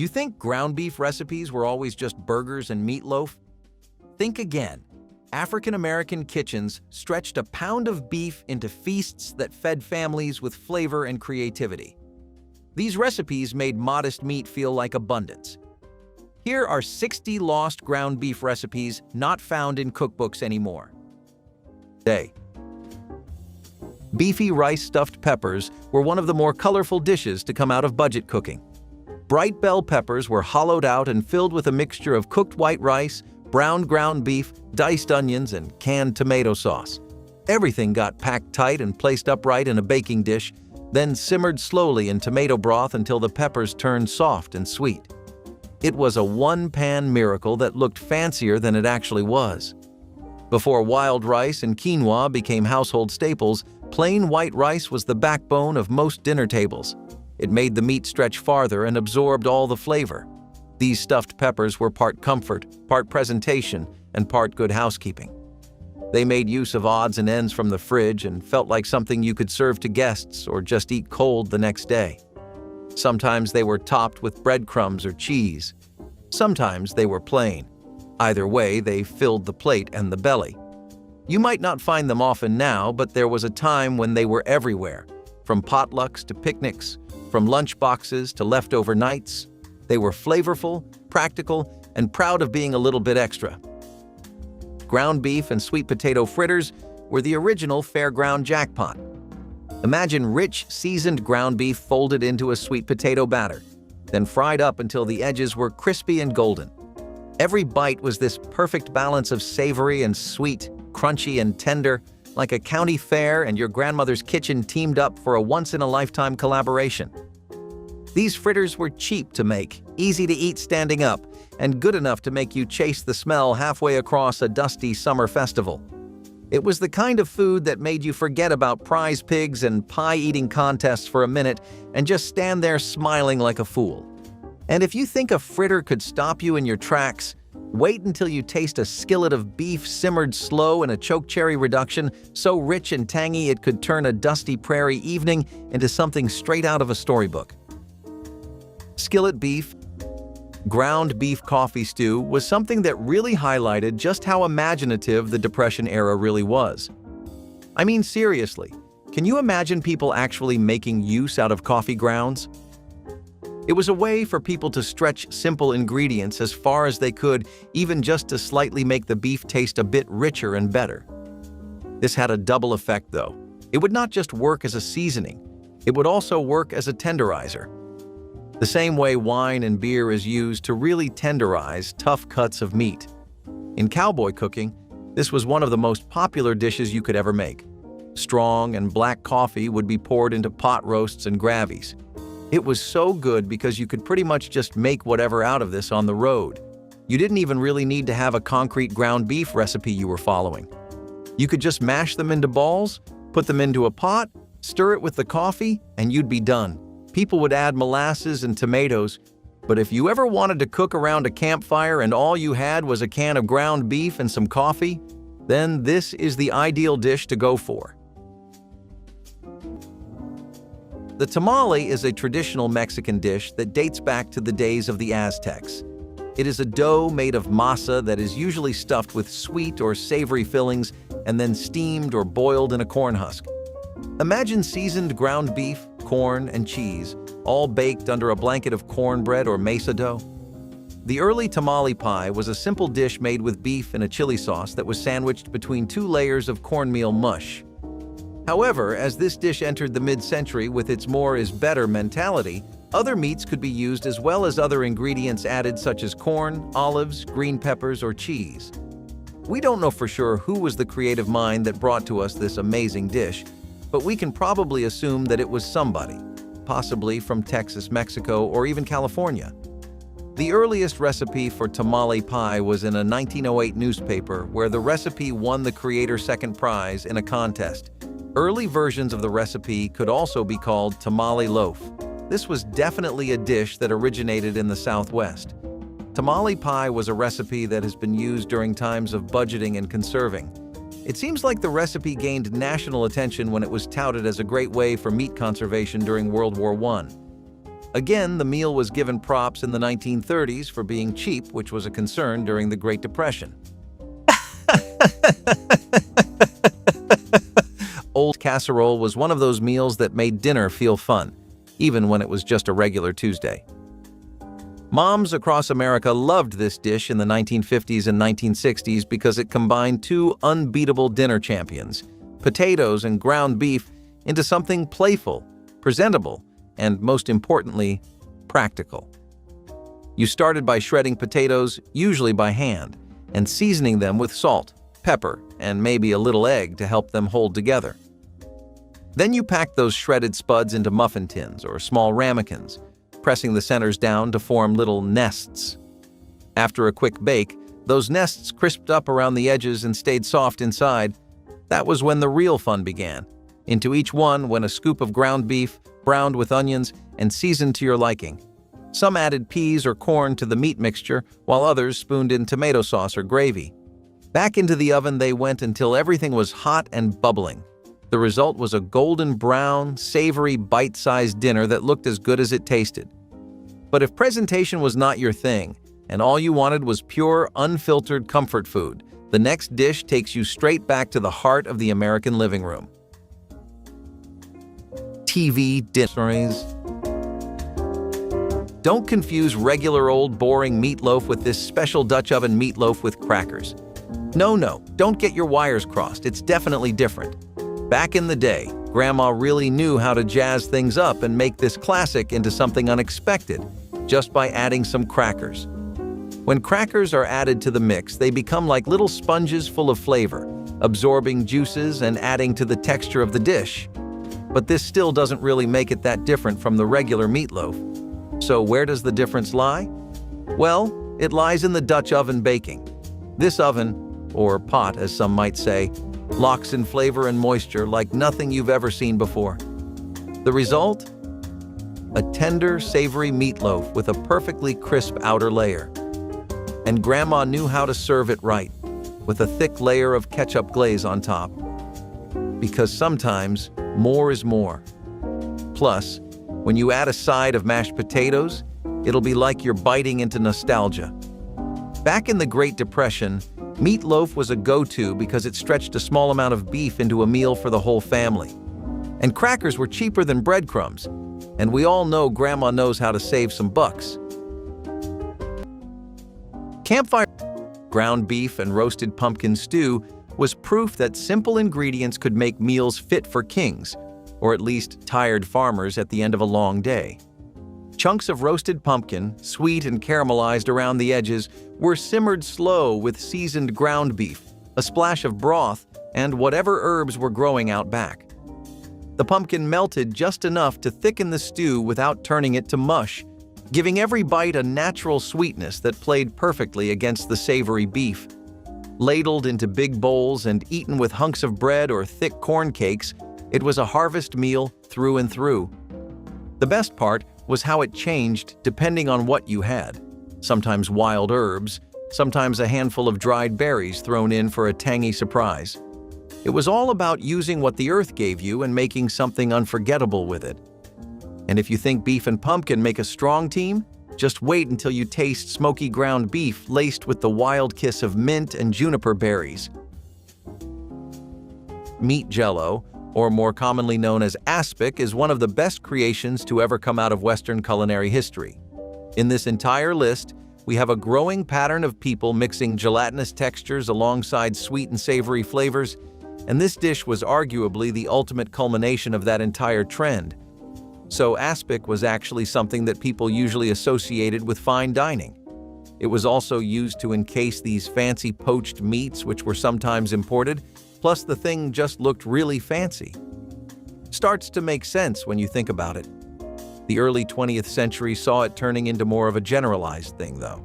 You think ground beef recipes were always just burgers and meatloaf? Think again. African American kitchens stretched a pound of beef into feasts that fed families with flavor and creativity. These recipes made modest meat feel like abundance. Here are 60 lost ground beef recipes not found in cookbooks anymore. A. Beefy rice-stuffed peppers were one of the more colorful dishes to come out of budget cooking. Bright bell peppers were hollowed out and filled with a mixture of cooked white rice, browned ground beef, diced onions, and canned tomato sauce. Everything got packed tight and placed upright in a baking dish, then simmered slowly in tomato broth until the peppers turned soft and sweet. It was a one-pan miracle that looked fancier than it actually was. Before wild rice and quinoa became household staples, plain white rice was the backbone of most dinner tables. It made the meat stretch farther and absorbed all the flavor. These stuffed peppers were part comfort, part presentation, and part good housekeeping. They made use of odds and ends from the fridge and felt like something you could serve to guests or just eat cold the next day. Sometimes they were topped with breadcrumbs or cheese. Sometimes they were plain. Either way, they filled the plate and the belly. You might not find them often now, but there was a time when they were everywhere. From potlucks to picnics, from lunch boxes to leftover nights, they were flavorful, practical, and proud of being a little bit extra. Ground beef and sweet potato fritters were the original fairground jackpot. Imagine rich, seasoned ground beef folded into a sweet potato batter, then fried up until the edges were crispy and golden. Every bite was this perfect balance of savory and sweet, crunchy and tender, like a county fair and your grandmother's kitchen teamed up for a once-in-a-lifetime collaboration. These fritters were cheap to make, easy to eat standing up, and good enough to make you chase the smell halfway across a dusty summer festival. It was the kind of food that made you forget about prize pigs and pie-eating contests for a minute and just stand there smiling like a fool. And if you think a fritter could stop you in your tracks, wait until you taste a skillet of beef simmered slow in a chokecherry reduction so rich and tangy it could turn a dusty prairie evening into something straight out of a storybook. Skillet beef. Ground beef coffee stew was something that really highlighted just how imaginative the Depression era really was. I mean, seriously, can you imagine people actually making use out of coffee grounds? It was a way for people to stretch simple ingredients as far as they could, even just to slightly make the beef taste a bit richer and better. This had a double effect, though. It would not just work as a seasoning, it would also work as a tenderizer. The same way wine and beer is used to really tenderize tough cuts of meat. In cowboy cooking, this was one of the most popular dishes you could ever make. Strong and black coffee would be poured into pot roasts and gravies. It was so good because you could pretty much just make whatever out of this on the road. You didn't even really need to have a concrete ground beef recipe you were following. You could just mash them into balls, put them into a pot, stir it with the coffee, and you'd be done. People would add molasses and tomatoes, but if you ever wanted to cook around a campfire and all you had was a can of ground beef and some coffee, then this is the ideal dish to go for. The tamale is a traditional Mexican dish that dates back to the days of the Aztecs. It is a dough made of masa that is usually stuffed with sweet or savory fillings and then steamed or boiled in a corn husk. Imagine seasoned ground beef, corn, and cheese, all baked under a blanket of cornbread or mesa dough. The early tamale pie was a simple dish made with beef in a chili sauce that was sandwiched between 2 layers of cornmeal mush. However, as this dish entered the mid-century with its more is better mentality, other meats could be used as well as other ingredients added such as corn, olives, green peppers, or cheese. We don't know for sure who was the creative mind that brought to us this amazing dish, but we can probably assume that it was somebody, possibly from Texas, Mexico, or even California. The earliest recipe for tamale pie was in a 1908 newspaper where the recipe won the creator second prize in a contest. Early versions of the recipe could also be called tamale loaf. This was definitely a dish that originated in the Southwest. Tamale pie was a recipe that has been used during times of budgeting and conserving. It seems like the recipe gained national attention when it was touted as a great way for meat conservation during World War I. Again, the meal was given props in the 1930s for being cheap, which was a concern during the Great Depression. Old casserole was one of those meals that made dinner feel fun, even when it was just a regular Tuesday. Moms across America loved this dish in the 1950s and 1960s because it combined two unbeatable dinner champions, potatoes and ground beef, into something playful, presentable, and most importantly, practical. You started by shredding potatoes, usually by hand, and seasoning them with salt, pepper, and maybe a little egg to help them hold together. Then you packed those shredded spuds into muffin tins or small ramekins, pressing the centers down to form little nests. After a quick bake, those nests crisped up around the edges and stayed soft inside. That was when the real fun began. Into each one went a scoop of ground beef, browned with onions, and seasoned to your liking. Some added peas or corn to the meat mixture, while others spooned in tomato sauce or gravy. Back into the oven they went until everything was hot and bubbling. The result was a golden brown, savory, bite-sized dinner that looked as good as it tasted. But if presentation was not your thing, and all you wanted was pure, unfiltered comfort food, the next dish takes you straight back to the heart of the American living room. TV dinners. Don't confuse regular old boring meatloaf with this special Dutch oven meatloaf with crackers. No, don't get your wires crossed. It's definitely different. Back in the day, Grandma really knew how to jazz things up and make this classic into something unexpected, just by adding some crackers. When crackers are added to the mix, they become like little sponges full of flavor, absorbing juices and adding to the texture of the dish. But this still doesn't really make it that different from the regular meatloaf. So where does the difference lie? Well, it lies in the Dutch oven baking. This oven, or pot as some might say, locks in flavor and moisture like nothing you've ever seen before. The result? A tender, savory meatloaf with a perfectly crisp outer layer. And Grandma knew how to serve it right, with a thick layer of ketchup glaze on top. Because sometimes, more is more. Plus, when you add a side of mashed potatoes, it'll be like you're biting into nostalgia. Back in the Great Depression, meatloaf was a go-to because it stretched a small amount of beef into a meal for the whole family. And crackers were cheaper than breadcrumbs, and we all know Grandma knows how to save some bucks. Campfire ground beef and roasted pumpkin stew was proof that simple ingredients could make meals fit for kings, or at least tired farmers at the end of a long day. Chunks of roasted pumpkin, sweet and caramelized around the edges, were simmered slow with seasoned ground beef, a splash of broth, and whatever herbs were growing out back. The pumpkin melted just enough to thicken the stew without turning it to mush, giving every bite a natural sweetness that played perfectly against the savory beef. Ladled into big bowls and eaten with hunks of bread or thick corn cakes, it was a harvest meal through and through. The best part was how it changed depending on what you had. Sometimes wild herbs, sometimes a handful of dried berries thrown in for a tangy surprise. It was all about using what the earth gave you and making something unforgettable with it. And if you think beef and pumpkin make a strong team, just wait until you taste smoky ground beef laced with the wild kiss of mint and juniper berries. Meat Jell-O, or more commonly known as aspic, is one of the best creations to ever come out of Western culinary history. In this entire list, we have a growing pattern of people mixing gelatinous textures alongside sweet and savory flavors, and this dish was arguably the ultimate culmination of that entire trend. So aspic was actually something that people usually associated with fine dining. It was also used to encase these fancy poached meats, which were sometimes imported, plus the thing just looked really fancy. Starts to make sense when you think about it. The early 20th century saw it turning into more of a generalized thing, though.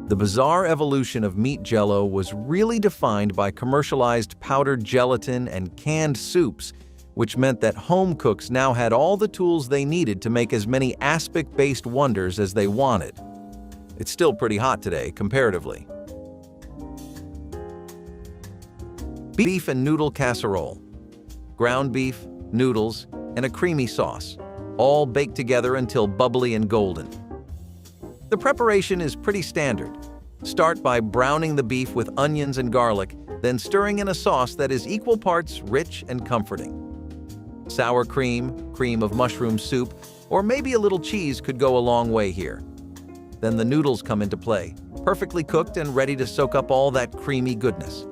The bizarre evolution of meat Jell-O was really defined by commercialized powdered gelatin and canned soups, which meant that home cooks now had all the tools they needed to make as many aspic-based wonders as they wanted. It's still pretty hot today, comparatively. Beef and noodle casserole. Ground beef, noodles, and a creamy sauce. all baked together until bubbly and golden. The preparation is pretty standard. Start by browning the beef with onions and garlic, then stirring in a sauce that is equal parts rich and comforting. Sour cream, cream of mushroom soup, or maybe a little cheese could go a long way here. Then the noodles come into play, perfectly cooked and ready to soak up all that creamy goodness.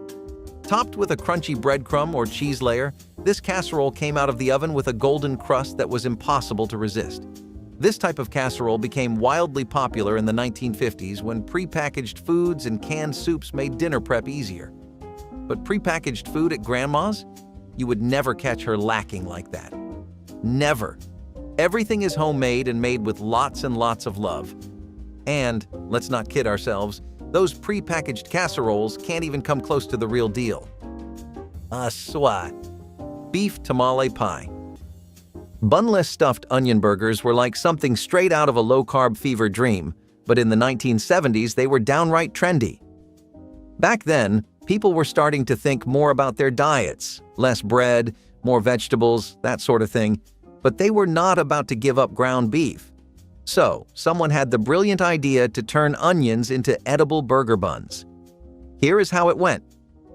Topped with a crunchy breadcrumb or cheese layer, this casserole came out of the oven with a golden crust that was impossible to resist. This type of casserole became wildly popular in the 1950s when prepackaged foods and canned soups made dinner prep easier. But prepackaged food at Grandma's? You would never catch her lacking like that. Never. Everything is homemade and made with lots and lots of love. And, let's not kid ourselves, those prepackaged casseroles can't even come close to the real deal. Aswa. Beef tamale pie. Bunless stuffed onion burgers were like something straight out of a low-carb fever dream, but in the 1970s they were downright trendy. Back then, people were starting to think more about their diets, less bread, more vegetables, that sort of thing, but they were not about to give up ground beef. So, someone had the brilliant idea to turn onions into edible burger buns. Here is how it went.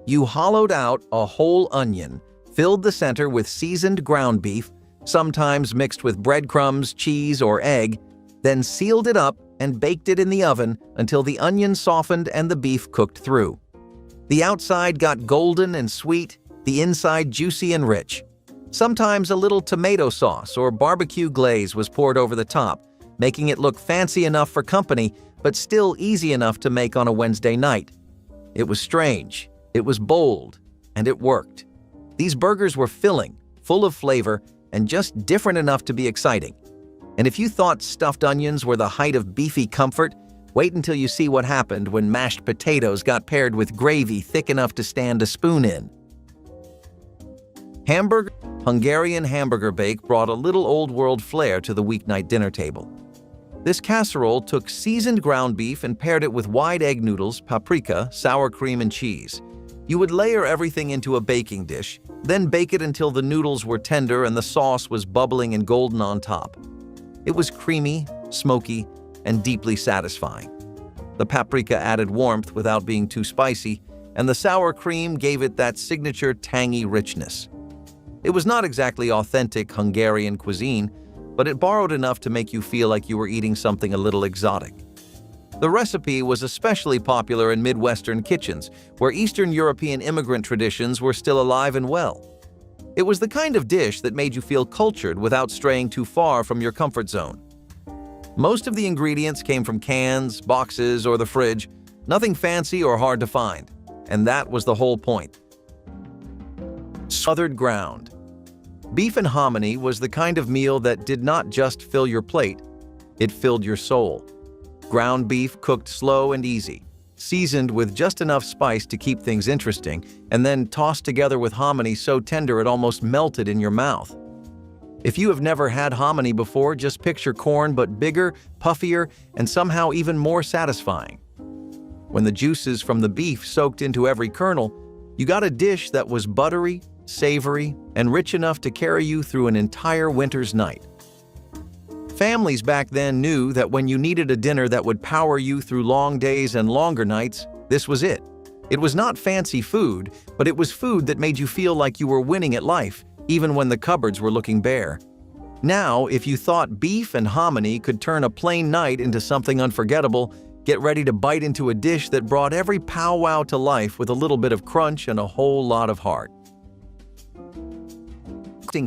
You hollowed out a whole onion, filled the center with seasoned ground beef, sometimes mixed with breadcrumbs, cheese, or egg, then sealed it up and baked it in the oven until the onion softened and the beef cooked through. The outside got golden and sweet, the inside juicy and rich. Sometimes a little tomato sauce or barbecue glaze was poured over the top, making it look fancy enough for company, but still easy enough to make on a Wednesday night. It was strange, it was bold, and it worked. These burgers were filling, full of flavor, and just different enough to be exciting. And if you thought stuffed onions were the height of beefy comfort, wait until you see what happened when mashed potatoes got paired with gravy thick enough to stand a spoon in. Hungarian hamburger bake brought a little old-world flair to the weeknight dinner table. This casserole took seasoned ground beef and paired it with wide egg noodles, paprika, sour cream, and cheese. You would layer everything into a baking dish, then bake it until the noodles were tender and the sauce was bubbling and golden on top. It was creamy, smoky, and deeply satisfying. The paprika added warmth without being too spicy, and the sour cream gave it that signature tangy richness. It was not exactly authentic Hungarian cuisine, but it borrowed enough to make you feel like you were eating something a little exotic. The recipe was especially popular in Midwestern kitchens, where Eastern European immigrant traditions were still alive and well. It was the kind of dish that made you feel cultured without straying too far from your comfort zone. Most of the ingredients came from cans, boxes, or the fridge, nothing fancy or hard to find, and that was the whole point. Smothered ground. Beef and hominy was the kind of meal that did not just fill your plate, it filled your soul. Ground beef cooked slow and easy, seasoned with just enough spice to keep things interesting, and then tossed together with hominy so tender it almost melted in your mouth. If you have never had hominy before, just picture corn but bigger, puffier, and somehow even more satisfying. When the juices from the beef soaked into every kernel, you got a dish that was buttery, savory, and rich enough to carry you through an entire winter's night. Families back then knew that when you needed a dinner that would power you through long days and longer nights, this was it. It was not fancy food, but it was food that made you feel like you were winning at life, even when the cupboards were looking bare. Now, if you thought beef and hominy could turn a plain night into something unforgettable, get ready to bite into a dish that brought every powwow to life with a little bit of crunch and a whole lot of heart.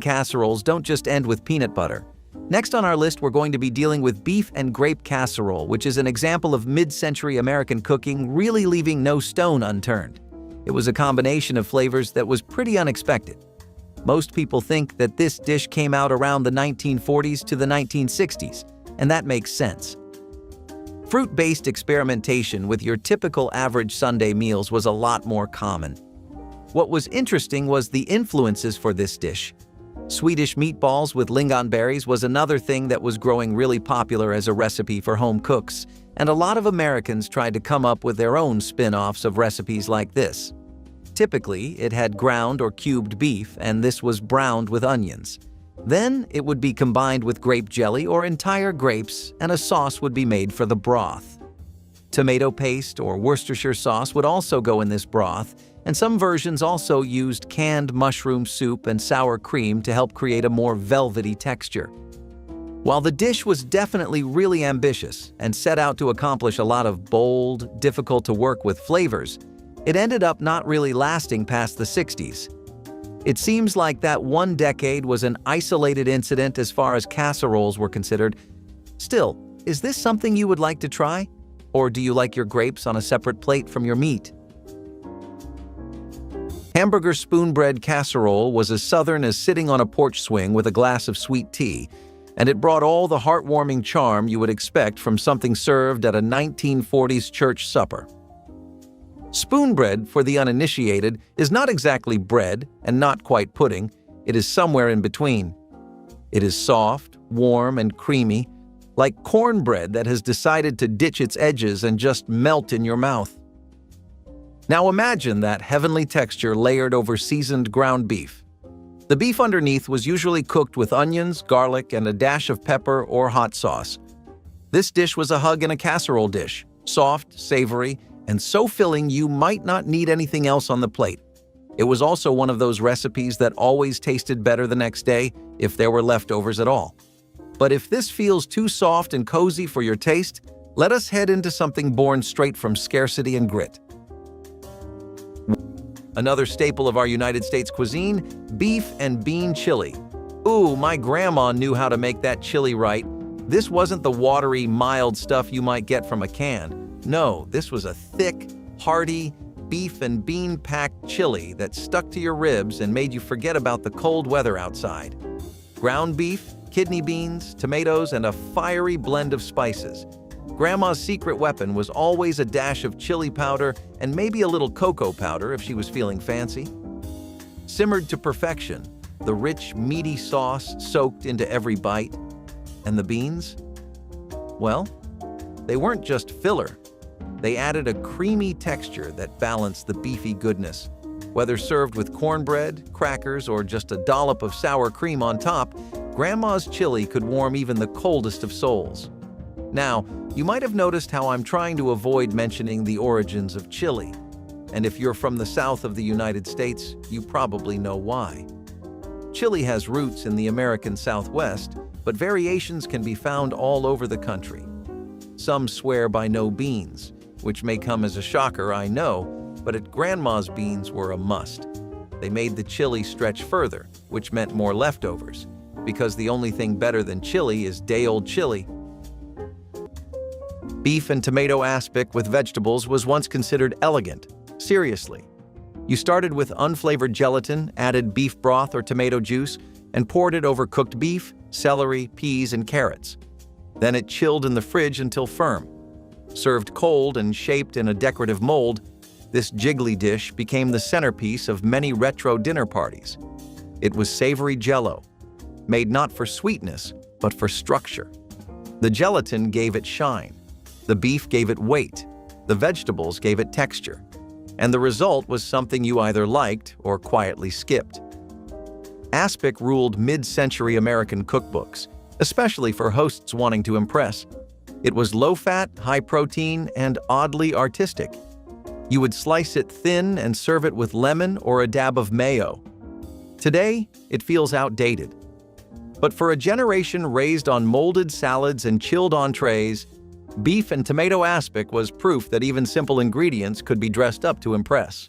Casseroles don't just end with peanut butter. Next on our list, we're going to be dealing with beef and grape casserole, which is an example of mid-century American cooking really leaving no stone unturned. It was a combination of flavors that was pretty unexpected. Most people think that this dish came out around the 1940s to the 1960s, and that makes sense. Fruit-based experimentation with your typical average Sunday meals was a lot more common. What was interesting was the influences for this dish. Swedish meatballs with lingonberries was another thing that was growing really popular as a recipe for home cooks, and a lot of Americans tried to come up with their own spin-offs of recipes like this. Typically, it had ground or cubed beef, and this was browned with onions. Then it would be combined with grape jelly or entire grapes, and a sauce would be made for the broth. Tomato paste or Worcestershire sauce would also go in this broth, and some versions also used canned mushroom soup and sour cream to help create a more velvety texture. While the dish was definitely really ambitious and set out to accomplish a lot of bold, difficult-to-work-with flavors, it ended up not really lasting past the 60s. It seems like that one decade was an isolated incident as far as casseroles were considered. Still, is this something you would like to try? Or do you like your grapes on a separate plate from your meat? Hamburger spoonbread casserole was as southern as sitting on a porch swing with a glass of sweet tea, and it brought all the heartwarming charm you would expect from something served at a 1940s church supper. Spoonbread, for the uninitiated, is not exactly bread and not quite pudding. It is somewhere in between. It is soft, warm, and creamy, like cornbread that has decided to ditch its edges and just melt in your mouth. Now imagine that heavenly texture layered over seasoned ground beef. The beef underneath was usually cooked with onions, garlic, and a dash of pepper or hot sauce. This dish was a hug in a casserole dish, soft, savory, and so filling you might not need anything else on the plate. It was also one of those recipes that always tasted better the next day if there were leftovers at all. But if this feels too soft and cozy for your taste, let us head into something born straight from scarcity and grit. Another staple of our United States cuisine, beef and bean chili. Ooh, my grandma knew how to make that chili right. This wasn't the watery, mild stuff you might get from a can. No, this was a thick, hearty, beef and bean-packed chili that stuck to your ribs and made you forget about the cold weather outside. Ground beef, kidney beans, tomatoes, and a fiery blend of spices. Grandma's secret weapon was always a dash of chili powder and maybe a little cocoa powder if she was feeling fancy. Simmered to perfection, the rich, meaty sauce soaked into every bite. And the beans? Well, they weren't just filler. They added a creamy texture that balanced the beefy goodness. Whether served with cornbread, crackers, or just a dollop of sour cream on top, Grandma's chili could warm even the coldest of souls. Now, you might have noticed how I'm trying to avoid mentioning the origins of chili. And if you're from the south of the United States, you probably know why. Chili has roots in the American Southwest, but variations can be found all over the country. Some swear by no beans, which may come as a shocker, I know, but at Grandma's beans were a must. They made the chili stretch further, which meant more leftovers, because the only thing better than chili is day-old chili. Beef and tomato aspic with vegetables was once considered elegant. Seriously. You started with unflavored gelatin, added beef broth or tomato juice, and poured it over cooked beef, celery, peas, and carrots. Then it chilled in the fridge until firm. Served cold and shaped in a decorative mold, this jiggly dish became the centerpiece of many retro dinner parties. It was savory jello, made not for sweetness, but for structure. The gelatin gave it shine. The beef gave it weight. The vegetables gave it texture. And the result was something you either liked or quietly skipped. Aspic ruled mid-century American cookbooks, especially for hosts wanting to impress. It was low-fat, high-protein, and oddly artistic. You would slice it thin and serve it with lemon or a dab of mayo. Today, it feels outdated. But for a generation raised on molded salads and chilled entrees, beef and tomato aspic was proof that even simple ingredients could be dressed up to impress.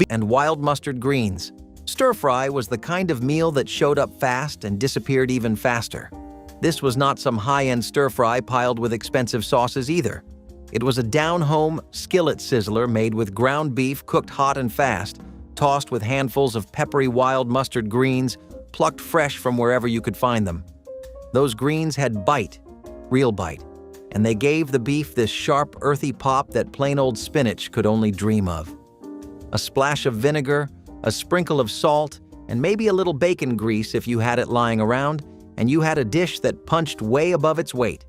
And wild mustard greens. Stir-fry was the kind of meal that showed up fast and disappeared even faster. This was not some high-end stir-fry piled with expensive sauces either. It was a down-home skillet sizzler made with ground beef cooked hot and fast, tossed with handfuls of peppery wild mustard greens, plucked fresh from wherever you could find them. Those greens had bite, real bite, and they gave the beef this sharp, earthy pop that plain old spinach could only dream of. A splash of vinegar, a sprinkle of salt, and maybe a little bacon grease if you had it lying around, and you had a dish that punched way above its weight.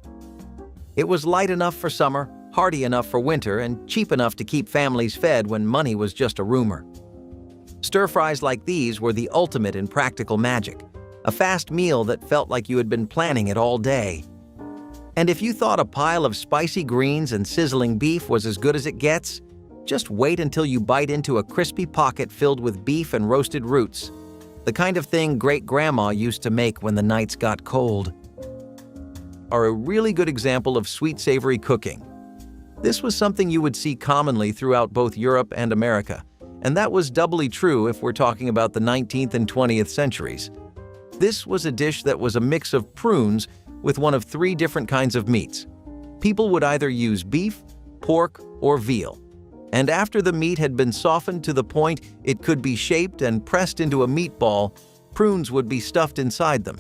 It was light enough for summer, hearty enough for winter, and cheap enough to keep families fed when money was just a rumor. Stir-fries like these were the ultimate in practical magic, a fast meal that felt like you had been planning it all day. And if you thought a pile of spicy greens and sizzling beef was as good as it gets, just wait until you bite into a crispy pocket filled with beef and roasted roots, the kind of thing great-grandma used to make when the nights got cold. Are a really good example of sweet savory cooking. This was something you would see commonly throughout both Europe and America, and that was doubly true if we're talking about the 19th and 20th centuries. This was a dish that was a mix of prunes with one of 3 different kinds of meats. People would either use beef, pork, or veal. And after the meat had been softened to the point it could be shaped and pressed into a meatball, prunes would be stuffed inside them.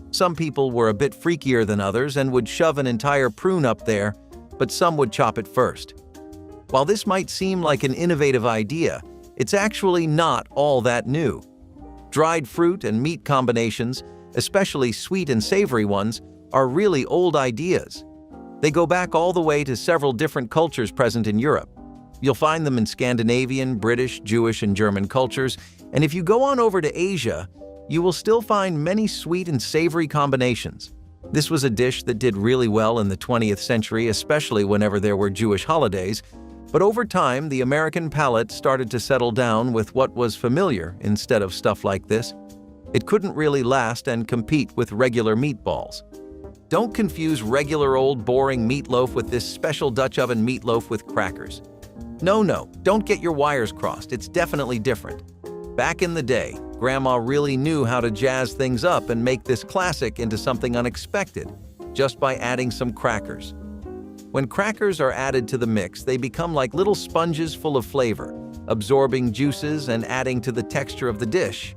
Some people were a bit freakier than others and would shove an entire prune up there, but some would chop it first. While this might seem like an innovative idea, it's actually not all that new. Dried fruit and meat combinations, especially sweet and savory ones, are really old ideas. They go back all the way to several different cultures present in Europe. You'll find them in Scandinavian, British, Jewish, and German cultures, and if you go on over to Asia, you will still find many sweet and savory combinations. This was a dish that did really well in the 20th century, especially whenever there were Jewish holidays, but over time, the American palate started to settle down with what was familiar instead of stuff like this. It couldn't really last and compete with regular meatballs. Don't confuse regular old boring meatloaf with this special Dutch oven meatloaf with crackers. No, don't get your wires crossed, it's definitely different. Back in the day, Grandma really knew how to jazz things up and make this classic into something unexpected, just by adding some crackers. When crackers are added to the mix, they become like little sponges full of flavor, absorbing juices and adding to the texture of the dish.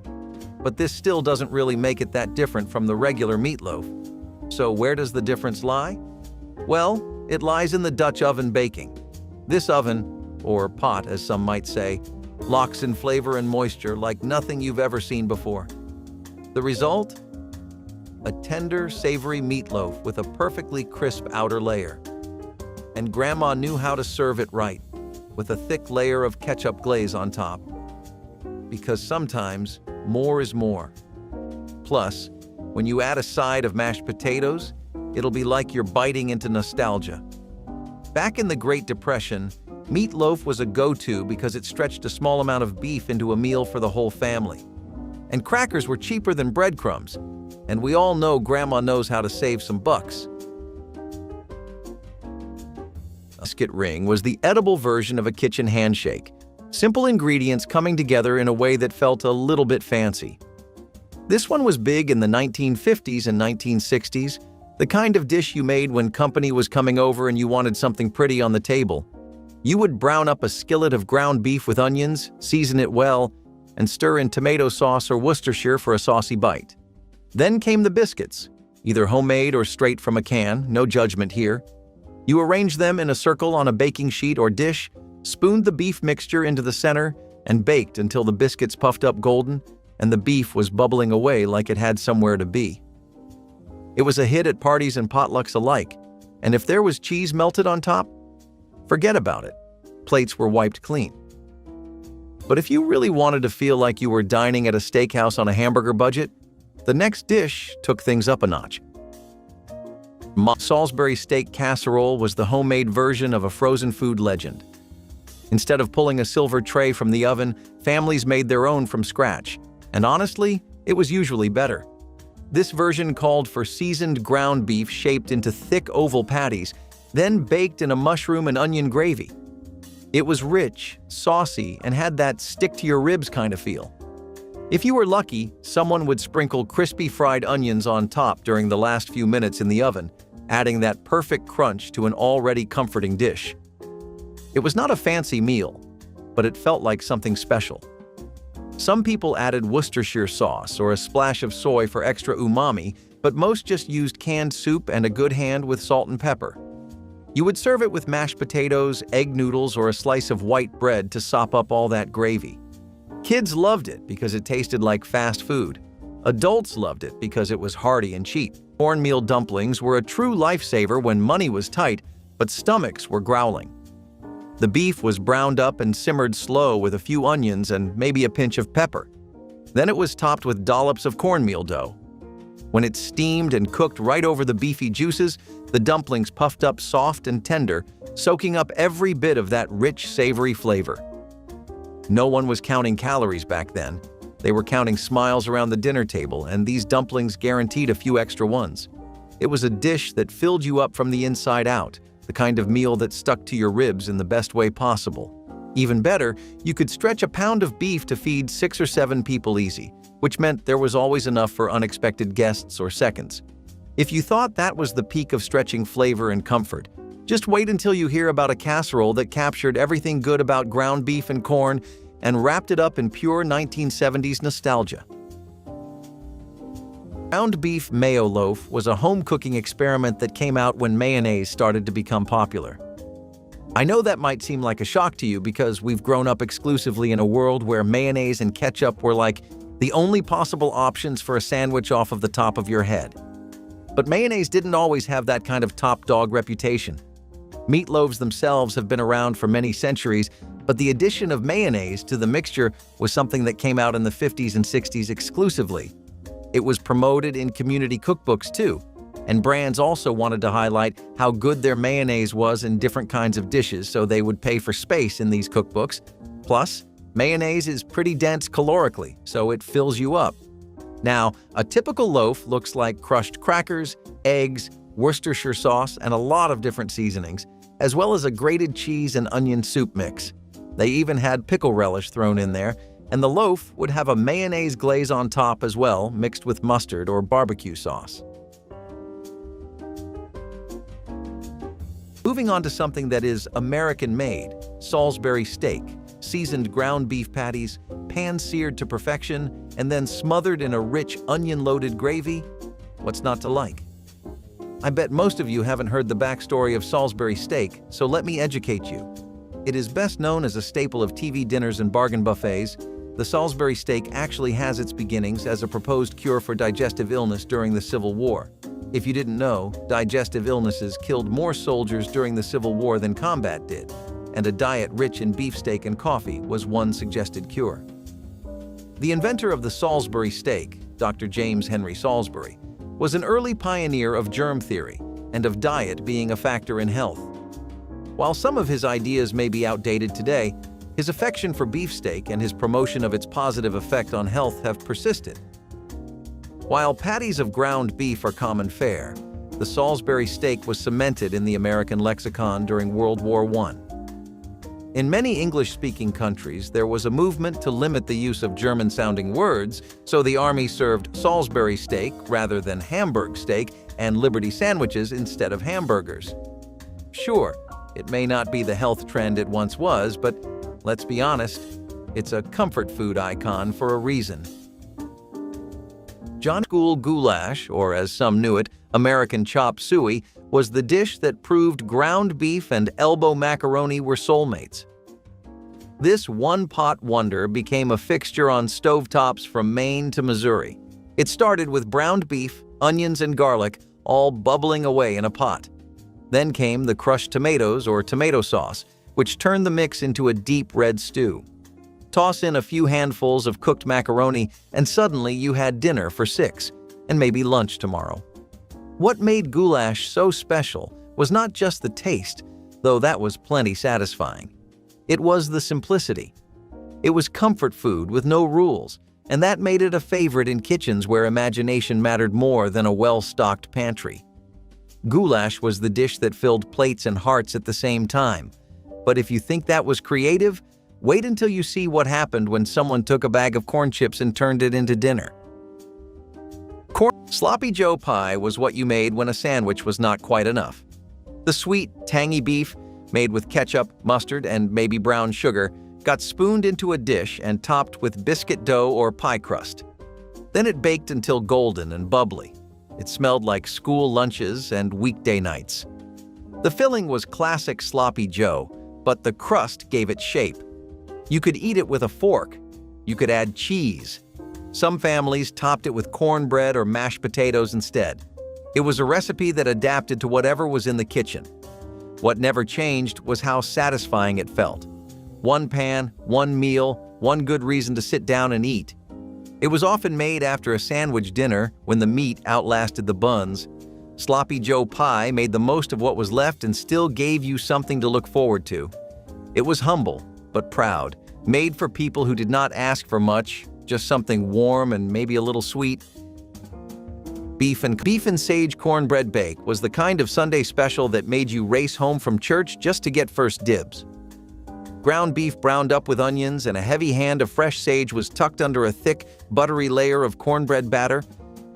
But this still doesn't really make it that different from the regular meatloaf. So where does the difference lie? Well, it lies in the Dutch oven baking. This oven, or pot as some might say, locks in flavor and moisture like nothing you've ever seen before. The result? A tender, savory meatloaf with a perfectly crisp outer layer. And Grandma knew how to serve it right, with a thick layer of ketchup glaze on top. Because sometimes, more is more. Plus, when you add a side of mashed potatoes, it'll be like you're biting into nostalgia. Back in the Great Depression, meatloaf was a go-to because it stretched a small amount of beef into a meal for the whole family. And crackers were cheaper than breadcrumbs, and we all know Grandma knows how to save some bucks. A biscuit ring was the edible version of a kitchen handshake, simple ingredients coming together in a way that felt a little bit fancy. This one was big in the 1950s and 1960s, the kind of dish you made when company was coming over and you wanted something pretty on the table. You would brown up a skillet of ground beef with onions, season it well, and stir in tomato sauce or Worcestershire for a saucy bite. Then came the biscuits, either homemade or straight from a can, no judgment here. You arranged them in a circle on a baking sheet or dish, spooned the beef mixture into the center, and baked until the biscuits puffed up golden and the beef was bubbling away like it had somewhere to be. It was a hit at parties and potlucks alike, and if there was cheese melted on top, forget about it. Plates were wiped clean. But if you really wanted to feel like you were dining at a steakhouse on a hamburger budget, the next dish took things up a notch. Salisbury steak casserole was the homemade version of a frozen food legend. Instead of pulling a silver tray from the oven, families made their own from scratch, and honestly, it was usually better. This version called for seasoned ground beef shaped into thick oval patties, then baked in a mushroom and onion gravy. It was rich, saucy, and had that stick-to-your-ribs kind of feel. If you were lucky, someone would sprinkle crispy fried onions on top during the last few minutes in the oven, adding that perfect crunch to an already comforting dish. It was not a fancy meal, but it felt like something special. Some people added Worcestershire sauce or a splash of soy for extra umami, but most just used canned soup and a good hand with salt and pepper. You would serve it with mashed potatoes, egg noodles, or a slice of white bread to sop up all that gravy. Kids loved it because it tasted like fast food. Adults loved it because it was hearty and cheap. Cornmeal dumplings were a true lifesaver when money was tight, but stomachs were growling. The beef was browned up and simmered slow with a few onions and maybe a pinch of pepper. Then it was topped with dollops of cornmeal dough. When it steamed and cooked right over the beefy juices, the dumplings puffed up soft and tender, soaking up every bit of that rich, savory flavor. No one was counting calories back then. They were counting smiles around the dinner table, and these dumplings guaranteed a few extra ones. It was a dish that filled you up from the inside out, the kind of meal that stuck to your ribs in the best way possible. Even better, you could stretch a pound of beef to feed 6 or 7 people easy, which meant there was always enough for unexpected guests or seconds. If you thought that was the peak of stretching flavor and comfort, just wait until you hear about a casserole that captured everything good about ground beef and corn and wrapped it up in pure 1970s nostalgia. Ground beef mayo loaf was a home cooking experiment that came out when mayonnaise started to become popular. I know that might seem like a shock to you because we've grown up exclusively in a world where mayonnaise and ketchup were like the only possible options for a sandwich off of the top of your head. But mayonnaise didn't always have that kind of top dog reputation. Meatloaves themselves have been around for many centuries, but the addition of mayonnaise to the mixture was something that came out in the 50s and 60s exclusively. It was promoted in community cookbooks too, and brands also wanted to highlight how good their mayonnaise was in different kinds of dishes, so they would pay for space in these cookbooks. Plus, mayonnaise is pretty dense calorically, so it fills you up. Now, a typical loaf looks like crushed crackers, eggs, Worcestershire sauce, and a lot of different seasonings, as well as a grated cheese and onion soup mix. They even had pickle relish thrown in there, and the loaf would have a mayonnaise glaze on top as well, mixed with mustard or barbecue sauce. Moving on to something that is American-made, Salisbury steak, seasoned ground beef patties, pan-seared to perfection, and then smothered in a rich onion-loaded gravy. What's not to like? I bet most of you haven't heard the backstory of Salisbury steak, so let me educate you. It is best known as a staple of TV dinners and bargain buffets. The Salisbury steak actually has its beginnings as a proposed cure for digestive illness during the Civil War. If you didn't know, digestive illnesses killed more soldiers during the Civil War than combat did, and a diet rich in beefsteak and coffee was one suggested cure. The inventor of the Salisbury steak, Dr. James Henry Salisbury, was an early pioneer of germ theory and of diet being a factor in health. While some of his ideas may be outdated today, his affection for beefsteak and his promotion of its positive effect on health have persisted. While patties of ground beef are common fare, the Salisbury steak was cemented in the American lexicon during World War I. In many English-speaking countries, there was a movement to limit the use of German-sounding words, so the Army served Salisbury steak rather than Hamburg steak and Liberty sandwiches instead of hamburgers. Sure, it may not be the health trend it once was, but let's be honest, it's a comfort food icon for a reason. John School goulash, or as some knew it, American chop suey, was the dish that proved ground beef and elbow macaroni were soulmates. This one-pot wonder became a fixture on stovetops from Maine to Missouri. It started with browned beef, onions, and garlic, all bubbling away in a pot. Then came the crushed tomatoes or tomato sauce, which turned the mix into a deep red stew. Toss in a few handfuls of cooked macaroni, and suddenly you had dinner for 6, and maybe lunch tomorrow. What made goulash so special was not just the taste, though that was plenty satisfying. It was the simplicity. It was comfort food with no rules, and that made it a favorite in kitchens where imagination mattered more than a well-stocked pantry. Goulash was the dish that filled plates and hearts at the same time. But if you think that was creative, wait until you see what happened when someone took a bag of corn chips and turned it into dinner. Sloppy Joe pie was what you made when a sandwich was not quite enough. The sweet, tangy beef, made with ketchup, mustard, and maybe brown sugar, got spooned into a dish and topped with biscuit dough or pie crust. Then it baked until golden and bubbly. It smelled like school lunches and weekday nights. The filling was classic Sloppy Joe, but the crust gave it shape. You could eat it with a fork. You could add cheese. Some families topped it with cornbread or mashed potatoes instead. It was a recipe that adapted to whatever was in the kitchen. What never changed was how satisfying it felt. One pan, one meal, one good reason to sit down and eat. It was often made after a sandwich dinner when the meat outlasted the buns. Sloppy Joe pie made the most of what was left and still gave you something to look forward to. It was humble, but proud, made for people who did not ask for much, just something warm and maybe a little sweet. Beef and sage cornbread bake was the kind of Sunday special that made you race home from church just to get first dibs. Ground beef browned up with onions and a heavy hand of fresh sage was tucked under a thick, buttery layer of cornbread batter,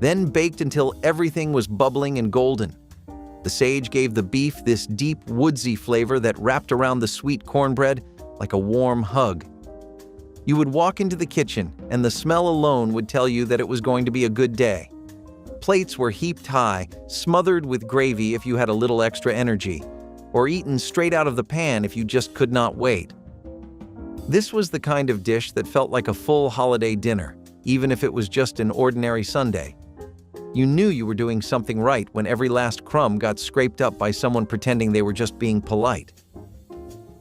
then baked until everything was bubbling and golden. The sage gave the beef this deep, woodsy flavor that wrapped around the sweet cornbread like a warm hug. You would walk into the kitchen, and the smell alone would tell you that it was going to be a good day. Plates were heaped high, smothered with gravy if you had a little extra energy, or eaten straight out of the pan if you just could not wait. This was the kind of dish that felt like a full holiday dinner, even if it was just an ordinary Sunday. You knew you were doing something right when every last crumb got scraped up by someone pretending they were just being polite.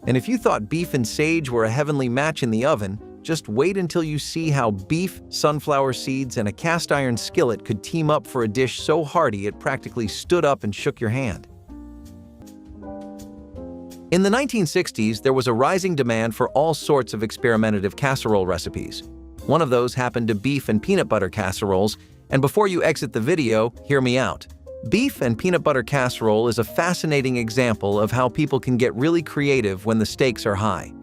And if you thought beef and sage were a heavenly match in the oven, just wait until you see how beef, sunflower seeds, and a cast iron skillet could team up for a dish so hearty it practically stood up and shook your hand. In the 1960s, there was a rising demand for all sorts of experimentative casserole recipes. One of those happened to beef and peanut butter casseroles, and before you exit the video, hear me out. Beef and peanut butter casserole is a fascinating example of how people can get really creative when the stakes are high.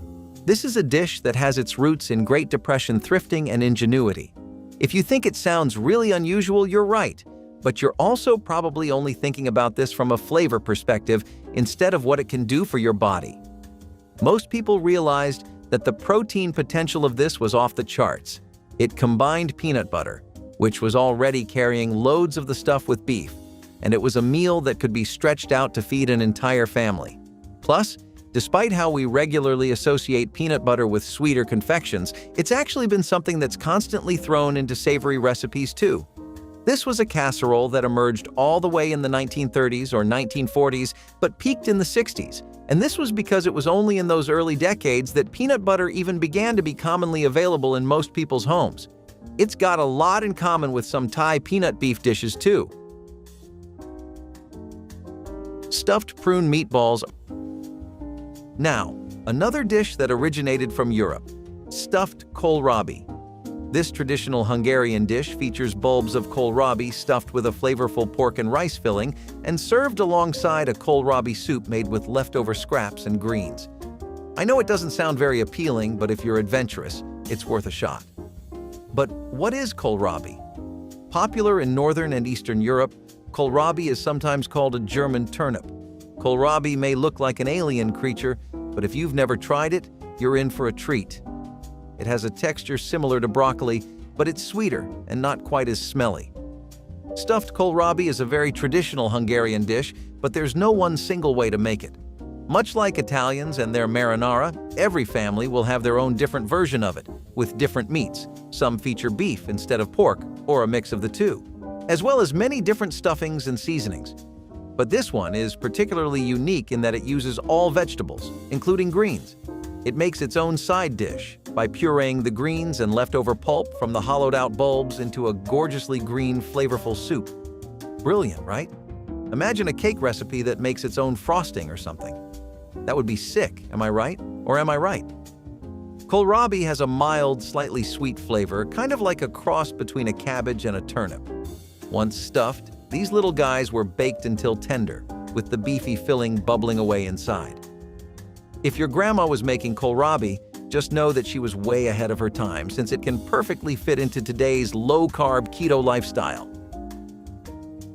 This is a dish that has its roots in Great Depression thrifting and ingenuity. If you think it sounds really unusual, you're right, but you're also probably only thinking about this from a flavor perspective instead of what it can do for your body. Most people realized that the protein potential of this was off the charts. It combined peanut butter, which was already carrying loads of the stuff with beef, and it was a meal that could be stretched out to feed an entire family. Plus, despite how we regularly associate peanut butter with sweeter confections, it's actually been something that's constantly thrown into savory recipes too. This was a casserole that emerged all the way in the 1930s or 1940s, but peaked in the 60s. And this was because it was only in those early decades that peanut butter even began to be commonly available in most people's homes. It's got a lot in common with some Thai peanut beef dishes too. Stuffed prune meatballs. Now, another dish that originated from Europe, stuffed kohlrabi. This traditional Hungarian dish features bulbs of kohlrabi stuffed with a flavorful pork and rice filling and served alongside a kohlrabi soup made with leftover scraps and greens. I know it doesn't sound very appealing, but if you're adventurous, it's worth a shot. But what is kohlrabi? Popular in Northern and Eastern Europe, kohlrabi is sometimes called a German turnip. Kohlrabi may look like an alien creature, but if you've never tried it, you're in for a treat. It has a texture similar to broccoli, but it's sweeter and not quite as smelly. Stuffed kohlrabi is a very traditional Hungarian dish, but there's no one single way to make it. Much like Italians and their marinara, every family will have their own different version of it, with different meats. Some feature beef instead of pork, or a mix of the two, as well as many different stuffings and seasonings. But this one is particularly unique in that it uses all vegetables, including greens. It makes its own side dish by pureeing the greens and leftover pulp from the hollowed-out bulbs into a gorgeously green, flavorful soup. Brilliant, right? Imagine a cake recipe that makes its own frosting or something. That would be sick, am I right? Or am I right? Kohlrabi has a mild, slightly sweet flavor, kind of like a cross between a cabbage and a turnip. Once stuffed, these little guys were baked until tender, with the beefy filling bubbling away inside. If your grandma was making kohlrabi, just know that she was way ahead of her time, since it can perfectly fit into today's low-carb keto lifestyle.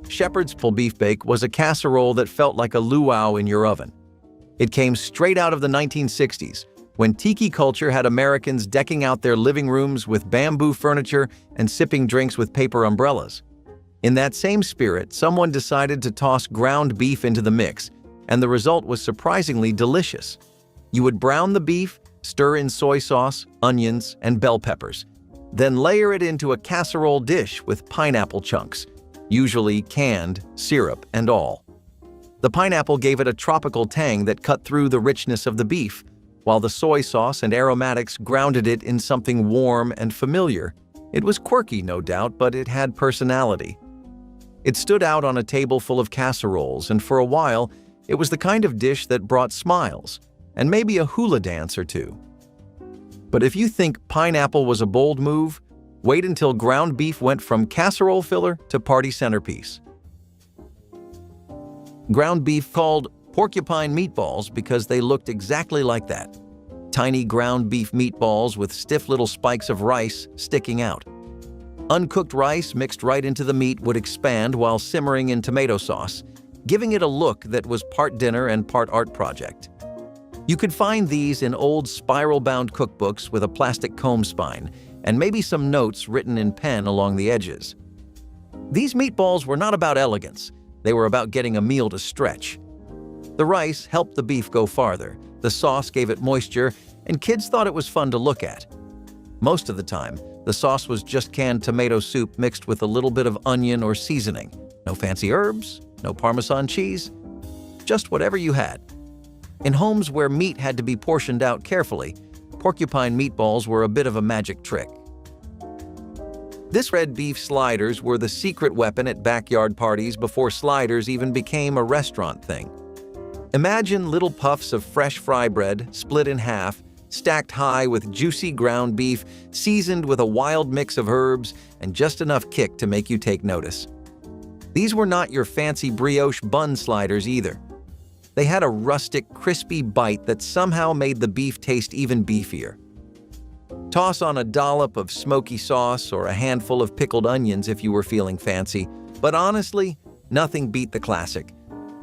Shepherd's full beef bake was a casserole that felt like a luau in your oven. It came straight out of the 1960s, when tiki culture had Americans decking out their living rooms with bamboo furniture and sipping drinks with paper umbrellas. In that same spirit, someone decided to toss ground beef into the mix, and the result was surprisingly delicious. You would brown the beef, stir in soy sauce, onions, and bell peppers, then layer it into a casserole dish with pineapple chunks, usually canned, syrup and all. The pineapple gave it a tropical tang that cut through the richness of the beef, while the soy sauce and aromatics grounded it in something warm and familiar. It was quirky, no doubt, but it had personality. It stood out on a table full of casseroles, and for a while, it was the kind of dish that brought smiles, and maybe a hula dance or two. But if you think pineapple was a bold move, wait until ground beef went from casserole filler to party centerpiece. Ground beef called porcupine meatballs because they looked exactly like that. Tiny ground beef meatballs with stiff little spikes of rice sticking out. Uncooked rice mixed right into the meat would expand while simmering in tomato sauce, giving it a look that was part dinner and part art project. You could find these in old spiral-bound cookbooks with a plastic comb spine, and maybe some notes written in pen along the edges. These meatballs were not about elegance, they were about getting a meal to stretch. The rice helped the beef go farther, the sauce gave it moisture, and kids thought it was fun to look at. Most of the time, the sauce was just canned tomato soup mixed with a little bit of onion or seasoning. No fancy herbs, no Parmesan cheese, just whatever you had. In homes where meat had to be portioned out carefully, porcupine meatballs were a bit of a magic trick. This red beef sliders were the secret weapon at backyard parties before sliders even became a restaurant thing. Imagine little puffs of fresh fry bread, split in half, stacked high with juicy ground beef, seasoned with a wild mix of herbs and just enough kick to make you take notice. These were not your fancy brioche bun sliders either. They had a rustic, crispy bite that somehow made the beef taste even beefier. Toss on a dollop of smoky sauce or a handful of pickled onions if you were feeling fancy, but honestly, nothing beat the classic.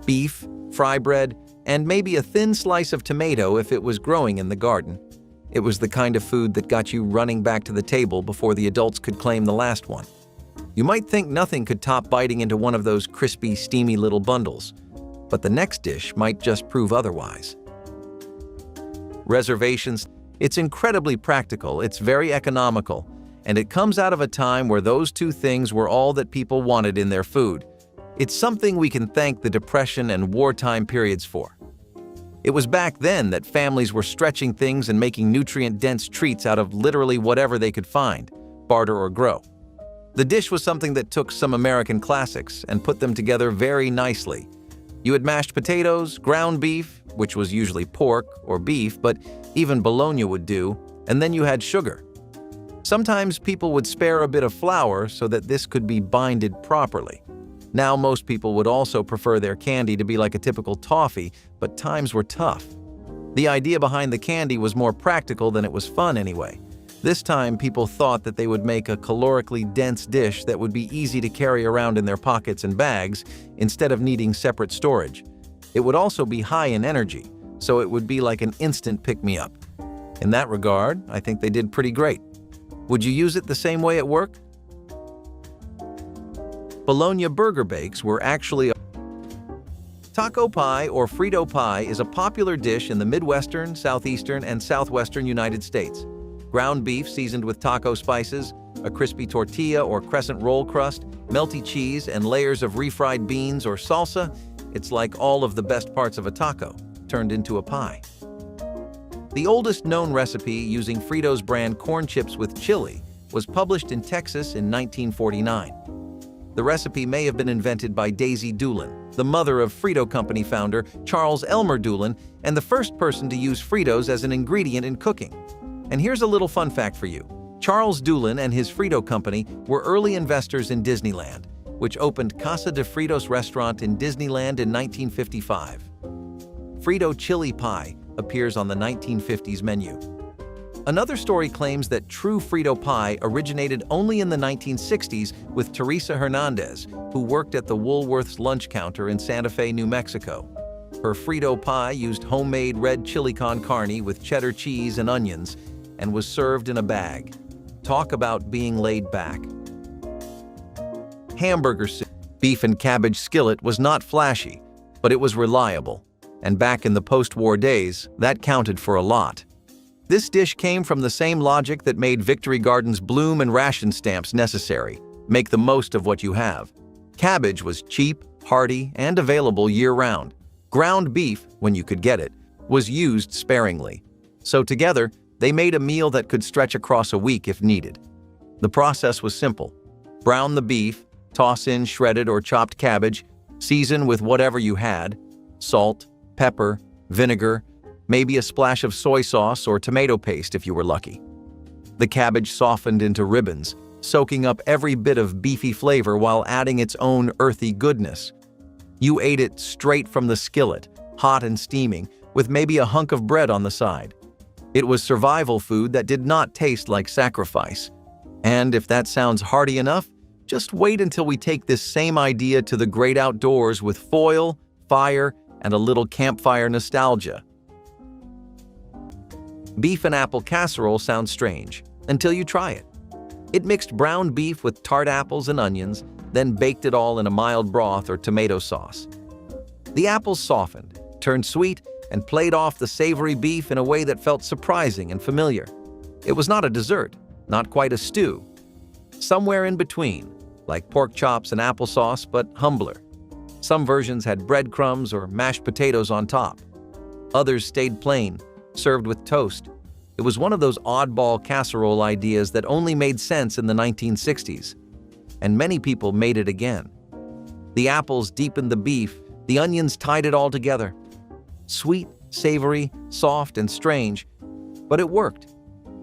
Beef, fry bread, and maybe a thin slice of tomato if it was growing in the garden. It was the kind of food that got you running back to the table before the adults could claim the last one. You might think nothing could top biting into one of those crispy, steamy little bundles, but the next dish might just prove otherwise. Reservations. It's incredibly practical, it's very economical, and it comes out of a time where those two things were all that people wanted in their food. It's something we can thank the Depression and wartime periods for. It was back then that families were stretching things and making nutrient-dense treats out of literally whatever they could find, barter or grow. The dish was something that took some American classics and put them together very nicely. You had mashed potatoes, ground beef, which was usually pork or beef, but even bologna would do, and then you had sugar. Sometimes people would spare a bit of flour so that this could be binded properly. Now most people would also prefer their candy to be like a typical toffee, but times were tough. The idea behind the candy was more practical than it was fun anyway. This time people thought that they would make a calorically dense dish that would be easy to carry around in their pockets and bags instead of needing separate storage. It would also be high in energy, so it would be like an instant pick-me-up. In that regard, I think they did pretty great. Would you use it the same way at work? Bologna burger bakes were actually taco pie or Frito pie is a popular dish in the Midwestern, Southeastern, and Southwestern United States. Ground beef seasoned with taco spices, a crispy tortilla or crescent roll crust, melty cheese, and layers of refried beans or salsa. It's like all of the best parts of a taco, turned into a pie. The oldest known recipe using Frito's brand corn chips with chili was published in Texas in 1949. The recipe may have been invented by Daisy Doolin, the mother of Frito Company founder Charles Elmer Doolin, and the first person to use Fritos as an ingredient in cooking. And here's a little fun fact for you. Charles Doolin and his Frito Company were early investors in Disneyland, which opened Casa de Fritos restaurant in Disneyland in 1955. Frito chili pie appears on the 1950s menu. Another story claims that true Frito pie originated only in the 1960s with Teresa Hernandez, who worked at the Woolworth's lunch counter in Santa Fe, New Mexico. Her Frito pie used homemade red chili con carne with cheddar cheese and onions and was served in a bag. Talk about being laid back. Hamburger soup. Beef and cabbage skillet was not flashy, but it was reliable. And back in the post-war days, that counted for a lot. This dish came from the same logic that made Victory Garden's bloom and ration stamps necessary. Make the most of what you have. Cabbage was cheap, hearty, and available year-round. Ground beef, when you could get it, was used sparingly. So together, they made a meal that could stretch across a week if needed. The process was simple. Brown the beef, toss in shredded or chopped cabbage, season with whatever you had, salt, pepper, vinegar, maybe a splash of soy sauce or tomato paste if you were lucky. The cabbage softened into ribbons, soaking up every bit of beefy flavor while adding its own earthy goodness. You ate it straight from the skillet, hot and steaming, with maybe a hunk of bread on the side. It was survival food that did not taste like sacrifice. And if that sounds hearty enough, just wait until we take this same idea to the great outdoors with foil, fire, and a little campfire nostalgia. Beef and apple casserole sounds strange until you try it. It mixed brown beef with tart apples and onions, then baked it all in a mild broth or tomato sauce. The apples softened, turned sweet, and played off the savory beef in a way that felt surprising and familiar. It was not a dessert, not quite a stew. Somewhere in between, like pork chops and applesauce, but humbler. Some versions had breadcrumbs or mashed potatoes on top. Others stayed plain, served with toast. It was one of those oddball casserole ideas that only made sense in the 1960s. And many people made it again. The apples deepened the beef, the onions tied it all together. Sweet, savory, soft, and strange, but it worked.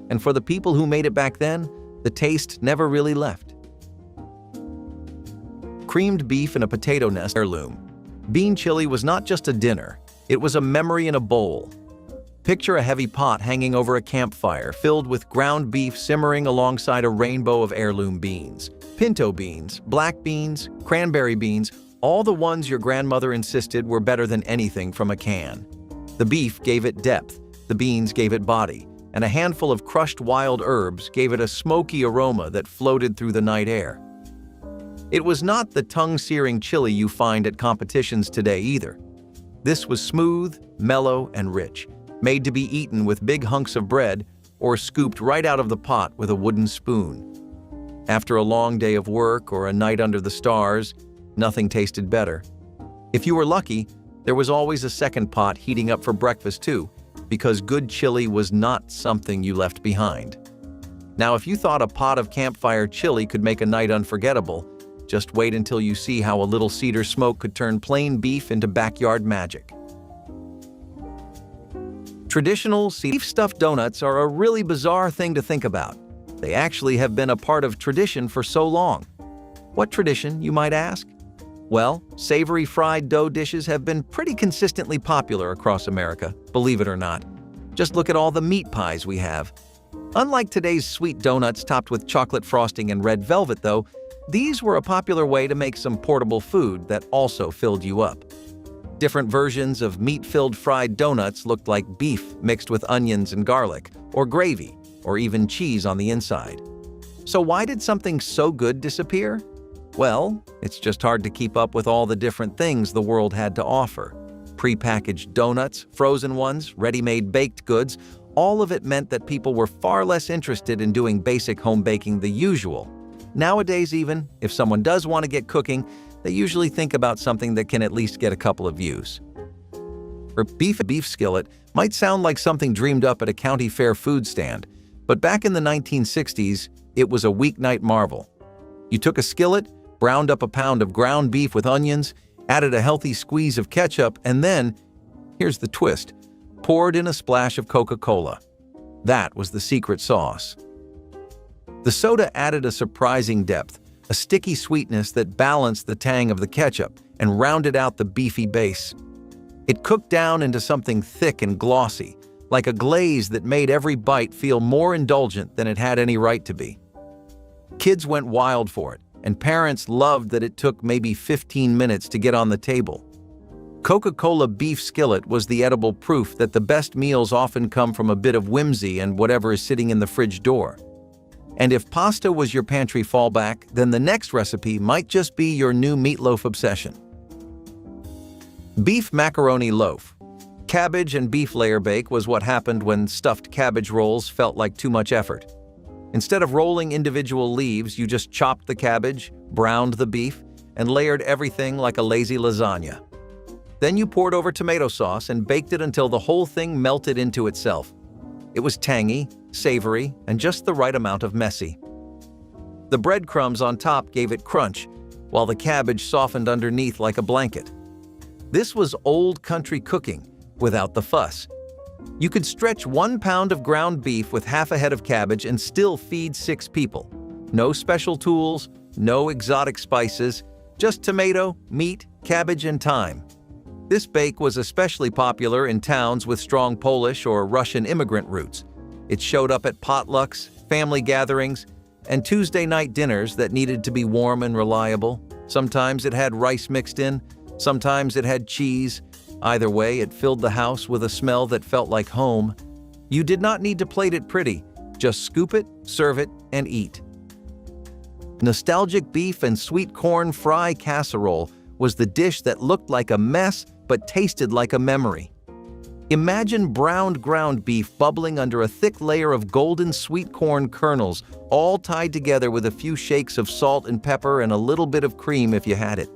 And for the people who made it back then, the taste never really left. Creamed beef in a potato nest heirloom. Bean chili was not just a dinner, it was a memory in a bowl. Picture a heavy pot hanging over a campfire filled with ground beef simmering alongside a rainbow of heirloom beans. Pinto beans, black beans, cranberry beans, all the ones your grandmother insisted were better than anything from a can. The beef gave it depth, the beans gave it body, and a handful of crushed wild herbs gave it a smoky aroma that floated through the night air. It was not the tongue-searing chili you find at competitions today either. This was smooth, mellow, and rich, made to be eaten with big hunks of bread or scooped right out of the pot with a wooden spoon. After a long day of work or a night under the stars, nothing tasted better. If you were lucky, there was always a second pot heating up for breakfast too, because good chili was not something you left behind. Now, if you thought a pot of campfire chili could make a night unforgettable, just wait until you see how a little cedar smoke could turn plain beef into backyard magic. Traditional beef-stuffed donuts are a really bizarre thing to think about. They actually have been a part of tradition for so long. What tradition, you might ask? Well, savory fried dough dishes have been pretty consistently popular across America, believe it or not. Just look at all the meat pies we have. Unlike today's sweet donuts topped with chocolate frosting and red velvet, though, these were a popular way to make some portable food that also filled you up. Different versions of meat-filled fried donuts looked like beef mixed with onions and garlic, or gravy, or even cheese on the inside. So why did something so good disappear? Well, it's just hard to keep up with all the different things the world had to offer. Pre-packaged donuts, frozen ones, ready-made baked goods, all of it meant that people were far less interested in doing basic home baking the usual. Nowadays even, if someone does want to get cooking, they usually think about something that can at least get a couple of views. A beef skillet might sound like something dreamed up at a county fair food stand, but back in the 1960s, it was a weeknight marvel. You took a skillet, browned up a pound of ground beef with onions, added a healthy squeeze of ketchup, and then, here's the twist, poured in a splash of Coca-Cola. That was the secret sauce. The soda added a surprising depth, a sticky sweetness that balanced the tang of the ketchup and rounded out the beefy base. It cooked down into something thick and glossy, like a glaze that made every bite feel more indulgent than it had any right to be. Kids went wild for it, and parents loved that it took maybe 15 minutes to get on the table. Coca-Cola beef skillet was the edible proof that the best meals often come from a bit of whimsy and whatever is sitting in the fridge door. And if pasta was your pantry fallback, then the next recipe might just be your new meatloaf obsession. Beef macaroni loaf. Cabbage and beef layer bake was what happened when stuffed cabbage rolls felt like too much effort. Instead of rolling individual leaves, you just chopped the cabbage, browned the beef, and layered everything like a lazy lasagna. Then you poured over tomato sauce and baked it until the whole thing melted into itself. It was tangy, savory, and just the right amount of messy. The breadcrumbs on top gave it crunch, while the cabbage softened underneath like a blanket. This was old country cooking, without the fuss. You could stretch 1 pound of ground beef with half a head of cabbage and still feed 6 people. No special tools, no exotic spices, just tomato, meat, cabbage, and thyme. This bake was especially popular in towns with strong Polish or Russian immigrant roots. It showed up at potlucks, family gatherings, and Tuesday night dinners that needed to be warm and reliable. Sometimes it had rice mixed in, sometimes it had cheese. Either way, it filled the house with a smell that felt like home. You did not need to plate it pretty, just scoop it, serve it, and eat. Nostalgic beef and sweet corn fry casserole was the dish that looked like a mess but tasted like a memory. Imagine browned ground beef bubbling under a thick layer of golden sweet corn kernels, all tied together with a few shakes of salt and pepper and a little bit of cream if you had it.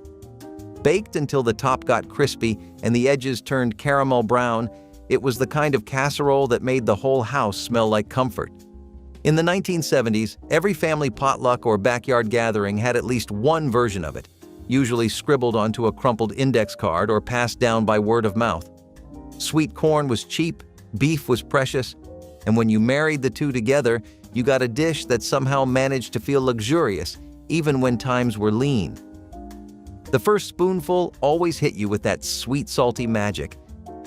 Baked until the top got crispy and the edges turned caramel brown, it was the kind of casserole that made the whole house smell like comfort. In the 1970s, every family potluck or backyard gathering had at least one version of it, usually scribbled onto a crumpled index card or passed down by word of mouth. Sweet corn was cheap, beef was precious, and when you married the two together, you got a dish that somehow managed to feel luxurious, even when times were lean. The first spoonful always hit you with that sweet, salty magic,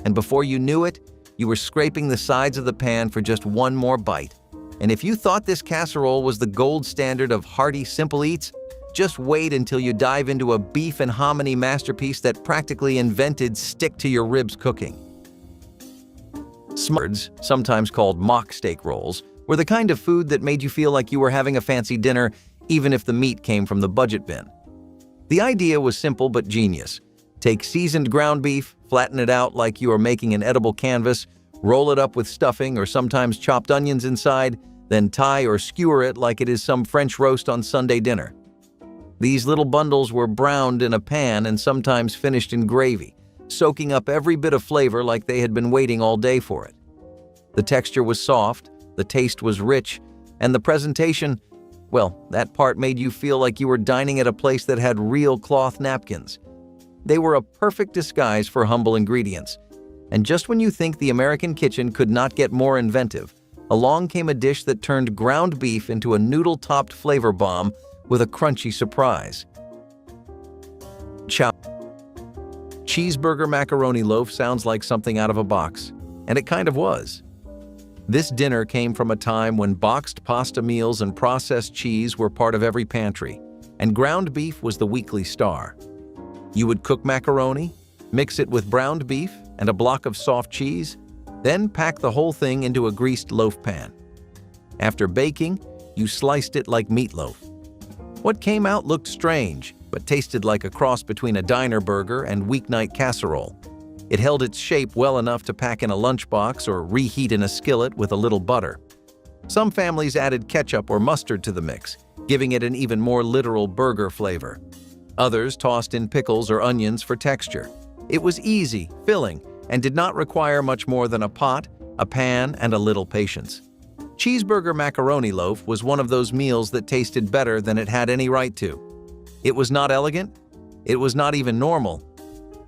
and before you knew it, you were scraping the sides of the pan for just one more bite. And if you thought this casserole was the gold standard of hearty, simple eats, just wait until you dive into a beef and hominy masterpiece that practically invented stick-to-your-ribs cooking. Smarts, sometimes called mock steak rolls, were the kind of food that made you feel like you were having a fancy dinner, even if the meat came from the budget bin. The idea was simple but genius. Take seasoned ground beef, flatten it out like you are making an edible canvas, roll it up with stuffing or sometimes chopped onions inside, then tie or skewer it like it is some French roast on Sunday dinner. These little bundles were browned in a pan and sometimes finished in gravy, soaking up every bit of flavor like they had been waiting all day for it. The texture was soft, the taste was rich, and the presentation, well, that part made you feel like you were dining at a place that had real cloth napkins. They were a perfect disguise for humble ingredients. And just when you think the American kitchen could not get more inventive, along came a dish that turned ground beef into a noodle-topped flavor bomb with a crunchy surprise. Cheeseburger macaroni loaf sounds like something out of a box, and it kind of was. This dinner came from a time when boxed pasta meals and processed cheese were part of every pantry, and ground beef was the weekly star. You would cook macaroni, mix it with browned beef and a block of soft cheese, then pack the whole thing into a greased loaf pan. After baking, you sliced it like meatloaf. What came out looked strange, but tasted like a cross between a diner burger and weeknight casserole. It held its shape well enough to pack in a lunchbox or reheat in a skillet with a little butter. Some families added ketchup or mustard to the mix, giving it an even more literal burger flavor. Others tossed in pickles or onions for texture. It was easy, filling, and did not require much more than a pot, a pan, and a little patience. Cheeseburger macaroni loaf was one of those meals that tasted better than it had any right to. It was not elegant, it was not even normal,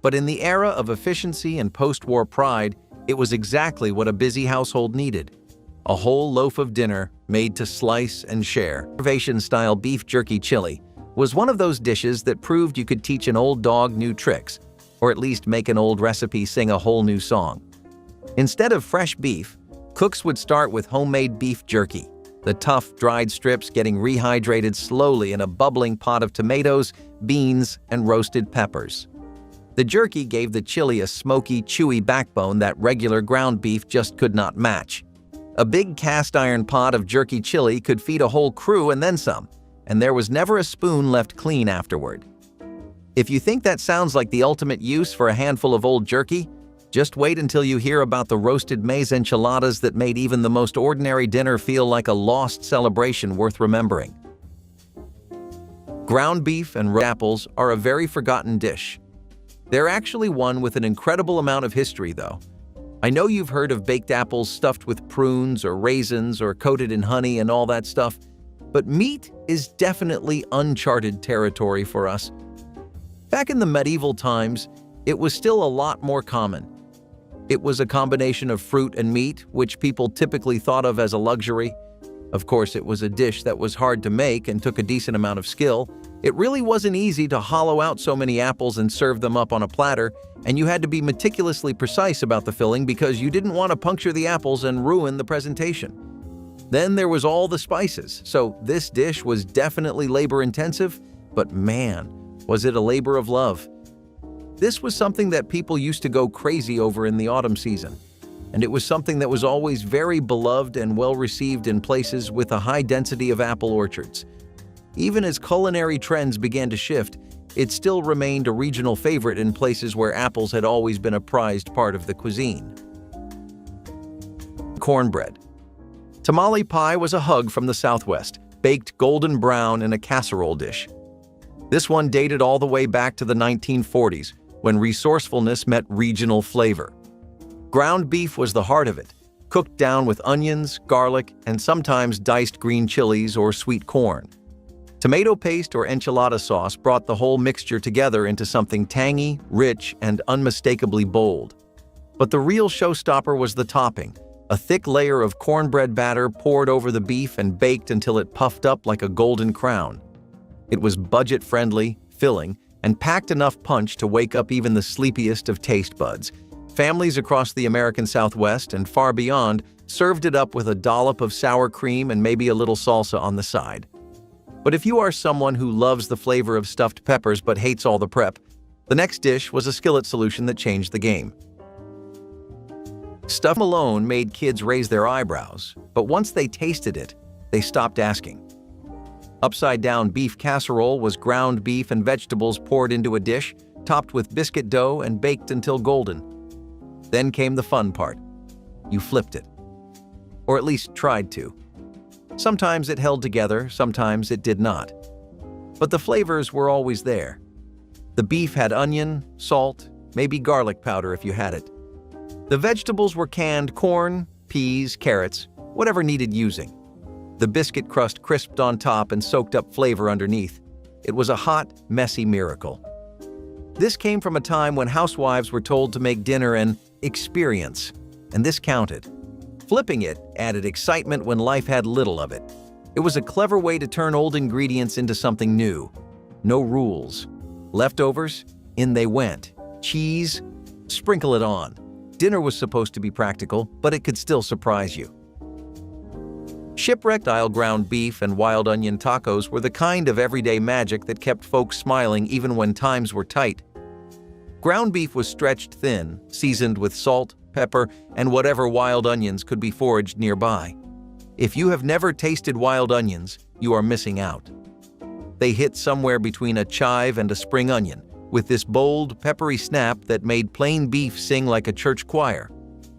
but in the era of efficiency and post-war pride, it was exactly what a busy household needed. A whole loaf of dinner made to slice and share. Reservation-style beef jerky chili was one of those dishes that proved you could teach an old dog new tricks, or at least make an old recipe sing a whole new song. Instead of fresh beef, cooks would start with homemade beef jerky, the tough, dried strips getting rehydrated slowly in a bubbling pot of tomatoes, beans, and roasted peppers. The jerky gave the chili a smoky, chewy backbone that regular ground beef just could not match. A big cast-iron pot of jerky chili could feed a whole crew and then some, and there was never a spoon left clean afterward. If you think that sounds like the ultimate use for a handful of old jerky, just wait until you hear about the roasted maize enchiladas that made even the most ordinary dinner feel like a lost celebration worth remembering. Ground beef and roast apples are a very forgotten dish. They're actually one with an incredible amount of history, though. I know you've heard of baked apples stuffed with prunes or raisins or coated in honey and all that stuff, but meat is definitely uncharted territory for us. Back in the medieval times, it was still a lot more common. It was a combination of fruit and meat, which people typically thought of as a luxury. Of course, it was a dish that was hard to make and took a decent amount of skill. It really wasn't easy to hollow out so many apples and serve them up on a platter, and you had to be meticulously precise about the filling because you didn't want to puncture the apples and ruin the presentation. Then there was all the spices, so this dish was definitely labor-intensive, but man, was it a labor of love. This was something that people used to go crazy over in the autumn season, and it was something that was always very beloved and well-received in places with a high density of apple orchards. Even as culinary trends began to shift, it still remained a regional favorite in places where apples had always been a prized part of the cuisine. Cornbread. Tamale pie was a hug from the Southwest, baked golden brown in a casserole dish. This one dated all the way back to the 1940s, when resourcefulness met regional flavor. Ground beef was the heart of it, cooked down with onions, garlic, and sometimes diced green chilies or sweet corn. Tomato paste or enchilada sauce brought the whole mixture together into something tangy, rich, and unmistakably bold. But the real showstopper was the topping, a thick layer of cornbread batter poured over the beef and baked until it puffed up like a golden crown. It was budget-friendly, filling, and packed enough punch to wake up even the sleepiest of taste buds. Families across the American Southwest and far beyond served it up with a dollop of sour cream and maybe a little salsa on the side. But if you are someone who loves the flavor of stuffed peppers but hates all the prep, the next dish was a skillet solution that changed the game. Stuff alone made kids raise their eyebrows, but once they tasted it, they stopped asking. Upside-down beef casserole was ground beef and vegetables poured into a dish, topped with biscuit dough and baked until golden. Then came the fun part. You flipped it. Or at least tried to. Sometimes it held together, sometimes it did not. But the flavors were always there. The beef had onion, salt, maybe garlic powder if you had it. The vegetables were canned corn, peas, carrots, whatever needed using. The biscuit crust crisped on top and soaked up flavor underneath. It was a hot, messy miracle. This came from a time when housewives were told to make dinner an experience, and this counted. Flipping it added excitement when life had little of it. It was a clever way to turn old ingredients into something new. No rules. Leftovers? In they went. Cheese? Sprinkle it on. Dinner was supposed to be practical, but it could still surprise you. Shipwreck-style ground beef and wild onion tacos were the kind of everyday magic that kept folks smiling even when times were tight. Ground beef was stretched thin, seasoned with salt, pepper, and whatever wild onions could be foraged nearby. If you have never tasted wild onions, you are missing out. They hit somewhere between a chive and a spring onion, with this bold, peppery snap that made plain beef sing like a church choir.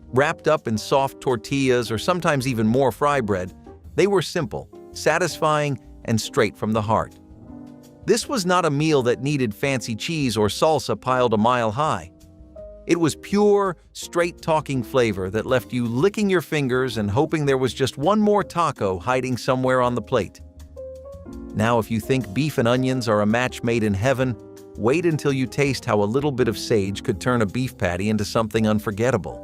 Wrapped up in soft tortillas or sometimes even more fry bread, they were simple, satisfying, and straight from the heart. This was not a meal that needed fancy cheese or salsa piled a mile high. It was pure, straight-talking flavor that left you licking your fingers and hoping there was just one more taco hiding somewhere on the plate. Now, if you think beef and onions are a match made in heaven, wait until you taste how a little bit of sage could turn a beef patty into something unforgettable.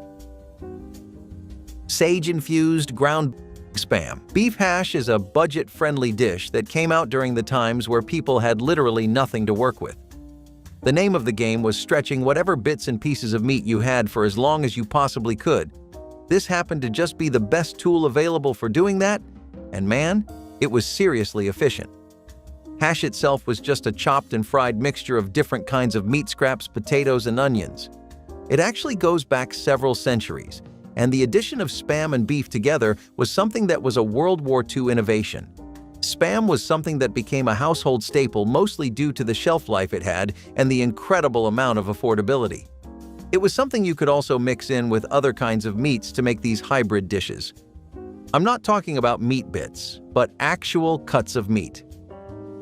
Sage-infused ground Spam. Beef hash is a budget-friendly dish that came out during the times where people had literally nothing to work with. The name of the game was stretching whatever bits and pieces of meat you had for as long as you possibly could. This happened to just be the best tool available for doing that, and man, it was seriously efficient. Hash itself was just a chopped and fried mixture of different kinds of meat scraps, potatoes, and onions. It actually goes back several centuries, and the addition of Spam and beef together was something that was a World War II innovation. Spam was something that became a household staple mostly due to the shelf life it had and the incredible amount of affordability. It was something you could also mix in with other kinds of meats to make these hybrid dishes. I'm not talking about meat bits, but actual cuts of meat.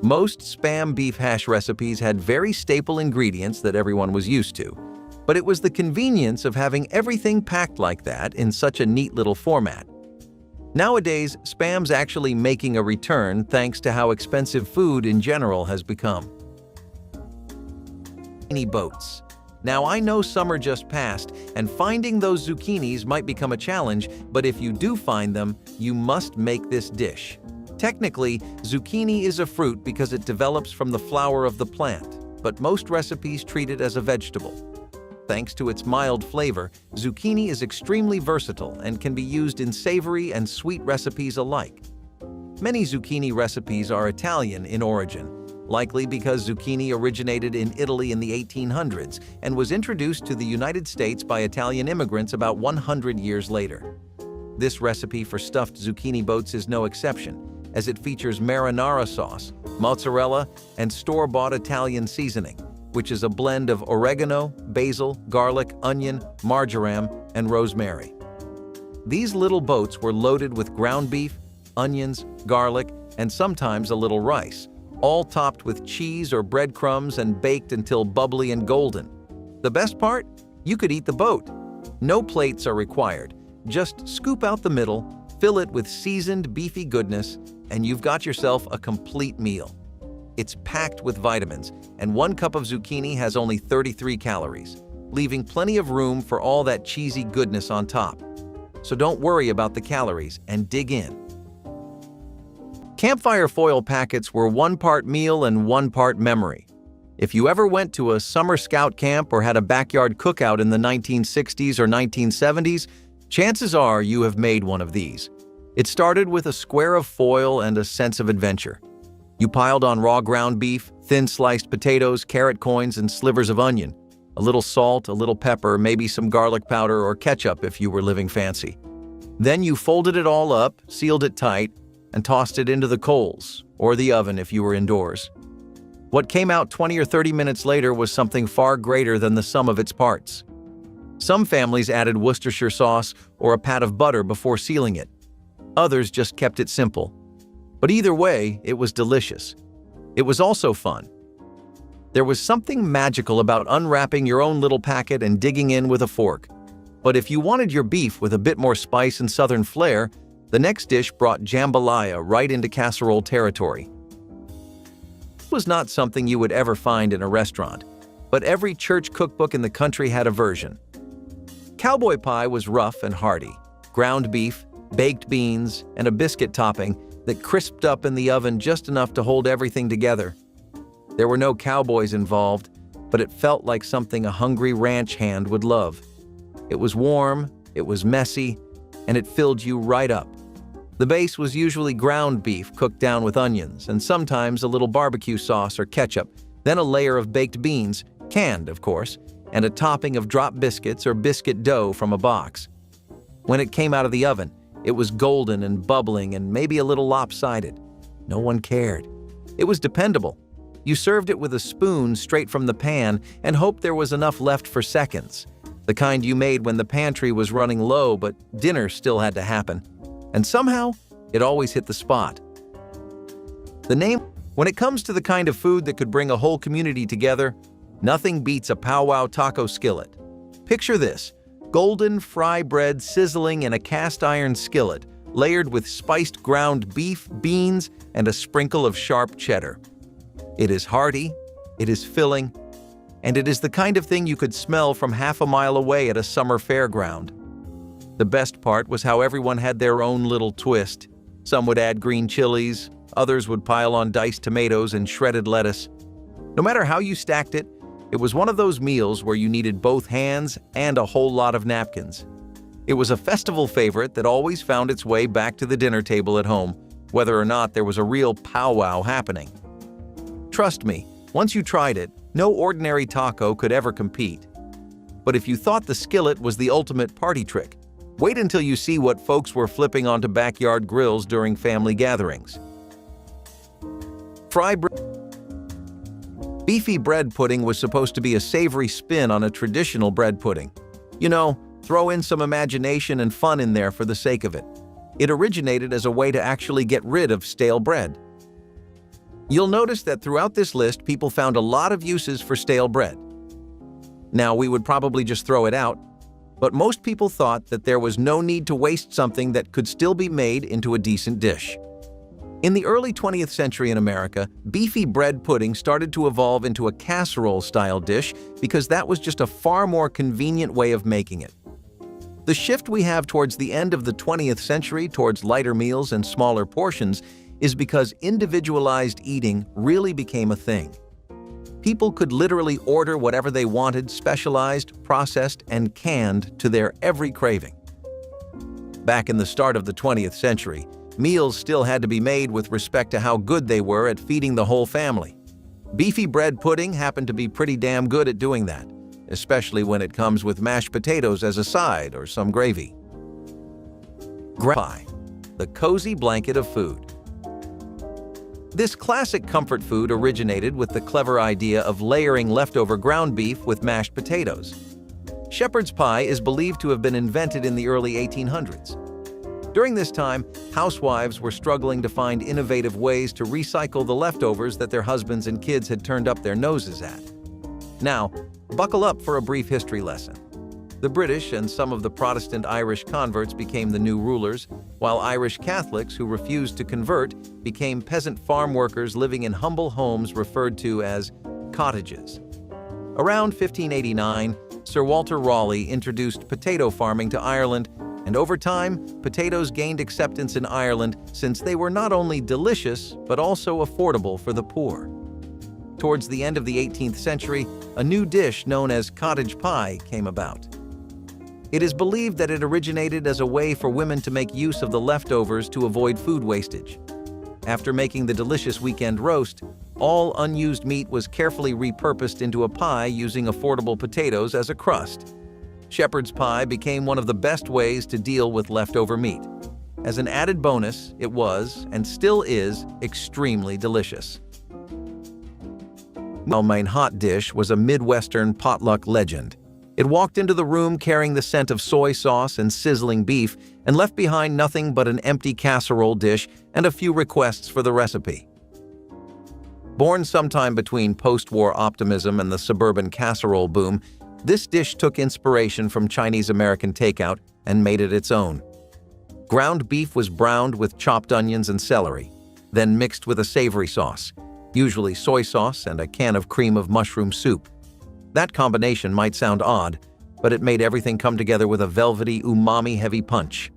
Most Spam beef hash recipes had very staple ingredients that everyone was used to, but it was the convenience of having everything packed like that in such a neat little format. Nowadays, Spam's actually making a return thanks to how expensive food in general has become. Zucchini boats. Now I know summer just passed, and finding those zucchinis might become a challenge, but if you do find them, you must make this dish. Technically, zucchini is a fruit because it develops from the flower of the plant, but most recipes treat it as a vegetable. Thanks to its mild flavor, zucchini is extremely versatile and can be used in savory and sweet recipes alike. Many zucchini recipes are Italian in origin, likely because zucchini originated in Italy in the 1800s and was introduced to the United States by Italian immigrants about 100 years later. This recipe for stuffed zucchini boats is no exception, as it features marinara sauce, mozzarella, and store-bought Italian seasoning, which is a blend of oregano, basil, garlic, onion, marjoram, and rosemary. These little boats were loaded with ground beef, onions, garlic, and sometimes a little rice, all topped with cheese or breadcrumbs and baked until bubbly and golden. The best part? You could eat the boat. No plates are required. Just scoop out the middle, fill it with seasoned beefy goodness, and you've got yourself a complete meal. It's packed with vitamins, and 1 cup of zucchini has only 33 calories, leaving plenty of room for all that cheesy goodness on top. So don't worry about the calories and dig in. Campfire foil packets were 1 part meal and 1 part memory. If you ever went to a summer scout camp or had a backyard cookout in the 1960s or 1970s, chances are you have made one of these. It started with a square of foil and a sense of adventure. You piled on raw ground beef, thin sliced potatoes, carrot coins, and slivers of onion. A little salt, a little pepper, maybe some garlic powder or ketchup if you were living fancy. Then you folded it all up, sealed it tight, and tossed it into the coals, or the oven if you were indoors. What came out 20 or 30 minutes later was something far greater than the sum of its parts. Some families added Worcestershire sauce or a pat of butter before sealing it. Others just kept it simple. But either way, it was delicious. It was also fun. There was something magical about unwrapping your own little packet and digging in with a fork. But if you wanted your beef with a bit more spice and southern flair, the next dish brought jambalaya right into casserole territory. It was not something you would ever find in a restaurant, but every church cookbook in the country had a version. Cowboy pie was rough and hearty. Ground beef, baked beans, and a biscuit topping that crisped up in the oven just enough to hold everything together. There were no cowboys involved, but it felt like something a hungry ranch hand would love. It was warm, it was messy, and it filled you right up. The base was usually ground beef cooked down with onions and sometimes a little barbecue sauce or ketchup, then a layer of baked beans, canned of course, and a topping of drop biscuits or biscuit dough from a box. When it came out of the oven, it was golden and bubbling and maybe a little lopsided. No one cared. It was dependable. You served it with a spoon straight from the pan and hoped there was enough left for seconds. The kind you made when the pantry was running low but dinner still had to happen. And somehow, it always hit the spot. When it comes to the kind of food that could bring a whole community together, nothing beats a powwow taco skillet. Picture this: golden fry bread sizzling in a cast iron skillet, layered with spiced ground beef, beans, and a sprinkle of sharp cheddar. It is hearty, it is filling, and it is the kind of thing you could smell from half a mile away at a summer fairground. The best part was how everyone had their own little twist. Some would add green chilies, others would pile on diced tomatoes and shredded lettuce. No matter how you stacked it, it was one of those meals where you needed both hands and a whole lot of napkins. It was a festival favorite that always found its way back to the dinner table at home, whether or not there was a real powwow happening. Trust me, once you tried it, no ordinary taco could ever compete. But if you thought the skillet was the ultimate party trick, wait until you see what folks were flipping onto backyard grills during family gatherings. Beefy bread pudding was supposed to be a savory spin on a traditional bread pudding. You know, throw in some imagination and fun in there for the sake of it. It originated as a way to actually get rid of stale bread. You'll notice that throughout this list, people found a lot of uses for stale bread. Now, we would probably just throw it out, but most people thought that there was no need to waste something that could still be made into a decent dish. In the early 20th century in America, beefy bread pudding started to evolve into a casserole-style dish because that was just a far more convenient way of making it. The shift we have towards the end of the 20th century towards lighter meals and smaller portions is because individualized eating really became a thing. People could literally order whatever they wanted, specialized, processed, and canned to their every craving. Back in the start of the 20th century, meals still had to be made with respect to how good they were at feeding the whole family. Beefy bread pudding happened to be pretty damn good at doing that, especially when it comes with mashed potatoes as a side or some gravy. Pie, the cozy blanket of food. This classic comfort food originated with the clever idea of layering leftover ground beef with mashed potatoes. Shepherd's pie is believed to have been invented in the early 1800s. During this time, housewives were struggling to find innovative ways to recycle the leftovers that their husbands and kids had turned up their noses at. Now, buckle up for a brief history lesson. The British and some of the Protestant Irish converts became the new rulers, while Irish Catholics who refused to convert became peasant farm workers living in humble homes referred to as cottages. Around 1589, Sir Walter Raleigh introduced potato farming to Ireland, and over time, potatoes gained acceptance in Ireland since they were not only delicious but also affordable for the poor. Towards the end of the 18th century, a new dish known as cottage pie came about. It is believed that it originated as a way for women to make use of the leftovers to avoid food wastage. After making the delicious weekend roast, all unused meat was carefully repurposed into a pie using affordable potatoes as a crust. Shepherd's pie became one of the best ways to deal with leftover meat. As an added bonus, it was, and still is, extremely delicious. The main hot dish was a Midwestern potluck legend. It walked into the room carrying the scent of soy sauce and sizzling beef and left behind nothing but an empty casserole dish and a few requests for the recipe. Born sometime between post-war optimism and the suburban casserole boom, this dish took inspiration from Chinese-American takeout and made it its own. Ground beef was browned with chopped onions and celery, then mixed with a savory sauce, usually soy sauce and a can of cream of mushroom soup. That combination might sound odd, but it made everything come together with a velvety, umami-heavy punch.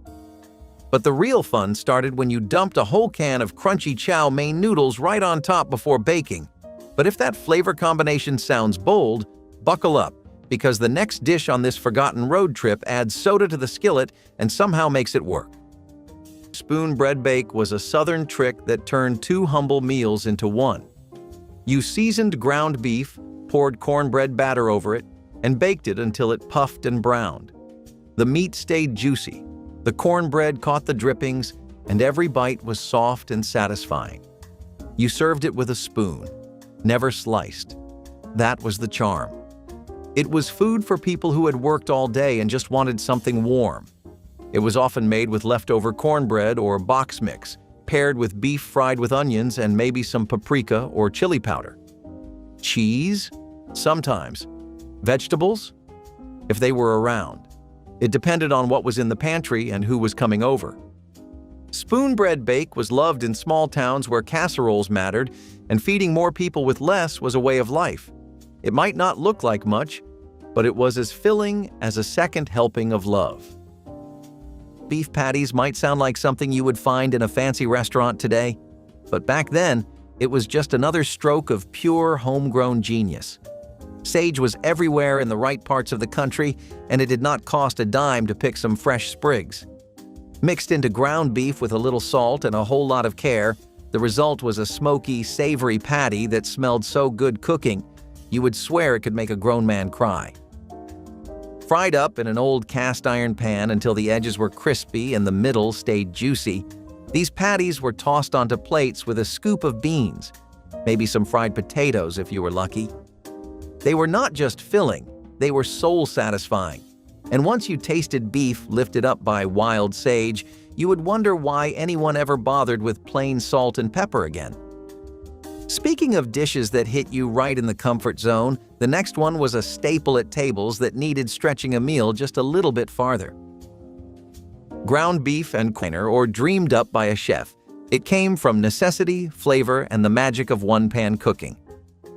But the real fun started when you dumped a whole can of crunchy chow mein noodles right on top before baking. But if that flavor combination sounds bold, buckle up, because the next dish on this forgotten road trip adds soda to the skillet and somehow makes it work. Spoon bread bake was a southern trick that turned two humble meals into one. You seasoned ground beef, poured cornbread batter over it, and baked it until it puffed and browned. The meat stayed juicy, the cornbread caught the drippings, and every bite was soft and satisfying. You served it with a spoon, never sliced. That was the charm. It was food for people who had worked all day and just wanted something warm. It was often made with leftover cornbread or box mix, paired with beef fried with onions and maybe some paprika or chili powder. Cheese? Sometimes. Vegetables? If they were around. It depended on what was in the pantry and who was coming over. Spoon bread bake was loved in small towns where casseroles mattered, and feeding more people with less was a way of life. It might not look like much, but it was as filling as a second helping of love. Beef patties might sound like something you would find in a fancy restaurant today, but back then, it was just another stroke of pure homegrown genius. Sage was everywhere in the right parts of the country, and it did not cost a dime to pick some fresh sprigs. Mixed into ground beef with a little salt and a whole lot of care, the result was a smoky, savory patty that smelled so good cooking, you would swear it could make a grown man cry. Fried up in an old cast iron pan until the edges were crispy and the middle stayed juicy, these patties were tossed onto plates with a scoop of beans, maybe some fried potatoes if you were lucky. They were not just filling, they were soul-satisfying. And once you tasted beef lifted up by wild sage, you would wonder why anyone ever bothered with plain salt and pepper again. Speaking of dishes that hit you right in the comfort zone, the next one was a staple at tables that needed stretching a meal just a little bit farther. Ground beef and corn, or dreamed up by a chef. It came from necessity, flavor, and the magic of one-pan cooking.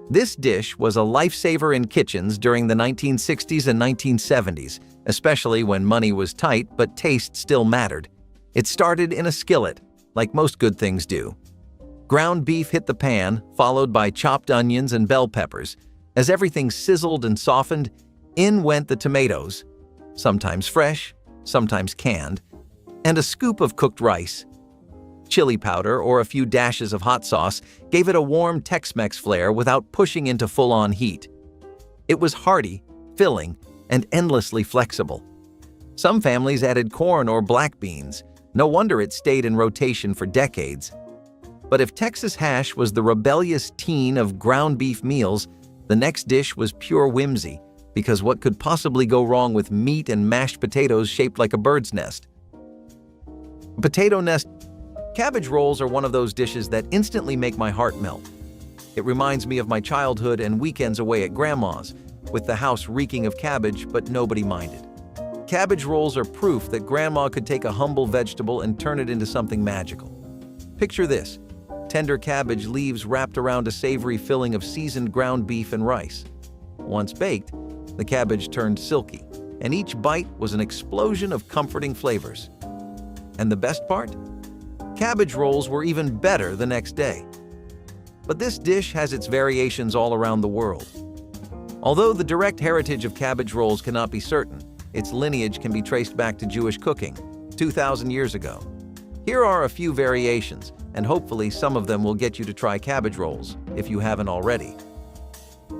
This dish was a lifesaver in kitchens during the 1960s and 1970s, especially when money was tight but taste still mattered. It started in a skillet, like most good things do. Ground beef hit the pan, followed by chopped onions and bell peppers. As everything sizzled and softened, in went the tomatoes, sometimes fresh, sometimes canned, and a scoop of cooked rice. Chili powder or a few dashes of hot sauce gave it a warm Tex-Mex flair without pushing into full-on heat. It was hearty, filling, and endlessly flexible. Some families added corn or black beans. No wonder it stayed in rotation for decades. But if Texas hash was the rebellious teen of ground beef meals, the next dish was pure whimsy, because what could possibly go wrong with meat and mashed potatoes shaped like a bird's nest? Potato nest. Cabbage rolls are one of those dishes that instantly make my heart melt. It reminds me of my childhood and weekends away at Grandma's, with the house reeking of cabbage, but nobody minded. Cabbage rolls are proof that Grandma could take a humble vegetable and turn it into something magical. Picture this: tender cabbage leaves wrapped around a savory filling of seasoned ground beef and rice. Once baked, the cabbage turned silky, and each bite was an explosion of comforting flavors. And the best part? Cabbage rolls were even better the next day. But this dish has its variations all around the world. Although the direct heritage of cabbage rolls cannot be certain, its lineage can be traced back to Jewish cooking, 2,000 years ago. Here are a few variations, and hopefully some of them will get you to try cabbage rolls, if you haven't already.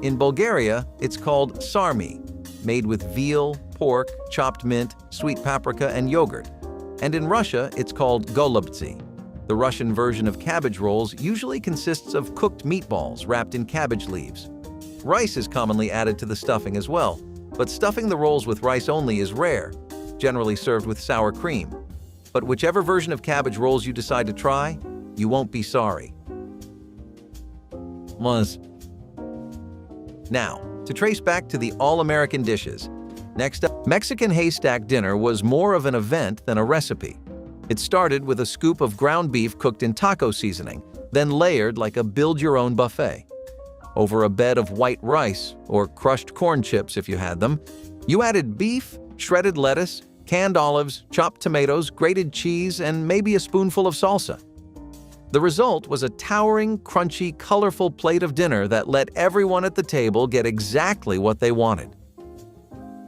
In Bulgaria, it's called sarmi, made with veal, pork, chopped mint, sweet paprika, and yogurt. And in Russia, it's called golubtsi. The Russian version of cabbage rolls usually consists of cooked meatballs wrapped in cabbage leaves. Rice is commonly added to the stuffing as well, but stuffing the rolls with rice only is rare, generally served with sour cream. But whichever version of cabbage rolls you decide to try, you won't be sorry. Now, to trace back to the all-American dishes. Next up, Mexican haystack dinner was more of an event than a recipe. It started with a scoop of ground beef cooked in taco seasoning, then layered like a build-your-own buffet. Over a bed of white rice, or crushed corn chips if you had them, you added beef, shredded lettuce, canned olives, chopped tomatoes, grated cheese, and maybe a spoonful of salsa. The result was a towering, crunchy, colorful plate of dinner that let everyone at the table get exactly what they wanted.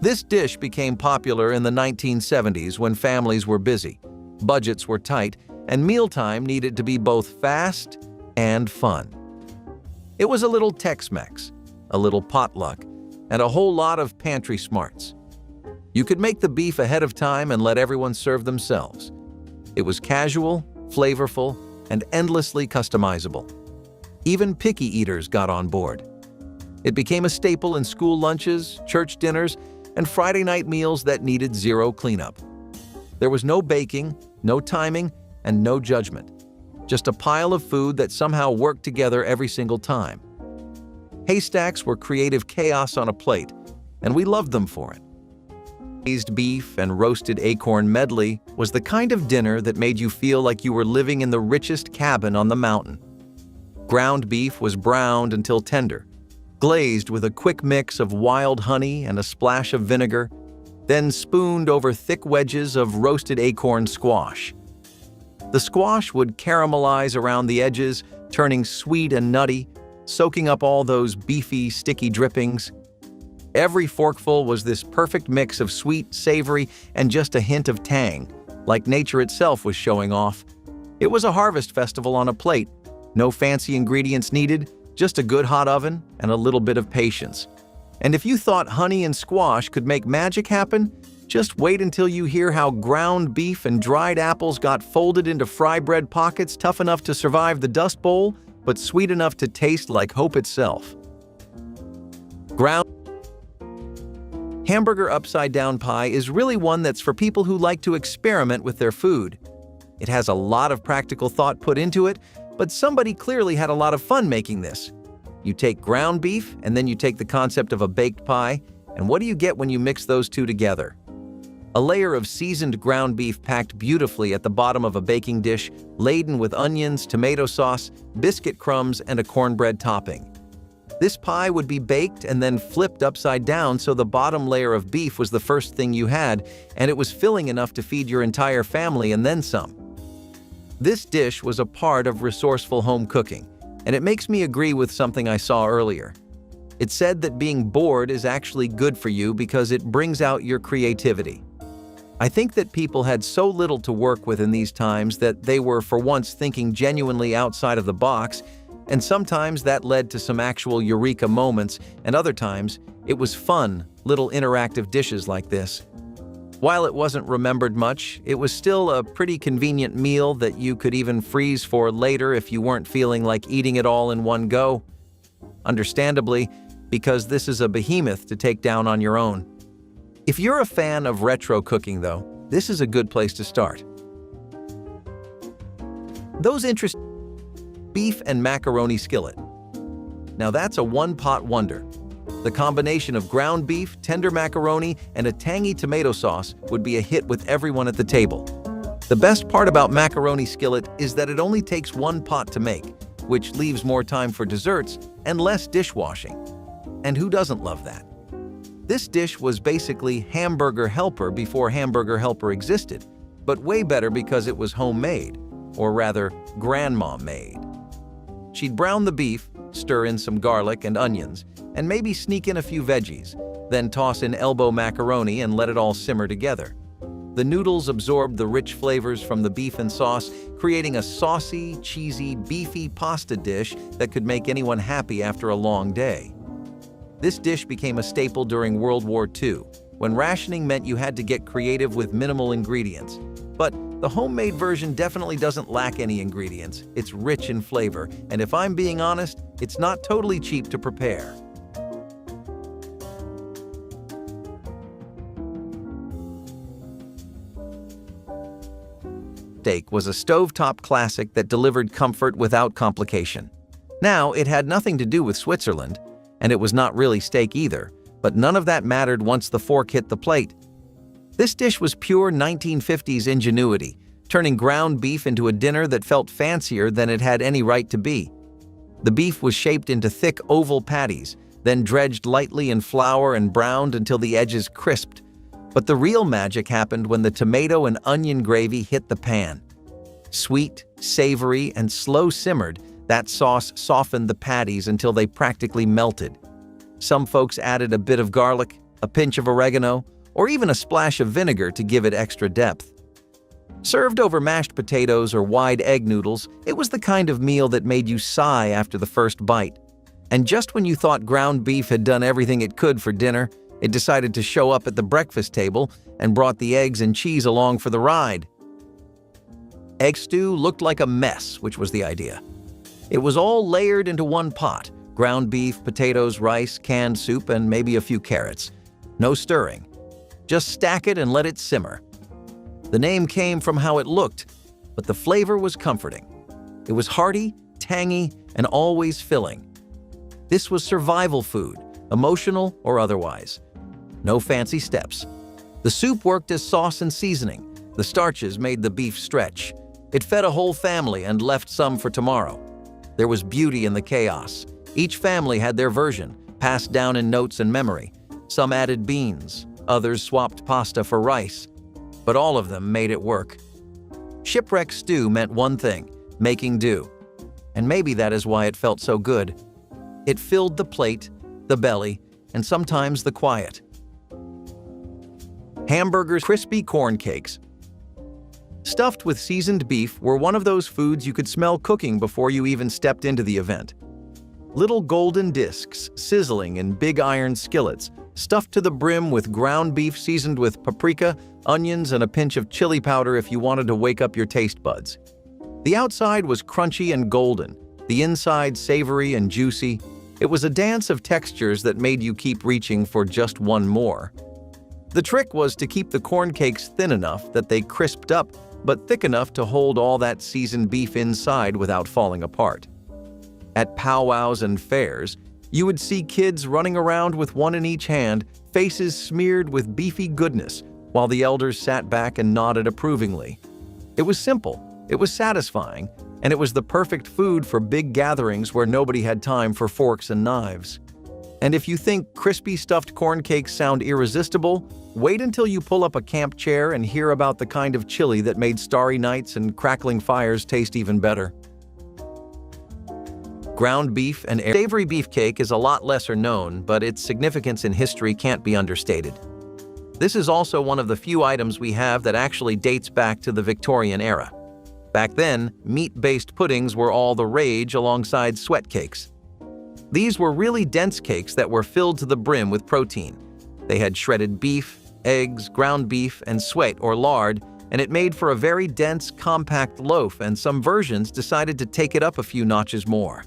This dish became popular in the 1970s when families were busy, budgets were tight, and mealtime needed to be both fast and fun. It was a little Tex-Mex, a little potluck, and a whole lot of pantry smarts. You could make the beef ahead of time and let everyone serve themselves. It was casual, flavorful, and endlessly customizable. Even picky eaters got on board. It became a staple in school lunches, church dinners, and Friday night meals that needed zero cleanup. There was no baking, no timing, and no judgment. Just a pile of food that somehow worked together every single time. Haystacks were creative chaos on a plate, and we loved them for it. Braised beef and roasted acorn medley was the kind of dinner that made you feel like you were living in the richest cabin on the mountain. Ground beef was browned until tender, glazed with a quick mix of wild honey and a splash of vinegar, then spooned over thick wedges of roasted acorn squash. The squash would caramelize around the edges, turning sweet and nutty, soaking up all those beefy, sticky drippings. Every forkful was this perfect mix of sweet, savory, and just a hint of tang, like nature itself was showing off. It was a harvest festival on a plate. No fancy ingredients needed, just a good hot oven and a little bit of patience. And if you thought honey and squash could make magic happen, just wait until you hear how ground beef and dried apples got folded into fry bread pockets tough enough to survive the Dust Bowl, but sweet enough to taste like hope itself. Hamburger upside-down pie is really one that's for people who like to experiment with their food. It has a lot of practical thought put into it, But somebody clearly had a lot of fun making this. You take ground beef, and then you take the concept of a baked pie, and what do you get when you mix those two together? A layer of seasoned ground beef packed beautifully at the bottom of a baking dish, laden with onions, tomato sauce, biscuit crumbs, and a cornbread topping. This pie would be baked and then flipped upside down so the bottom layer of beef was the first thing you had, and it was filling enough to feed your entire family and then some. This dish was a part of resourceful home cooking, and it makes me agree with something I saw earlier. It said that being bored is actually good for you because it brings out your creativity. I think that people had so little to work with in these times that they were for once thinking genuinely outside of the box, and sometimes that led to some actual eureka moments, and other times it was fun, little interactive dishes like this. While it wasn't remembered much, it was still a pretty convenient meal that you could even freeze for later if you weren't feeling like eating it all in one go. Understandably, because this is a behemoth to take down on your own. If you're a fan of retro cooking, though, this is a good place to start. Those interesting beef and macaroni skillet. Now that's a one-pot wonder. The combination of ground beef, tender macaroni, and a tangy tomato sauce would be a hit with everyone at the table. The best part about macaroni skillet is that it only takes one pot to make, which leaves more time for desserts and less dishwashing. And who doesn't love that? This dish was basically Hamburger Helper before Hamburger Helper existed, but way better because it was homemade, or rather, grandma made. She'd brown the beef, stir in some garlic and onions, and maybe sneak in a few veggies, then toss in elbow macaroni and let it all simmer together. The noodles absorbed the rich flavors from the beef and sauce, creating a saucy, cheesy, beefy pasta dish that could make anyone happy after a long day. This dish became a staple during World War II, when rationing meant you had to get creative with minimal ingredients. But the homemade version definitely doesn't lack any ingredients. It's rich in flavor, and if I'm being honest, it's not totally cheap to prepare. Steak was a stovetop classic that delivered comfort without complication. Now, it had nothing to do with Switzerland, and it was not really steak either, but none of that mattered once the fork hit the plate. This dish was pure 1950s ingenuity, turning ground beef into a dinner that felt fancier than it had any right to be. The beef was shaped into thick oval patties, then dredged lightly in flour and browned until the edges crisped. But the real magic happened when the tomato and onion gravy hit the pan. Sweet, savory, and slow-simmered, that sauce softened the patties until they practically melted. Some folks added a bit of garlic, a pinch of oregano, or even a splash of vinegar to give it extra depth. Served over mashed potatoes or wide egg noodles, it was the kind of meal that made you sigh after the first bite. And just when you thought ground beef had done everything it could for dinner, it decided to show up at the breakfast table and brought the eggs and cheese along for the ride. Egg stew looked like a mess, which was the idea. It was all layered into one pot: ground beef, potatoes, rice, canned soup, and maybe a few carrots. No stirring. Just stack it and let it simmer. The name came from how it looked, but the flavor was comforting. It was hearty, tangy, and always filling. This was survival food, emotional or otherwise. No fancy steps. The soup worked as sauce and seasoning. The starches made the beef stretch. It fed a whole family and left some for tomorrow. There was beauty in the chaos. Each family had their version, passed down in notes and memory. Some added beans, others swapped pasta for rice, but all of them made it work. Shipwreck stew meant one thing: making do. And maybe that is why it felt so good. It filled the plate, the belly, and sometimes the quiet. Hamburgers, crispy corn cakes. Stuffed with seasoned beef were one of those foods you could smell cooking before you even stepped into the event. Little golden discs sizzling in big iron skillets, stuffed to the brim with ground beef seasoned with paprika, onions, and a pinch of chili powder if you wanted to wake up your taste buds. The outside was crunchy and golden, the inside savory and juicy. It was a dance of textures that made you keep reaching for just one more. The trick was to keep the corn cakes thin enough that they crisped up, but thick enough to hold all that seasoned beef inside without falling apart. At powwows and fairs, you would see kids running around with one in each hand, faces smeared with beefy goodness, while the elders sat back and nodded approvingly. It was simple, it was satisfying, and it was the perfect food for big gatherings where nobody had time for forks and knives. And if you think crispy stuffed corn cakes sound irresistible, wait until you pull up a camp chair and hear about the kind of chili that made starry nights and crackling fires taste even better. Ground beef and savory beefcake is a lot lesser known, but its significance in history can't be understated. This is also one of the few items we have that actually dates back to the Victorian era. Back then, meat-based puddings were all the rage alongside sweat cakes. These were really dense cakes that were filled to the brim with protein. They had shredded beef, eggs, ground beef, and sweat or lard, and it made for a very dense, compact loaf, and some versions decided to take it up a few notches more.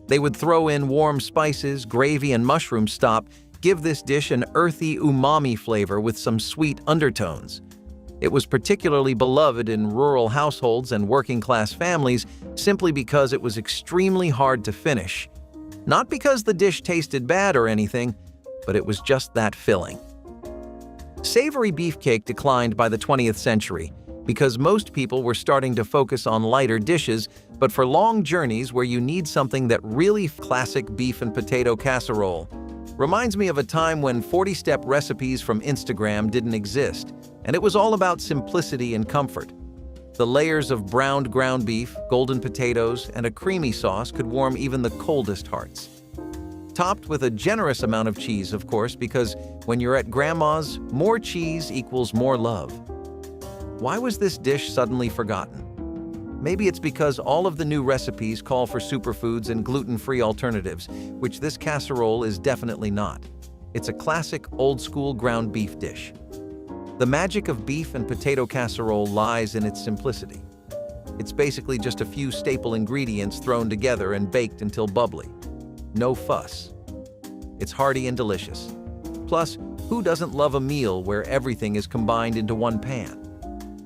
They would throw in warm spices, gravy, and mushroom stock, give this dish an earthy umami flavor with some sweet undertones. It was particularly beloved in rural households and working-class families simply because it was extremely hard to finish. Not because the dish tasted bad or anything, but it was just that filling. Savory beefcake declined by the 20th century because most people were starting to focus on lighter dishes, but for long journeys where you need something that really classic beef and potato casserole. Reminds me of a time when 40-step recipes from Instagram didn't exist, and it was all about simplicity and comfort. The layers of browned ground beef, golden potatoes, and a creamy sauce could warm even the coldest hearts. Topped with a generous amount of cheese, of course, because when you're at Grandma's, more cheese equals more love. Why was this dish suddenly forgotten? Maybe it's because all of the new recipes call for superfoods and gluten-free alternatives, which this casserole is definitely not. It's a classic, old-school ground beef dish. The magic of beef and potato casserole lies in its simplicity. It's basically just a few staple ingredients thrown together and baked until bubbly. No fuss. It's hearty and delicious. Plus, who doesn't love a meal where everything is combined into one pan?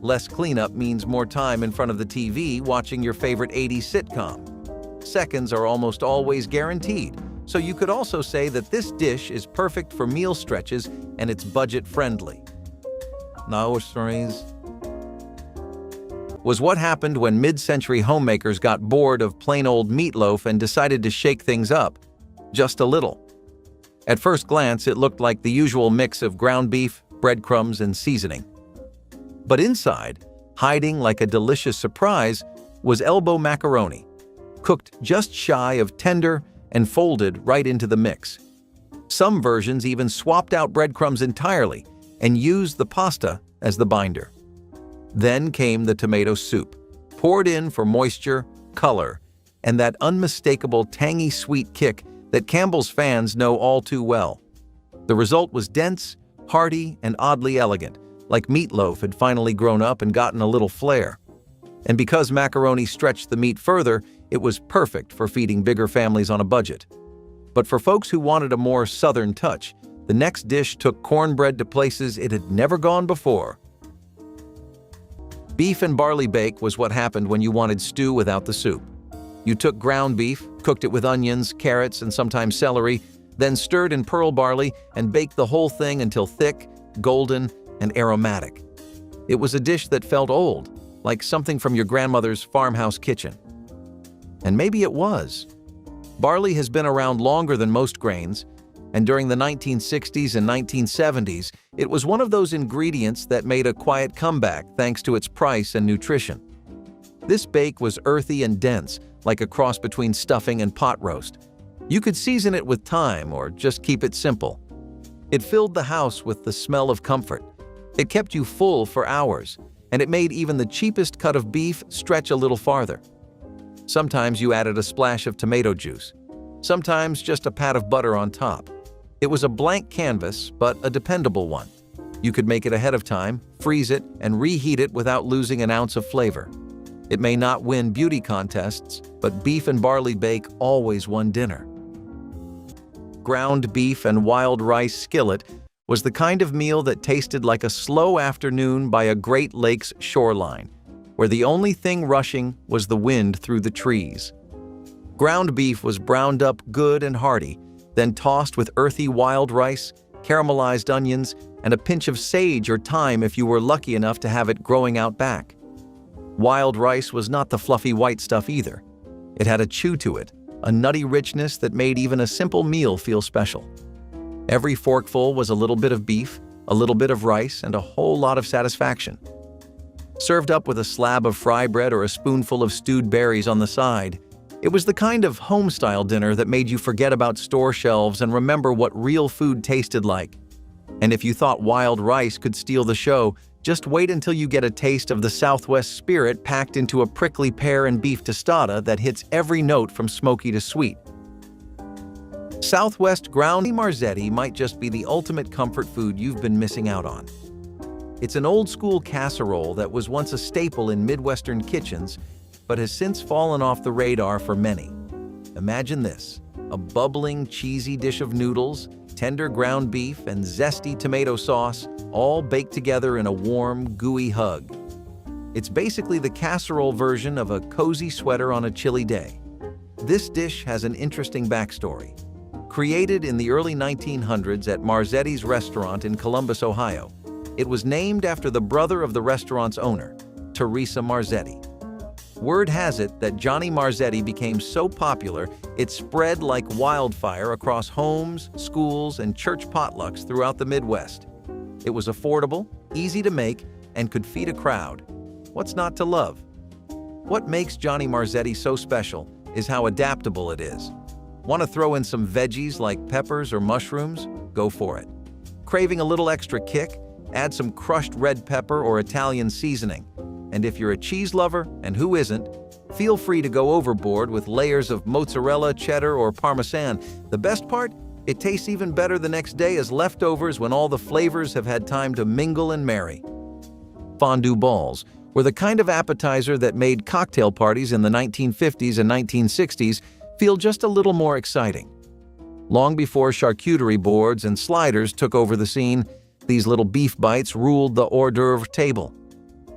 Less cleanup means more time in front of the TV watching your favorite 80s sitcom. Seconds are almost always guaranteed, so you could also say that this dish is perfect for meal stretches and it's budget-friendly. No stories. Was what happened when mid-century homemakers got bored of plain old meatloaf and decided to shake things up, just a little. At first glance, it looked like the usual mix of ground beef, breadcrumbs, and seasoning. But inside, hiding like a delicious surprise, was elbow macaroni, cooked just shy of tender and folded right into the mix. Some versions even swapped out breadcrumbs entirely and used the pasta as the binder. Then came the tomato soup, poured in for moisture, color, and that unmistakable tangy sweet kick that Campbell's fans know all too well. The result was dense, hearty, and oddly elegant, like meatloaf had finally grown up and gotten a little flair. And because macaroni stretched the meat further, it was perfect for feeding bigger families on a budget. But for folks who wanted a more southern touch, the next dish took cornbread to places it had never gone before. Beef and barley bake was what happened when you wanted stew without the soup. You took ground beef, cooked it with onions, carrots, and sometimes celery, then stirred in pearl barley and baked the whole thing until thick, golden, and aromatic. It was a dish that felt old, like something from your grandmother's farmhouse kitchen. And maybe it was. Barley has been around longer than most grains, and during the 1960s and 1970s, it was one of those ingredients that made a quiet comeback thanks to its price and nutrition. This bake was earthy and dense, like a cross between stuffing and pot roast. You could season it with thyme or just keep it simple. It filled the house with the smell of comfort. It kept you full for hours, and it made even the cheapest cut of beef stretch a little farther. Sometimes you added a splash of tomato juice, sometimes just a pat of butter on top. It was a blank canvas, but a dependable one. You could make it ahead of time, freeze it, and reheat it without losing an ounce of flavor. It may not win beauty contests, but beef and barley bake always won dinner. Ground beef and wild rice skillet was the kind of meal that tasted like a slow afternoon by a Great Lakes shoreline, where the only thing rushing was the wind through the trees. Ground beef was browned up good and hearty, then tossed with earthy wild rice, caramelized onions, and a pinch of sage or thyme if you were lucky enough to have it growing out back. Wild rice was not the fluffy white stuff either. It had a chew to it, a nutty richness that made even a simple meal feel special. Every forkful was a little bit of beef, a little bit of rice, and a whole lot of satisfaction. Served up with a slab of fry bread or a spoonful of stewed berries on the side, it was the kind of home-style dinner that made you forget about store shelves and remember what real food tasted like. And if you thought wild rice could steal the show, just wait until you get a taste of the Southwest spirit packed into a prickly pear and beef tostada that hits every note from smoky to sweet. Southwest ground marzetti might just be the ultimate comfort food you've been missing out on. It's an old-school casserole that was once a staple in Midwestern kitchens, but has since fallen off the radar for many. Imagine this: a bubbling, cheesy dish of noodles, tender ground beef, and zesty tomato sauce, all baked together in a warm, gooey hug. It's basically the casserole version of a cozy sweater on a chilly day. This dish has an interesting backstory. Created in the early 1900s at Marzetti's restaurant in Columbus, Ohio, it was named after the brother of the restaurant's owner, Teresa Marzetti. Word has it that Johnny Marzetti became so popular it spread like wildfire across homes, schools, and church potlucks throughout the Midwest. It was affordable, easy to make, and could feed a crowd. What's not to love? What makes Johnny Marzetti so special is how adaptable it is. Want to throw in some veggies like peppers or mushrooms? Go for it. Craving a little extra kick? Add some crushed red pepper or Italian seasoning. And if you're a cheese lover, and who isn't, feel free to go overboard with layers of mozzarella, cheddar, or parmesan. The best part? It tastes even better the next day as leftovers when all the flavors have had time to mingle and marry. Fondue balls were the kind of appetizer that made cocktail parties in the 1950s and 1960s feel just a little more exciting. Long before charcuterie boards and sliders took over the scene, these little beef bites ruled the hors d'oeuvre table.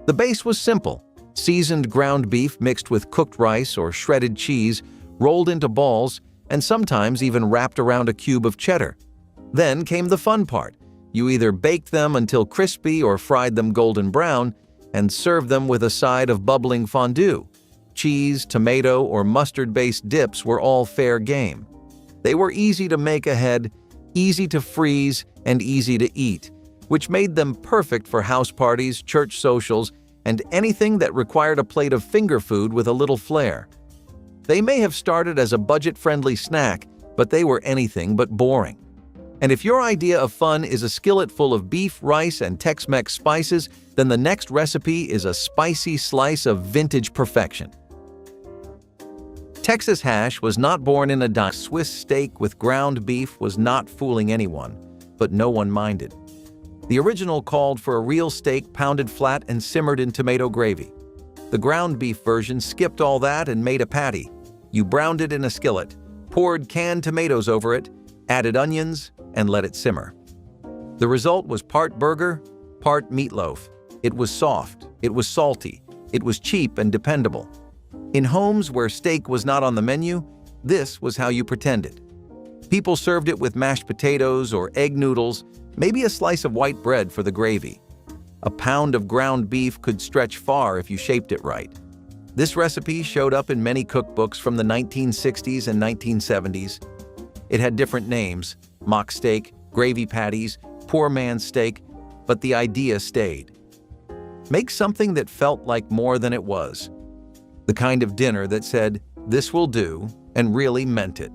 The base was simple: seasoned ground beef mixed with cooked rice or shredded cheese, rolled into balls, and sometimes even wrapped around a cube of cheddar. Then came the fun part. You either baked them until crispy or fried them golden brown, and served them with a side of bubbling fondue. Cheese, tomato, or mustard-based dips were all fair game. They were easy to make ahead, easy to freeze, and easy to eat, which made them perfect for house parties, church socials, and anything that required a plate of finger food with a little flair. They may have started as a budget-friendly snack, but they were anything but boring. And if your idea of fun is a skillet full of beef, rice, and Tex-Mex spices, then the next recipe is a spicy slice of vintage perfection. Texas hash was not born in a dime. Swiss steak with ground beef was not fooling anyone, but no one minded. The original called for a real steak pounded flat and simmered in tomato gravy. The ground beef version skipped all that and made a patty. You browned it in a skillet, poured canned tomatoes over it, added onions, and let it simmer. The result was part burger, part meatloaf. It was soft, it was salty, it was cheap and dependable. In homes where steak was not on the menu, this was how you pretended. People served it with mashed potatoes or egg noodles, maybe a slice of white bread for the gravy. A pound of ground beef could stretch far if you shaped it right. This recipe showed up in many cookbooks from the 1960s and 1970s. It had different names: mock steak, gravy patties, poor man's steak, but the idea stayed. Make something that felt like more than it was. The kind of dinner that said, "This will do," and really meant it.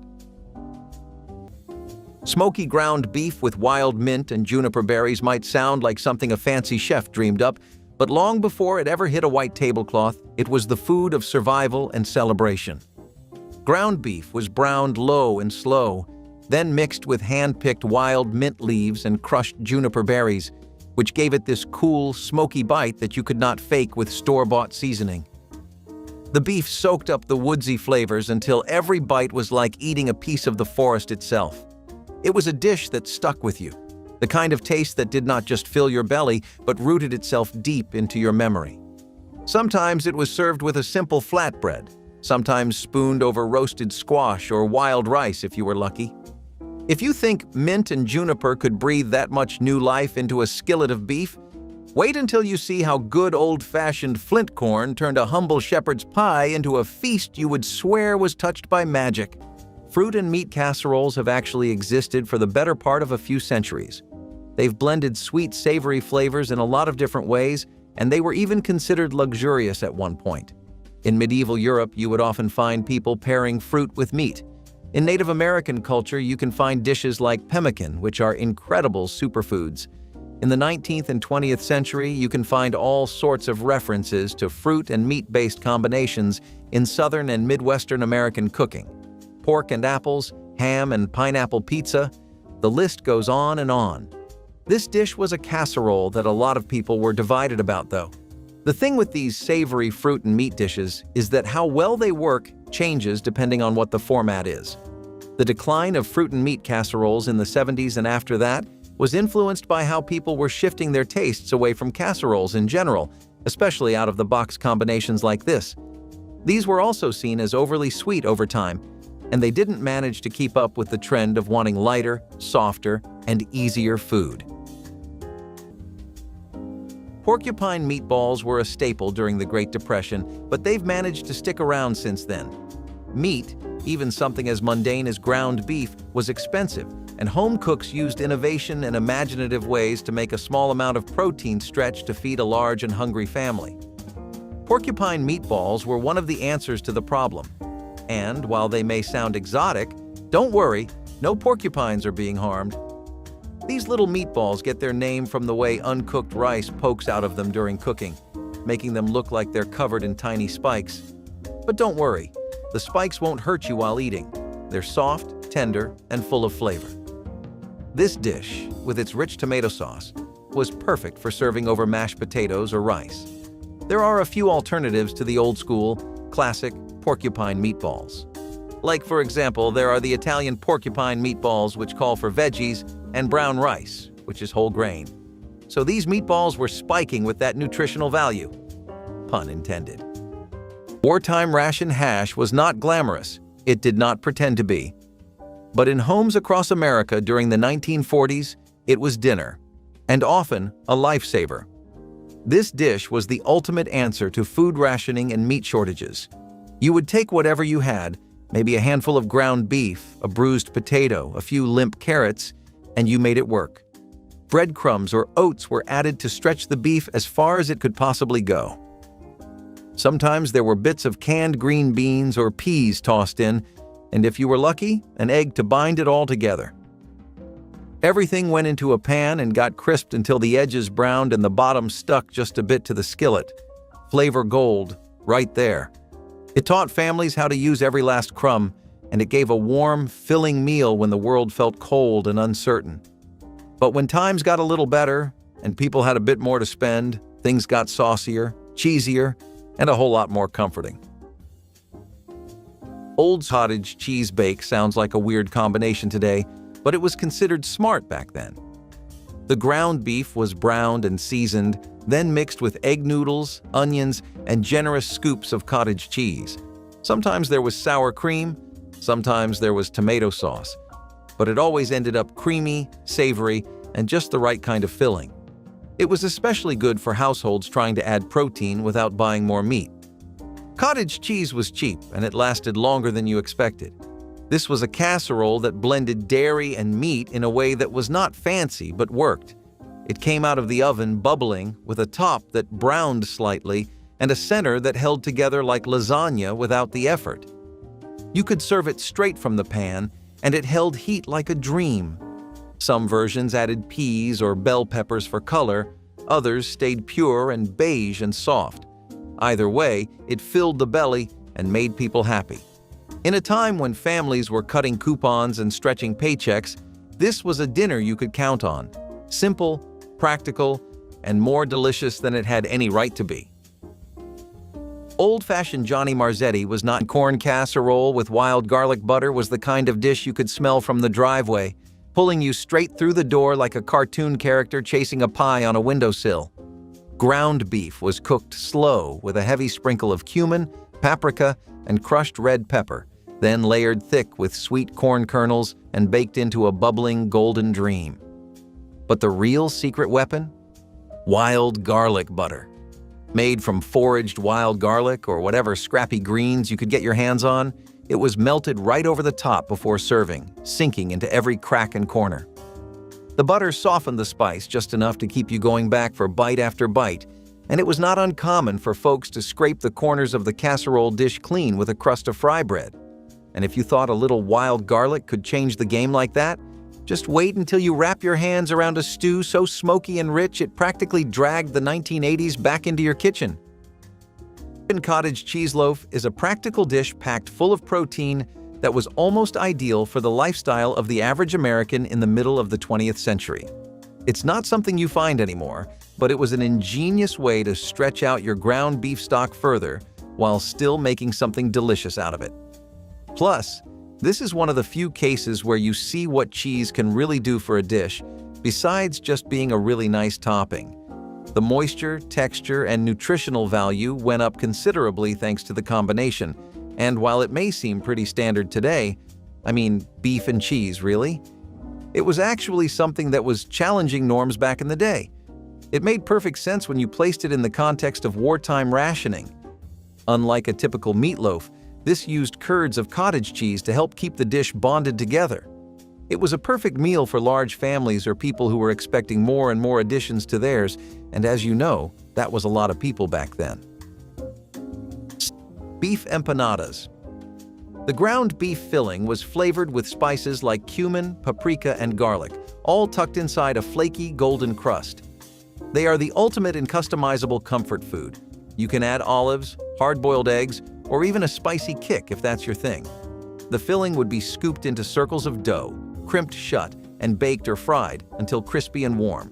Smoky ground beef with wild mint and juniper berries might sound like something a fancy chef dreamed up, but long before it ever hit a white tablecloth, it was the food of survival and celebration. Ground beef was browned low and slow, then mixed with hand-picked wild mint leaves and crushed juniper berries, which gave it this cool, smoky bite that you could not fake with store-bought seasoning. The beef soaked up the woodsy flavors until every bite was like eating a piece of the forest itself. It was a dish that stuck with you. The kind of taste that did not just fill your belly, but rooted itself deep into your memory. Sometimes it was served with a simple flatbread, sometimes spooned over roasted squash or wild rice if you were lucky. If you think mint and juniper could breathe that much new life into a skillet of beef, wait until you see how good old-fashioned flint corn turned a humble shepherd's pie into a feast you would swear was touched by magic. Fruit and meat casseroles have actually existed for the better part of a few centuries. They've blended sweet, savory flavors in a lot of different ways, and they were even considered luxurious at one point. In medieval Europe, you would often find people pairing fruit with meat. In Native American culture, you can find dishes like pemmican, which are incredible superfoods. In the 19th and 20th century, you can find all sorts of references to fruit and meat-based combinations in Southern and Midwestern American cooking. Pork and apples, ham and pineapple pizza, the list goes on and on. This dish was a casserole that a lot of people were divided about, though. The thing with these savory fruit and meat dishes is that how well they work changes depending on what the format is. The decline of fruit and meat casseroles in the 70s and after that was influenced by how people were shifting their tastes away from casseroles in general, especially out-of-the-box combinations like this. These were also seen as overly sweet over time, and they didn't manage to keep up with the trend of wanting lighter, softer, and easier food. Porcupine meatballs were a staple during the Great Depression, but they've managed to stick around since then. Meat, even something as mundane as ground beef, was expensive, and home cooks used innovation and imaginative ways to make a small amount of protein stretch to feed a large and hungry family. Porcupine meatballs were one of the answers to the problem. And while they may sound exotic, don't worry, no porcupines are being harmed. These little meatballs get their name from the way uncooked rice pokes out of them during cooking, making them look like they're covered in tiny spikes. But don't worry, the spikes won't hurt you while eating. They're soft, tender, and full of flavor. This dish, with its rich tomato sauce, was perfect for serving over mashed potatoes or rice. There are a few alternatives to the old-school, classic porcupine meatballs. Like, for example, there are the Italian porcupine meatballs, which call for veggies, and brown rice, which is whole grain. So these meatballs were spiking with that nutritional value. Pun intended. Wartime ration hash was not glamorous. It did not pretend to be. But in homes across America during the 1940s, it was dinner, and often a lifesaver. This dish was the ultimate answer to food rationing and meat shortages. You would take whatever you had, maybe a handful of ground beef, a bruised potato, a few limp carrots, and you made it work. Breadcrumbs or oats were added to stretch the beef as far as it could possibly go. Sometimes there were bits of canned green beans or peas tossed in, and if you were lucky, an egg to bind it all together. Everything went into a pan and got crisped until the edges browned and the bottom stuck just a bit to the skillet. Flavor gold, right there. It taught families how to use every last crumb, and it gave a warm, filling meal when the world felt cold and uncertain. But when times got a little better, and people had a bit more to spend, things got saucier, cheesier, and a whole lot more comforting. Old cottage cheese bake sounds like a weird combination today, but it was considered smart back then. The ground beef was browned and seasoned, then mixed with egg noodles, onions, and generous scoops of cottage cheese. Sometimes there was sour cream, sometimes there was tomato sauce, but it always ended up creamy, savory, and just the right kind of filling. It was especially good for households trying to add protein without buying more meat. Cottage cheese was cheap, and it lasted longer than you expected. This was a casserole that blended dairy and meat in a way that was not fancy but worked. It came out of the oven bubbling, with a top that browned slightly and a center that held together like lasagna without the effort. You could serve it straight from the pan, and it held heat like a dream. Some versions added peas or bell peppers for color, others stayed pure and beige and soft. Either way, it filled the belly and made people happy. In a time when families were cutting coupons and stretching paychecks, this was a dinner you could count on. Simple, practical, and more delicious than it had any right to be. Old-fashioned Johnny Marzetti was not corn casserole with wild garlic butter was the kind of dish you could smell from the driveway, pulling you straight through the door like a cartoon character chasing a pie on a windowsill. Ground beef was cooked slow with a heavy sprinkle of cumin, paprika, and crushed red pepper, then layered thick with sweet corn kernels and baked into a bubbling golden dream. But the real secret weapon? Wild garlic butter. Made from foraged wild garlic or whatever scrappy greens you could get your hands on, it was melted right over the top before serving, sinking into every crack and corner. The butter softened the spice just enough to keep you going back for bite after bite, and it was not uncommon for folks to scrape the corners of the casserole dish clean with a crust of fry bread. And if you thought a little wild garlic could change the game like that, just wait until you wrap your hands around a stew so smoky and rich it practically dragged the 1980s back into your kitchen. Cottage cheese loaf is a practical dish packed full of protein that was almost ideal for the lifestyle of the average American in the middle of the 20th century. It's not something you find anymore, but it was an ingenious way to stretch out your ground beef stock further while still making something delicious out of it. Plus, this is one of the few cases where you see what cheese can really do for a dish, besides just being a really nice topping. The moisture, texture, and nutritional value went up considerably thanks to the combination, and while it may seem pretty standard today, I mean, beef and cheese, really? It was actually something that was challenging norms back in the day. It made perfect sense when you placed it in the context of wartime rationing. Unlike a typical meatloaf, this used curds of cottage cheese to help keep the dish bonded together. It was a perfect meal for large families or people who were expecting more and more additions to theirs, and as you know, that was a lot of people back then. Beef empanadas. The ground beef filling was flavored with spices like cumin, paprika, and garlic, all tucked inside a flaky, golden crust. They are the ultimate in customizable comfort food. You can add olives, hard-boiled eggs, or even a spicy kick if that's your thing. The filling would be scooped into circles of dough, crimped shut, and baked or fried until crispy and warm.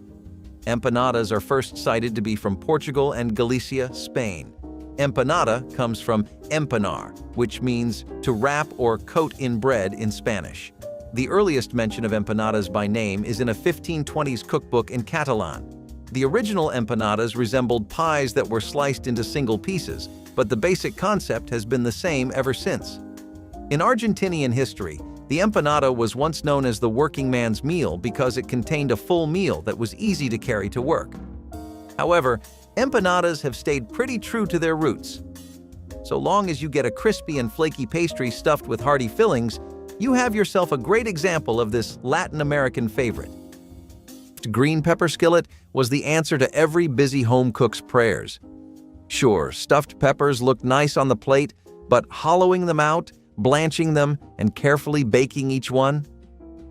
Empanadas are first cited to be from Portugal and Galicia, Spain. Empanada comes from empanar, which means to wrap or coat in bread in Spanish. The earliest mention of empanadas by name is in a 1520s cookbook in Catalan. The original empanadas resembled pies that were sliced into single pieces, but the basic concept has been the same ever since. In Argentinian history, the empanada was once known as the working man's meal because it contained a full meal that was easy to carry to work. However, empanadas have stayed pretty true to their roots. So long as you get a crispy and flaky pastry stuffed with hearty fillings, you have yourself a great example of this Latin American favorite. Green pepper skillet was the answer to every busy home cook's prayers. Sure, stuffed peppers looked nice on the plate, but hollowing them out, blanching them, and carefully baking each one?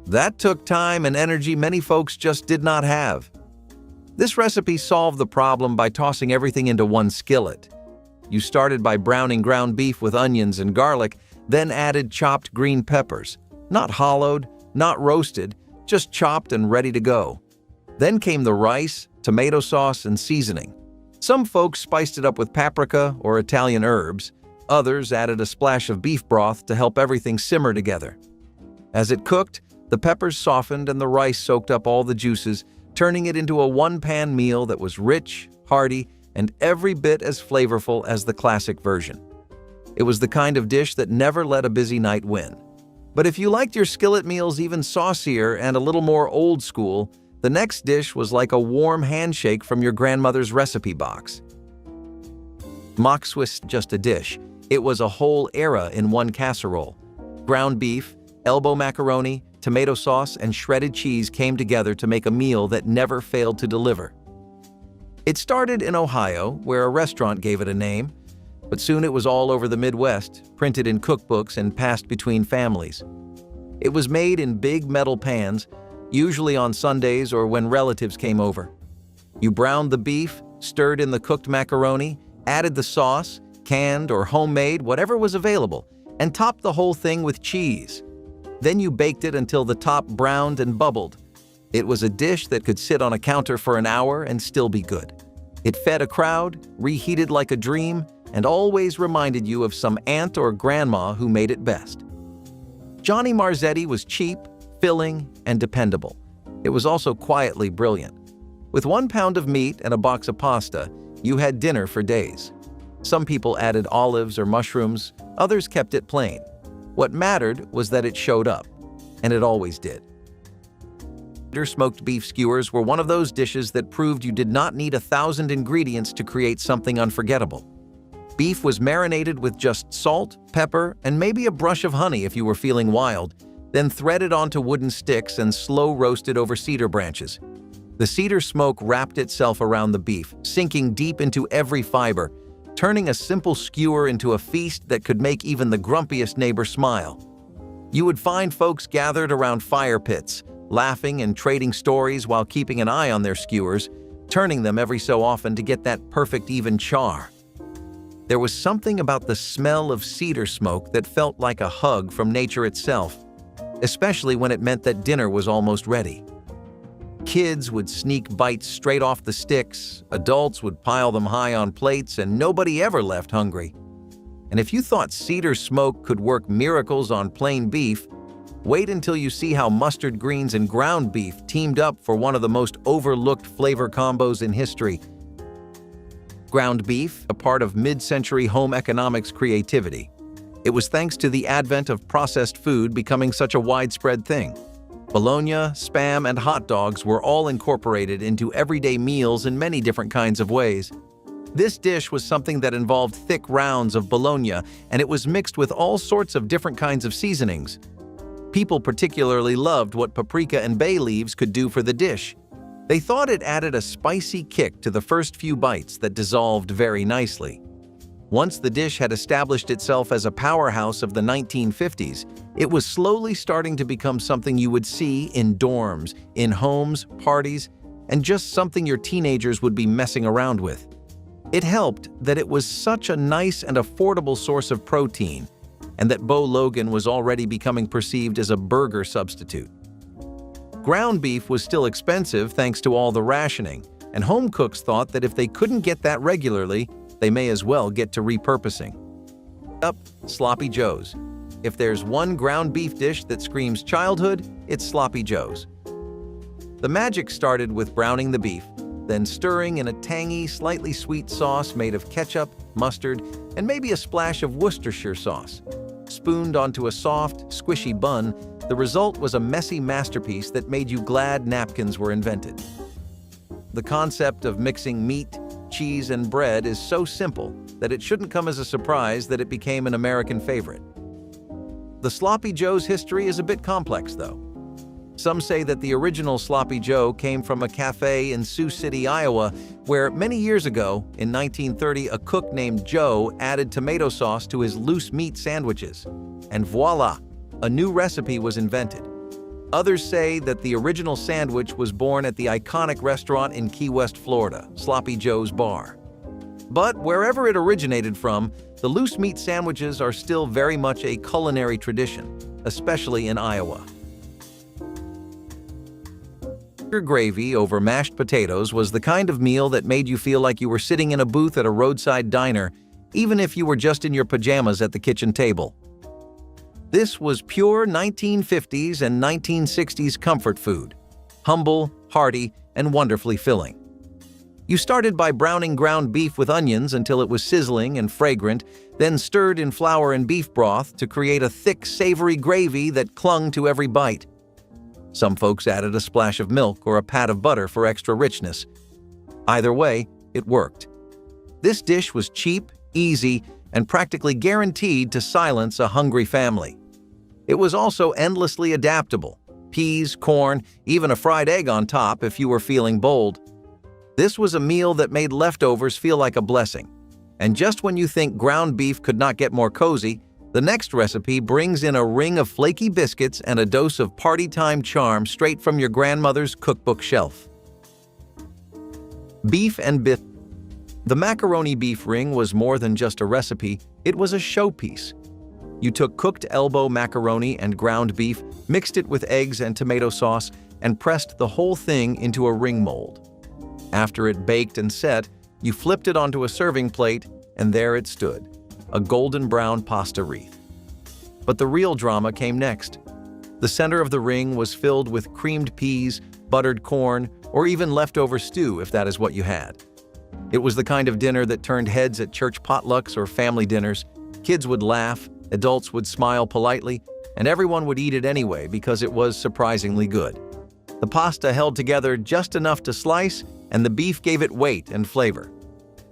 That took time and energy many folks just did not have. This recipe solved the problem by tossing everything into one skillet. You started by browning ground beef with onions and garlic, then added chopped green peppers. Not hollowed, not roasted, just chopped and ready to go. Then came the rice, tomato sauce, and seasoning. Some folks spiced it up with paprika or Italian herbs. Others added a splash of beef broth to help everything simmer together. As it cooked, the peppers softened and the rice soaked up all the juices, turning it into a one-pan meal that was rich, hearty, and every bit as flavorful as the classic version. It was the kind of dish that never let a busy night win. But if you liked your skillet meals even saucier and a little more old school, the next dish was like a warm handshake from your grandmother's recipe box. Mock-Swiss just a dish. It was a whole era in one casserole. Ground beef, elbow macaroni, tomato sauce, and shredded cheese came together to make a meal that never failed to deliver. It started in Ohio, where a restaurant gave it a name, but soon it was all over the Midwest, printed in cookbooks and passed between families. It was made in big metal pans, usually on Sundays or when relatives came over. You browned the beef, stirred in the cooked macaroni, added the sauce, canned or homemade, whatever was available, and topped the whole thing with cheese. Then you baked it until the top browned and bubbled. It was a dish that could sit on a counter for an hour and still be good. It fed a crowd, reheated like a dream, and always reminded you of some aunt or grandma who made it best. Johnny Marzetti was cheap, filling, and dependable. It was also quietly brilliant. With 1 pound of meat and a box of pasta, you had dinner for days. Some people added olives or mushrooms, others kept it plain. What mattered was that it showed up, and it always did. Smoked beef skewers were one of those dishes that proved you did not need 1,000 ingredients to create something unforgettable. Beef was marinated with just salt, pepper, and maybe a brush of honey if you were feeling wild, then threaded onto wooden sticks and slow roasted over cedar branches. The cedar smoke wrapped itself around the beef, sinking deep into every fiber, turning a simple skewer into a feast that could make even the grumpiest neighbor smile. You would find folks gathered around fire pits, laughing and trading stories while keeping an eye on their skewers, turning them every so often to get that perfect even char. There was something about the smell of cedar smoke that felt like a hug from nature itself, especially when it meant that dinner was almost ready. Kids would sneak bites straight off the sticks, adults would pile them high on plates, and nobody ever left hungry. And if you thought cedar smoke could work miracles on plain beef, wait until you see how mustard greens and ground beef teamed up for one of the most overlooked flavor combos in history. Ground beef, a part of mid-century home economics creativity. It was thanks to the advent of processed food becoming such a widespread thing. Bologna, Spam, and hot dogs were all incorporated into everyday meals in many different kinds of ways. This dish was something that involved thick rounds of bologna, and it was mixed with all sorts of different kinds of seasonings. People particularly loved what paprika and bay leaves could do for the dish. They thought it added a spicy kick to the first few bites that dissolved very nicely. Once the dish had established itself as a powerhouse of the 1950s, it was slowly starting to become something you would see in dorms, in homes, parties, and just something your teenagers would be messing around with. It helped that it was such a nice and affordable source of protein, and that Bo Logan was already becoming perceived as a burger substitute. Ground beef was still expensive thanks to all the rationing, and home cooks thought that if they couldn't get that regularly, they may as well get to repurposing. Up, Sloppy Joe's. If there's one ground beef dish that screams childhood, it's Sloppy Joe's. The magic started with browning the beef, then stirring in a tangy, slightly sweet sauce made of ketchup, mustard, and maybe a splash of Worcestershire sauce. Spooned onto a soft, squishy bun, the result was a messy masterpiece that made you glad napkins were invented. The concept of mixing meat, cheese, and bread is so simple that it shouldn't come as a surprise that it became an American favorite. The Sloppy Joe's history is a bit complex, though. Some say that the original Sloppy Joe came from a cafe in Sioux City, Iowa, where many years ago, in 1930, a cook named Joe added tomato sauce to his loose meat sandwiches. And voila, a new recipe was invented. Others say that the original sandwich was born at the iconic restaurant in Key West, Florida, Sloppy Joe's Bar. But wherever it originated from, the loose meat sandwiches are still very much a culinary tradition, especially in Iowa. Gravy over mashed potatoes was the kind of meal that made you feel like you were sitting in a booth at a roadside diner, even if you were just in your pajamas at the kitchen table. This was pure 1950s and 1960s comfort food, humble, hearty, and wonderfully filling. You started by browning ground beef with onions until it was sizzling and fragrant, then stirred in flour and beef broth to create a thick, savory gravy that clung to every bite. Some folks added a splash of milk or a pat of butter for extra richness. Either way, it worked. This dish was cheap, easy, and practically guaranteed to silence a hungry family. It was also endlessly adaptable. Peas, corn, even a fried egg on top if you were feeling bold. This was a meal that made leftovers feel like a blessing. And just when you think ground beef could not get more cozy, the next recipe brings in a ring of flaky biscuits and a dose of party-time charm straight from your grandmother's cookbook shelf. Beef and biff. The macaroni beef ring was more than just a recipe, it was a showpiece. You took cooked elbow macaroni and ground beef, mixed it with eggs and tomato sauce, and pressed the whole thing into a ring mold. After it baked and set, you flipped it onto a serving plate, and there it stood, a golden brown pasta wreath. But the real drama came next. The center of the ring was filled with creamed peas, buttered corn, or even leftover stew if that is what you had. It was the kind of dinner that turned heads at church potlucks or family dinners. Kids would laugh, adults would smile politely, and everyone would eat it anyway because it was surprisingly good. The pasta held together just enough to slice, and the beef gave it weight and flavor.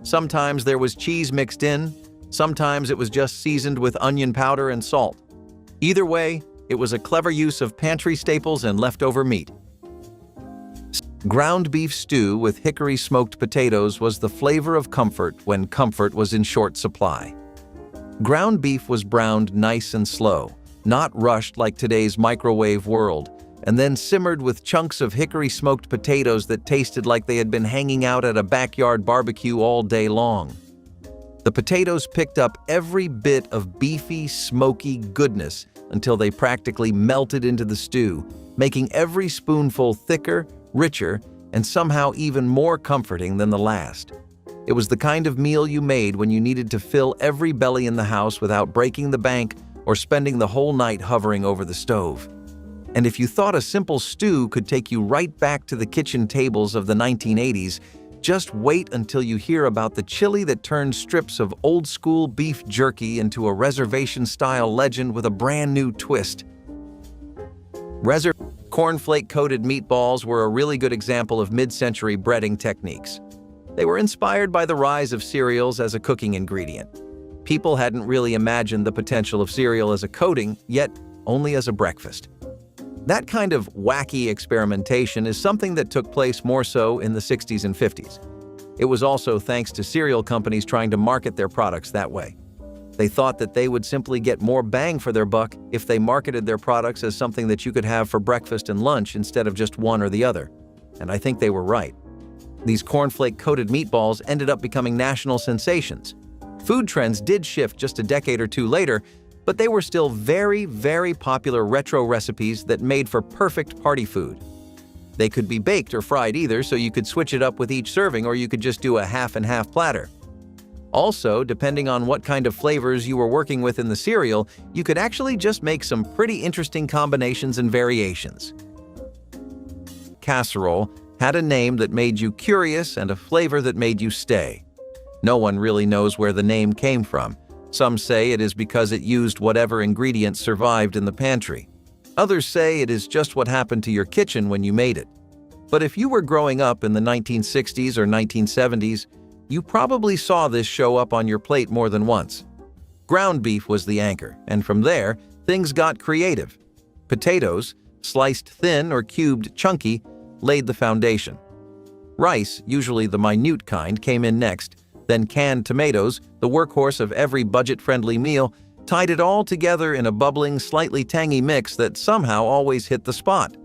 Sometimes there was cheese mixed in, sometimes it was just seasoned with onion powder and salt. Either way, it was a clever use of pantry staples and leftover meat. Ground beef stew with hickory smoked potatoes was the flavor of comfort when comfort was in short supply. Ground beef was browned nice and slow, not rushed like today's microwave world, and then simmered with chunks of hickory smoked potatoes that tasted like they had been hanging out at a backyard barbecue all day long. The potatoes picked up every bit of beefy, smoky goodness until they practically melted into the stew, making every spoonful thicker, richer, and somehow even more comforting than the last. It was the kind of meal you made when you needed to fill every belly in the house without breaking the bank or spending the whole night hovering over the stove. And if you thought a simple stew could take you right back to the kitchen tables of the 1980s, just wait until you hear about the chili that turned strips of old-school beef jerky into a reservation-style legend with a brand-new twist. Cornflake-coated meatballs were a really good example of mid-century breading techniques. They were inspired by the rise of cereals as a cooking ingredient. People hadn't really imagined the potential of cereal as a coating, yet only as a breakfast. That kind of wacky experimentation is something that took place more so in the 60s and 50s. It was also thanks to cereal companies trying to market their products that way. They thought that they would simply get more bang for their buck if they marketed their products as something that you could have for breakfast and lunch instead of just one or the other. And I think they were right. These cornflake-coated meatballs ended up becoming national sensations. Food trends did shift just a decade or two later, but they were still very, very popular retro recipes that made for perfect party food. They could be baked or fried either, so you could switch it up with each serving, or you could just do a half-and-half platter. Also, depending on what kind of flavors you were working with in the cereal, you could actually just make some pretty interesting combinations and variations. Casserole had a name that made you curious and a flavor that made you stay. No one really knows where the name came from. Some say it is because it used whatever ingredients survived in the pantry. Others say it is just what happened to your kitchen when you made it. But if you were growing up in the 1960s or 1970s, you probably saw this show up on your plate more than once. Ground beef was the anchor, and from there, things got creative. Potatoes, sliced thin or cubed chunky, laid the foundation. Rice, usually the minute kind, came in next. Then canned tomatoes, the workhorse of every budget-friendly meal, tied it all together in a bubbling, slightly tangy mix that somehow always hit the spot.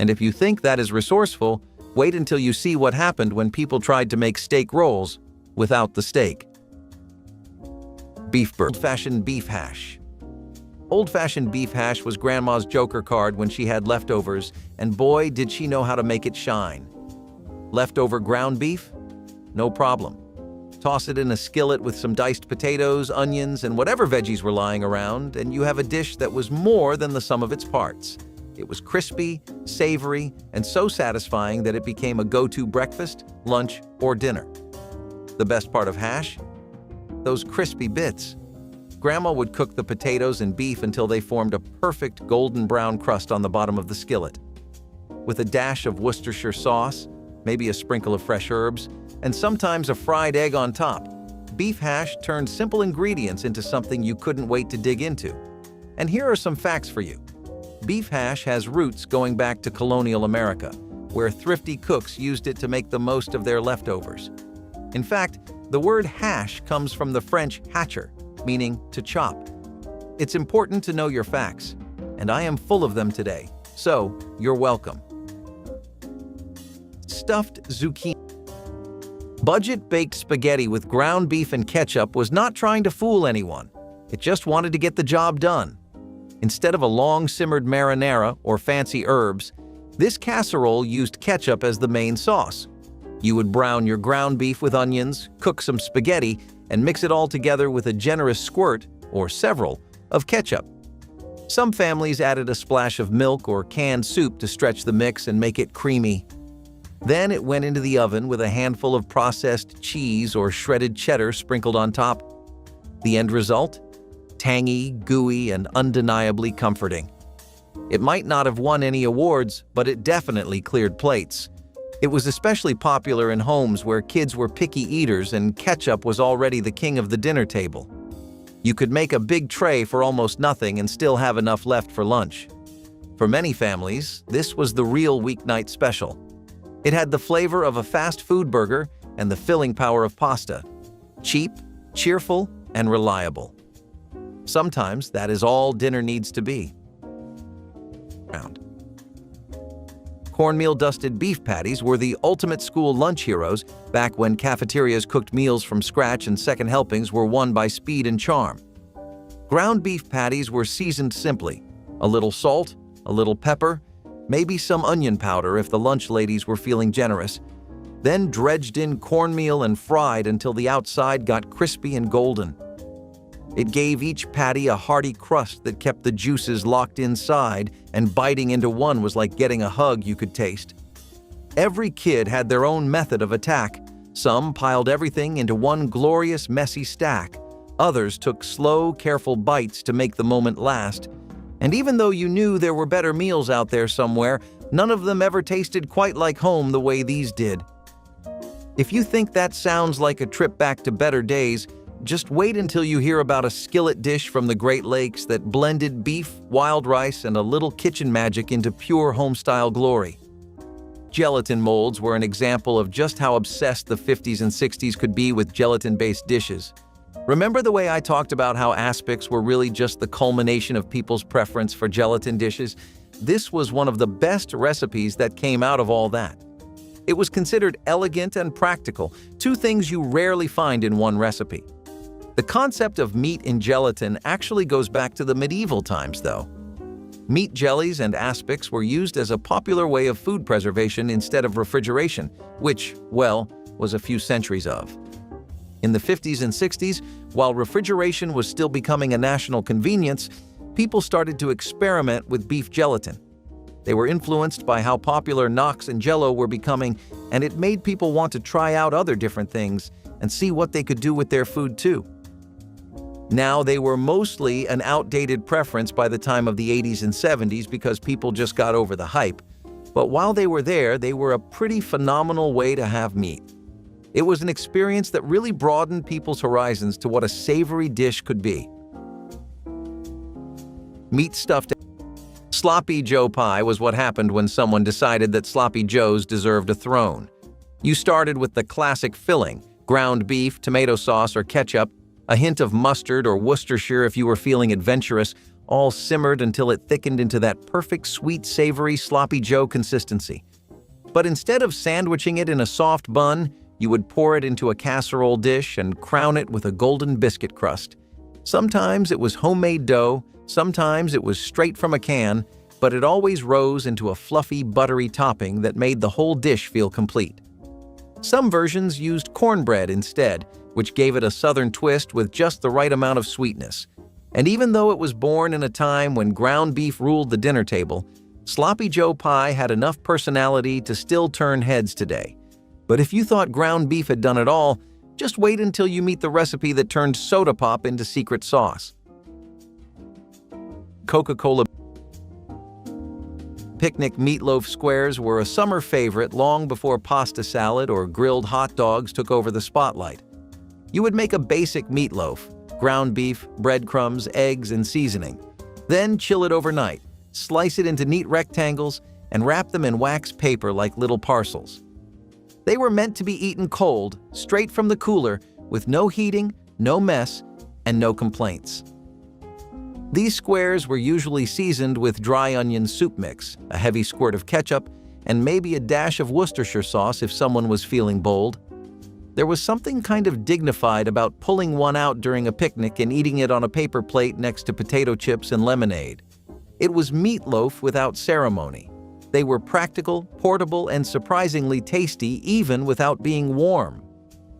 And if you think that is resourceful, wait until you see what happened when people tried to make steak rolls without the steak. Old-fashioned beef hash. Old-fashioned beef hash was Grandma's joker card when she had leftovers, and boy, did she know how to make it shine. Leftover ground beef? No problem. Toss it in a skillet with some diced potatoes, onions, and whatever veggies were lying around, and you have a dish that was more than the sum of its parts. It was crispy, savory, and so satisfying that it became a go-to breakfast, lunch, or dinner. The best part of hash? Those crispy bits. Grandma would cook the potatoes and beef until they formed a perfect golden brown crust on the bottom of the skillet. With a dash of Worcestershire sauce, maybe a sprinkle of fresh herbs, and sometimes a fried egg on top, beef hash turned simple ingredients into something you couldn't wait to dig into. And here are some facts for you. Beef hash has roots going back to colonial America, where thrifty cooks used it to make the most of their leftovers. In fact, the word hash comes from the French hacher, meaning to chop. It's important to know your facts, and I am full of them today, so you're welcome. Stuffed zucchini. Budget-baked spaghetti with ground beef and ketchup was not trying to fool anyone. It just wanted to get the job done. Instead of a long-simmered marinara or fancy herbs, this casserole used ketchup as the main sauce. You would brown your ground beef with onions, cook some spaghetti, and mix it all together with a generous squirt, or several, of ketchup. Some families added a splash of milk or canned soup to stretch the mix and make it creamy. Then it went into the oven with a handful of processed cheese or shredded cheddar sprinkled on top. The end result? Tangy, gooey, and undeniably comforting. It might not have won any awards, but it definitely cleared plates. It was especially popular in homes where kids were picky eaters and ketchup was already the king of the dinner table. You could make a big tray for almost nothing and still have enough left for lunch. For many families, this was the real weeknight special. It had the flavor of a fast food burger and the filling power of pasta. Cheap, cheerful, and reliable. Sometimes that is all dinner needs to be. Cornmeal-dusted beef patties were the ultimate school lunch heroes back when cafeterias cooked meals from scratch and second helpings were won by speed and charm. Ground beef patties were seasoned simply. A little salt, a little pepper, maybe some onion powder if the lunch ladies were feeling generous, then dredged in cornmeal and fried until the outside got crispy and golden. It gave each patty a hearty crust that kept the juices locked inside, and biting into one was like getting a hug you could taste. Every kid had their own method of attack. Some piled everything into one glorious, messy stack. Others took slow, careful bites to make the moment last. And even though you knew there were better meals out there somewhere, none of them ever tasted quite like home the way these did. If you think that sounds like a trip back to better days, just wait until you hear about a skillet dish from the Great Lakes that blended beef, wild rice, and a little kitchen magic into pure home-style glory. Gelatin molds were an example of just how obsessed the 50s and 60s could be with gelatin-based dishes. Remember the way I talked about how aspics were really just the culmination of people's preference for gelatin dishes? This was one of the best recipes that came out of all that. It was considered elegant and practical, two things you rarely find in one recipe. The concept of meat in gelatin actually goes back to the medieval times, though. Meat jellies and aspics were used as a popular way of food preservation instead of refrigeration, which, well, was a few centuries of. In the 50s and 60s, while refrigeration was still becoming a national convenience, people started to experiment with beef gelatin. They were influenced by how popular Knox and Jell-O were becoming, and it made people want to try out other different things and see what they could do with their food too. Now, they were mostly an outdated preference by the time of the 80s and 70s because people just got over the hype. But while they were there, they were a pretty phenomenal way to have meat. It was an experience that really broadened people's horizons to what a savory dish could be. Meat stuffed. Sloppy Joe pie was what happened when someone decided that sloppy joes deserved a throne. You started with the classic filling, ground beef, tomato sauce or ketchup, a hint of mustard or Worcestershire if you were feeling adventurous, all simmered until it thickened into that perfect sweet, savory sloppy joe consistency. But instead of sandwiching it in a soft bun, you would pour it into a casserole dish and crown it with a golden biscuit crust. Sometimes it was homemade dough, sometimes it was straight from a can, but it always rose into a fluffy, buttery topping that made the whole dish feel complete. Some versions used cornbread instead, which gave it a southern twist with just the right amount of sweetness. And even though it was born in a time when ground beef ruled the dinner table, Sloppy Joe pie had enough personality to still turn heads today. But if you thought ground beef had done it all, just wait until you meet the recipe that turned soda pop into secret sauce. Coca-Cola. Picnic meatloaf squares were a summer favorite long before pasta salad or grilled hot dogs took over the spotlight. You would make a basic meatloaf, ground beef, breadcrumbs, eggs, and seasoning. Then chill it overnight, slice it into neat rectangles, and wrap them in wax paper like little parcels. They were meant to be eaten cold, straight from the cooler, with no heating, no mess, and no complaints. These squares were usually seasoned with dry onion soup mix, a heavy squirt of ketchup, and maybe a dash of Worcestershire sauce if someone was feeling bold. There was something kind of dignified about pulling one out during a picnic and eating it on a paper plate next to potato chips and lemonade. It was meatloaf without ceremony. They were practical, portable, and surprisingly tasty even without being warm.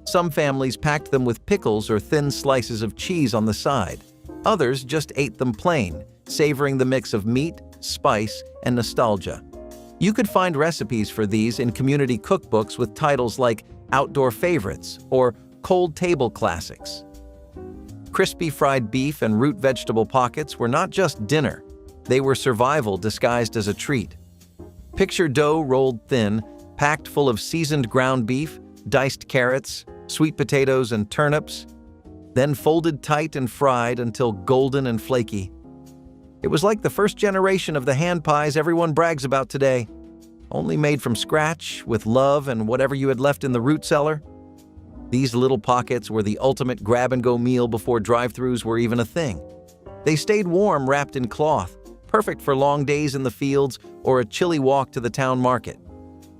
Some families packed them with pickles or thin slices of cheese on the side. Others just ate them plain, savoring the mix of meat, spice, and nostalgia. You could find recipes for these in community cookbooks with titles like Outdoor Favorites or Cold Table Classics. Crispy fried beef and root vegetable pockets were not just dinner, they were survival disguised as a treat. Picture dough rolled thin, packed full of seasoned ground beef, diced carrots, sweet potatoes, and turnips, then folded tight and fried until golden and flaky. It was like the first generation of the hand pies everyone brags about today, only made from scratch, with love and whatever you had left in the root cellar. These little pockets were the ultimate grab-and-go meal before drive-thrus were even a thing. They stayed warm wrapped in cloth, perfect for long days in the fields or a chilly walk to the town market.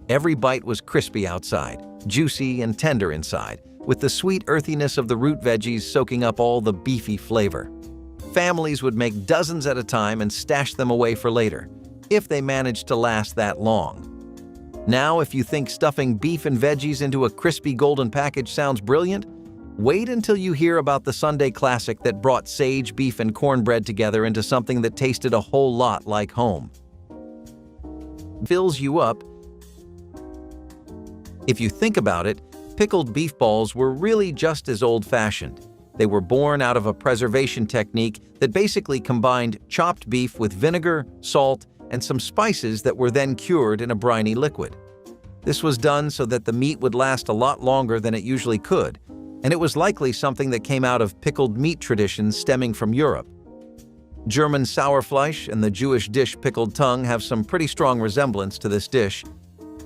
Every bite was crispy outside, juicy and tender inside, with the sweet earthiness of the root veggies soaking up all the beefy flavor. Families would make dozens at a time and stash them away for later, if they managed to last that long. Now, if you think stuffing beef and veggies into a crispy golden package sounds brilliant, wait until you hear about the Sunday classic that brought sage, beef, and cornbread together into something that tasted a whole lot like home. Fills you up. If you think about it, pickled beef balls were really just as old-fashioned. They were born out of a preservation technique that basically combined chopped beef with vinegar, salt, and some spices that were then cured in a briny liquid. This was done so that the meat would last a lot longer than it usually could, and it was likely something that came out of pickled meat traditions stemming from Europe. German Sauerfleisch and the Jewish dish pickled tongue have some pretty strong resemblance to this dish.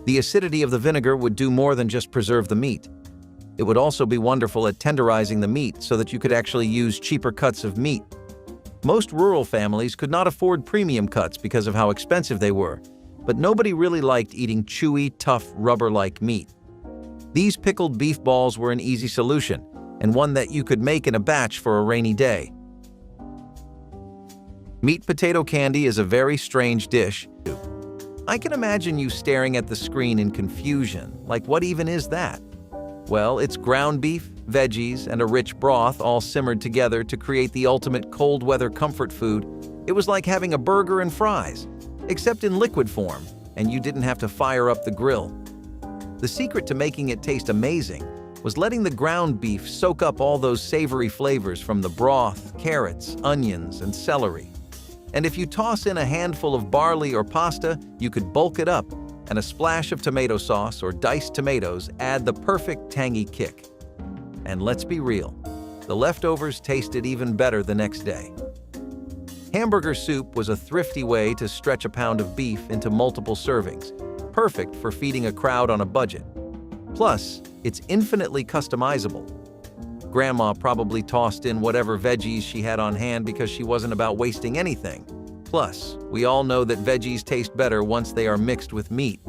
The acidity of the vinegar would do more than just preserve the meat. It would also be wonderful at tenderizing the meat so that you could actually use cheaper cuts of meat. Most rural families could not afford premium cuts because of how expensive they were, but nobody really liked eating chewy, tough, rubber-like meat. These pickled beef balls were an easy solution, and one that you could make in a batch for a rainy day. Meat potato candy is a very strange dish. I can imagine you staring at the screen in confusion, like what even is that? Well, it's ground beef, veggies, and a rich broth all simmered together to create the ultimate cold weather comfort food. It was like having a burger and fries, except in liquid form, and you didn't have to fire up the grill. The secret to making it taste amazing was letting the ground beef soak up all those savory flavors from the broth, carrots, onions, and celery. And if you toss in a handful of barley or pasta, you could bulk it up, and a splash of tomato sauce or diced tomatoes add the perfect tangy kick. And let's be real, the leftovers tasted even better the next day. Hamburger soup was a thrifty way to stretch a pound of beef into multiple servings, perfect for feeding a crowd on a budget. Plus, it's infinitely customizable. Grandma probably tossed in whatever veggies she had on hand because she wasn't about wasting anything. Plus, we all know that veggies taste better once they are mixed with meat.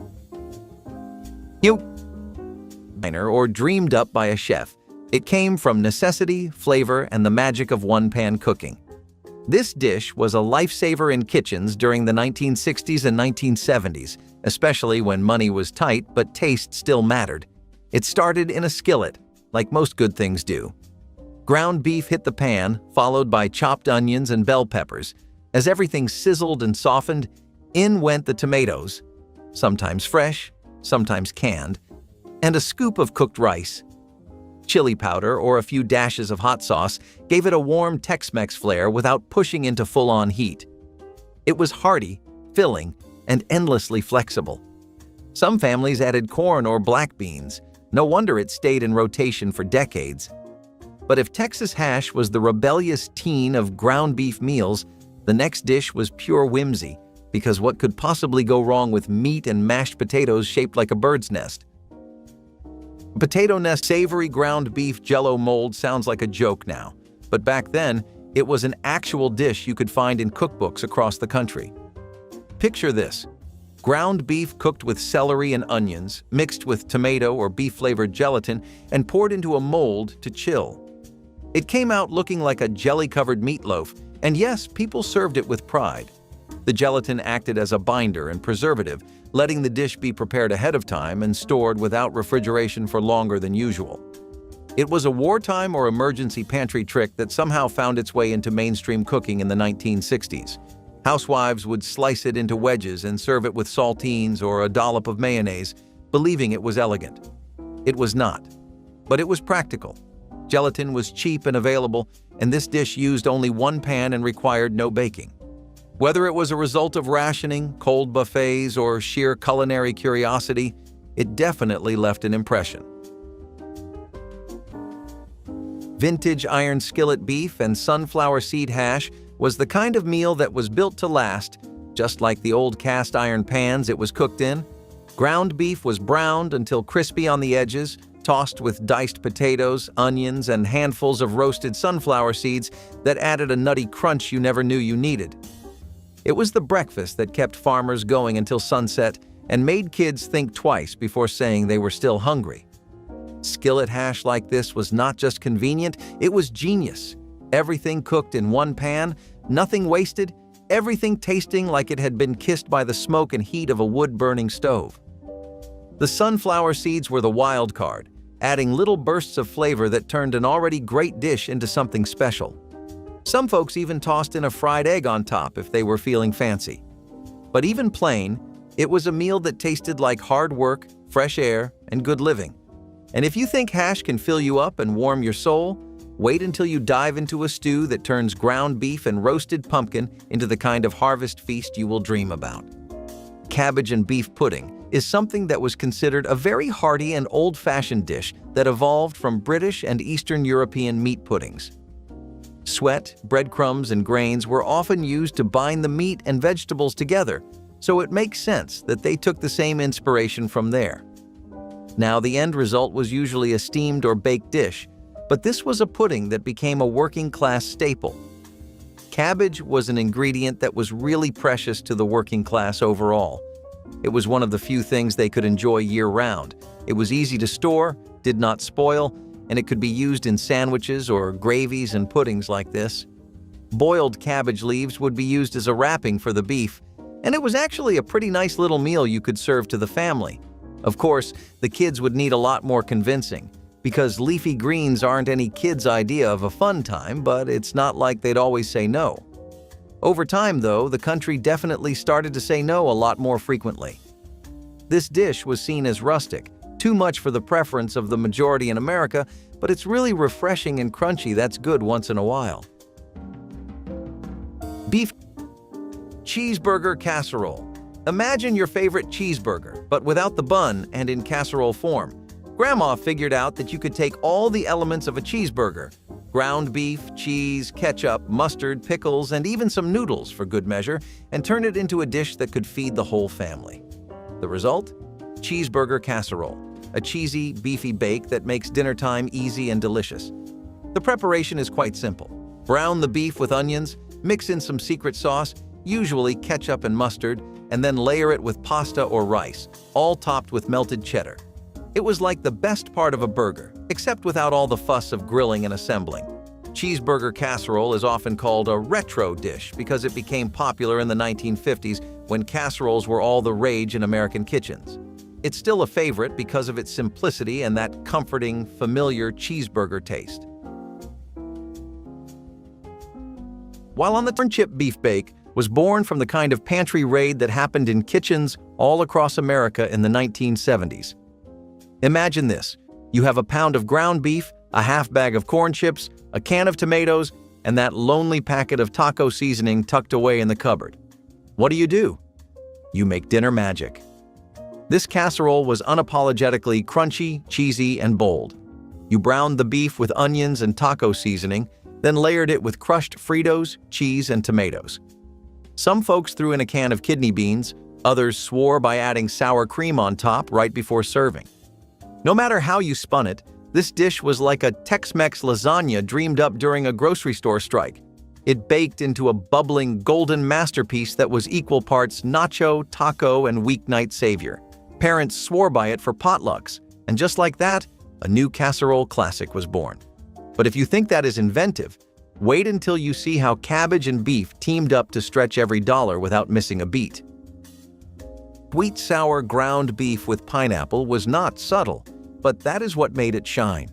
Or dreamed up by a chef. It came from necessity, flavor, and the magic of one-pan cooking. This dish was a lifesaver in kitchens during the 1960s and 1970s, especially when money was tight but taste still mattered. It started in a skillet, like most good things do. Ground beef hit the pan, followed by chopped onions and bell peppers. As everything sizzled and softened, in went the tomatoes, sometimes fresh, sometimes canned, and a scoop of cooked rice. Chili powder or a few dashes of hot sauce gave it a warm Tex-Mex flair without pushing into full-on heat. It was hearty, filling, and endlessly flexible. Some families added corn or black beans. No wonder it stayed in rotation for decades. But if Texas hash was the rebellious teen of ground beef meals, the next dish was pure whimsy, because what could possibly go wrong with meat and mashed potatoes shaped like a bird's nest? Potato nest savory ground beef jello mold sounds like a joke now, but back then, it was an actual dish you could find in cookbooks across the country. Picture this: ground beef cooked with celery and onions, mixed with tomato or beef-flavored gelatin, and poured into a mold to chill. It came out looking like a jelly-covered meatloaf, and yes, people served it with pride. The gelatin acted as a binder and preservative, letting the dish be prepared ahead of time and stored without refrigeration for longer than usual. It was a wartime or emergency pantry trick that somehow found its way into mainstream cooking in the 1960s. Housewives would slice it into wedges and serve it with saltines or a dollop of mayonnaise, believing it was elegant. It was not, but it was practical. Gelatin was cheap and available, and this dish used only one pan and required no baking. Whether it was a result of rationing, cold buffets, or sheer culinary curiosity, it definitely left an impression. Vintage iron skillet beef and sunflower seed hash was the kind of meal that was built to last, just like the old cast iron pans it was cooked in. Ground beef was browned until crispy on the edges, tossed with diced potatoes, onions, and handfuls of roasted sunflower seeds that added a nutty crunch you never knew you needed. It was the breakfast that kept farmers going until sunset and made kids think twice before saying they were still hungry. Skillet hash like this was not just convenient, it was genius. Everything cooked in one pan, nothing wasted, everything tasting like it had been kissed by the smoke and heat of a wood-burning stove. The sunflower seeds were the wild card, adding little bursts of flavor that turned an already great dish into something special. Some folks even tossed in a fried egg on top if they were feeling fancy. But even plain, it was a meal that tasted like hard work, fresh air, and good living. And if you think hash can fill you up and warm your soul, wait until you dive into a stew that turns ground beef and roasted pumpkin into the kind of harvest feast you will dream about. Cabbage and beef pudding is something that was considered a very hearty and old-fashioned dish that evolved from British and Eastern European meat puddings. Sweat, breadcrumbs, and grains were often used to bind the meat and vegetables together, so it makes sense that they took the same inspiration from there. Now, the end result was usually a steamed or baked dish, but this was a pudding that became a working-class staple. Cabbage was an ingredient that was really precious to the working class overall. It was one of the few things they could enjoy year-round. It was easy to store, did not spoil, and it could be used in sandwiches or gravies and puddings like this. Boiled cabbage leaves would be used as a wrapping for the beef, and it was actually a pretty nice little meal you could serve to the family. Of course, the kids would need a lot more convincing, because leafy greens aren't any kid's idea of a fun time, but it's not like they'd always say no. Over time, though, the country definitely started to say no a lot more frequently. This dish was seen as rustic, too much for the preference of the majority in America, but it's really refreshing and crunchy that's good once in a while. Beef cheeseburger casserole. Imagine your favorite cheeseburger, but without the bun and in casserole form. Grandma figured out that you could take all the elements of a cheeseburger: ground beef, cheese, ketchup, mustard, pickles, and even some noodles for good measure, and turn it into a dish that could feed the whole family. The result? Cheeseburger casserole, a cheesy, beefy bake that makes dinner time easy and delicious. The preparation is quite simple. Brown the beef with onions, mix in some secret sauce, usually ketchup and mustard, and then layer it with pasta or rice, all topped with melted cheddar. It was like the best part of a burger, except without all the fuss of grilling and assembling. Cheeseburger casserole is often called a retro dish because it became popular in the 1950s when casseroles were all the rage in American kitchens. It's still a favorite because of its simplicity and that comforting, familiar cheeseburger taste. While on the corn chip beef bake was born from the kind of pantry raid that happened in kitchens all across America in the 1970s. Imagine this. You have a pound of ground beef, a half bag of corn chips, a can of tomatoes, and that lonely packet of taco seasoning tucked away in the cupboard. What do? You make dinner magic. This casserole was unapologetically crunchy, cheesy, and bold. You browned the beef with onions and taco seasoning, then layered it with crushed Fritos, cheese, and tomatoes. Some folks threw in a can of kidney beans, others swore by adding sour cream on top right before serving. No matter how you spun it, this dish was like a Tex-Mex lasagna dreamed up during a grocery store strike. It baked into a bubbling golden masterpiece that was equal parts nacho, taco, and weeknight savior. Parents swore by it for potlucks, and just like that, a new casserole classic was born. But if you think that is inventive, wait until you see how cabbage and beef teamed up to stretch every dollar without missing a beat. Sweet sour ground beef with pineapple was not subtle, but that is what made it shine.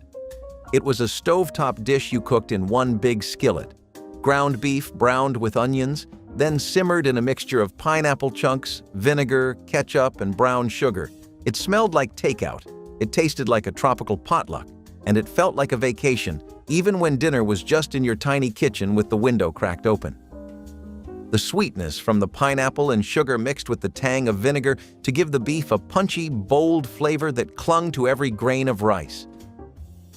It was a stovetop dish you cooked in one big skillet. Ground beef browned with onions, then simmered in a mixture of pineapple chunks, vinegar, ketchup, and brown sugar. It smelled like takeout. It tasted like a tropical potluck, and it felt like a vacation, even when dinner was just in your tiny kitchen with the window cracked open. The sweetness from the pineapple and sugar mixed with the tang of vinegar to give the beef a punchy, bold flavor that clung to every grain of rice.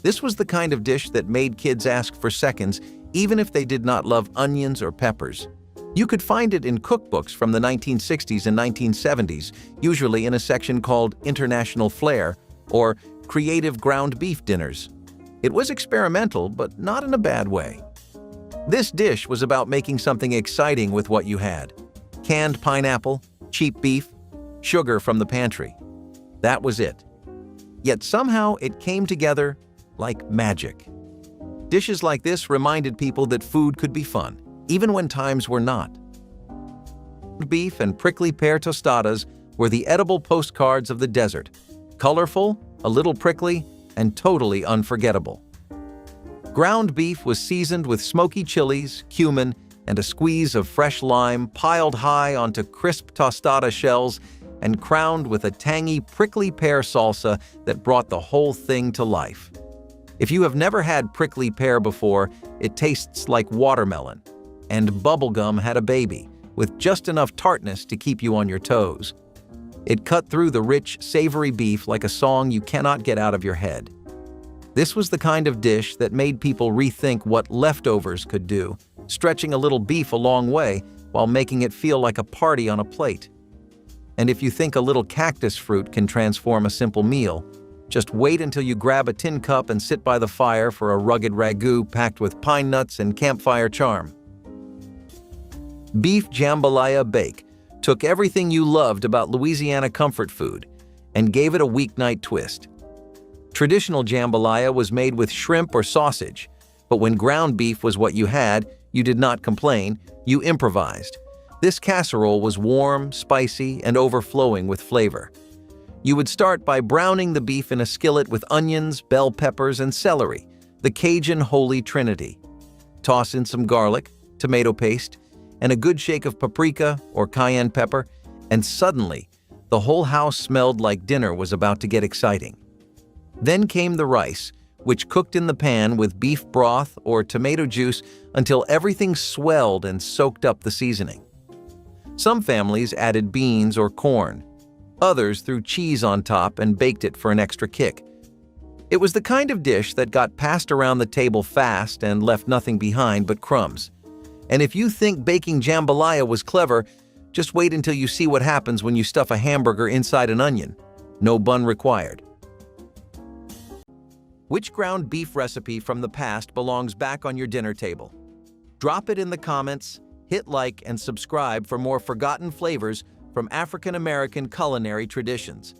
This was the kind of dish that made kids ask for seconds, even if they did not love onions or peppers. You could find it in cookbooks from the 1960s and 1970s, usually in a section called International Flair or Creative Ground Beef Dinners. It was experimental, but not in a bad way. This dish was about making something exciting with what you had. Canned pineapple, cheap beef, sugar from the pantry. That was it. Yet somehow it came together like magic. Dishes like this reminded people that food could be fun, even when times were not. Beef and prickly pear tostadas were the edible postcards of the desert. Colorful, a little prickly, and totally unforgettable. Ground beef was seasoned with smoky chilies, cumin, and a squeeze of fresh lime piled high onto crisp tostada shells and crowned with a tangy prickly pear salsa that brought the whole thing to life. If you have never had prickly pear before, it tastes like watermelon. And bubblegum had a baby, with just enough tartness to keep you on your toes. It cut through the rich, savory beef like a song you cannot get out of your head. This was the kind of dish that made people rethink what leftovers could do, stretching a little beef a long way while making it feel like a party on a plate. And if you think a little cactus fruit can transform a simple meal, just wait until you grab a tin cup and sit by the fire for a rugged ragu packed with pine nuts and campfire charm. Beef jambalaya bake took everything you loved about Louisiana comfort food and gave it a weeknight twist. Traditional jambalaya was made with shrimp or sausage, but when ground beef was what you had, you did not complain, you improvised. This casserole was warm, spicy, and overflowing with flavor. You would start by browning the beef in a skillet with onions, bell peppers, and celery, the Cajun holy trinity. Toss in some garlic, tomato paste, and a good shake of paprika or cayenne pepper, and suddenly, the whole house smelled like dinner was about to get exciting. Then came the rice, which cooked in the pan with beef broth or tomato juice until everything swelled and soaked up the seasoning. Some families added beans or corn. Others threw cheese on top and baked it for an extra kick. It was the kind of dish that got passed around the table fast and left nothing behind but crumbs. And if you think baking jambalaya was clever, just wait until you see what happens when you stuff a hamburger inside an onion. No bun required. Which ground beef recipe from the past belongs back on your dinner table? Drop it in the comments, hit like, and subscribe for more forgotten flavors from African American culinary traditions.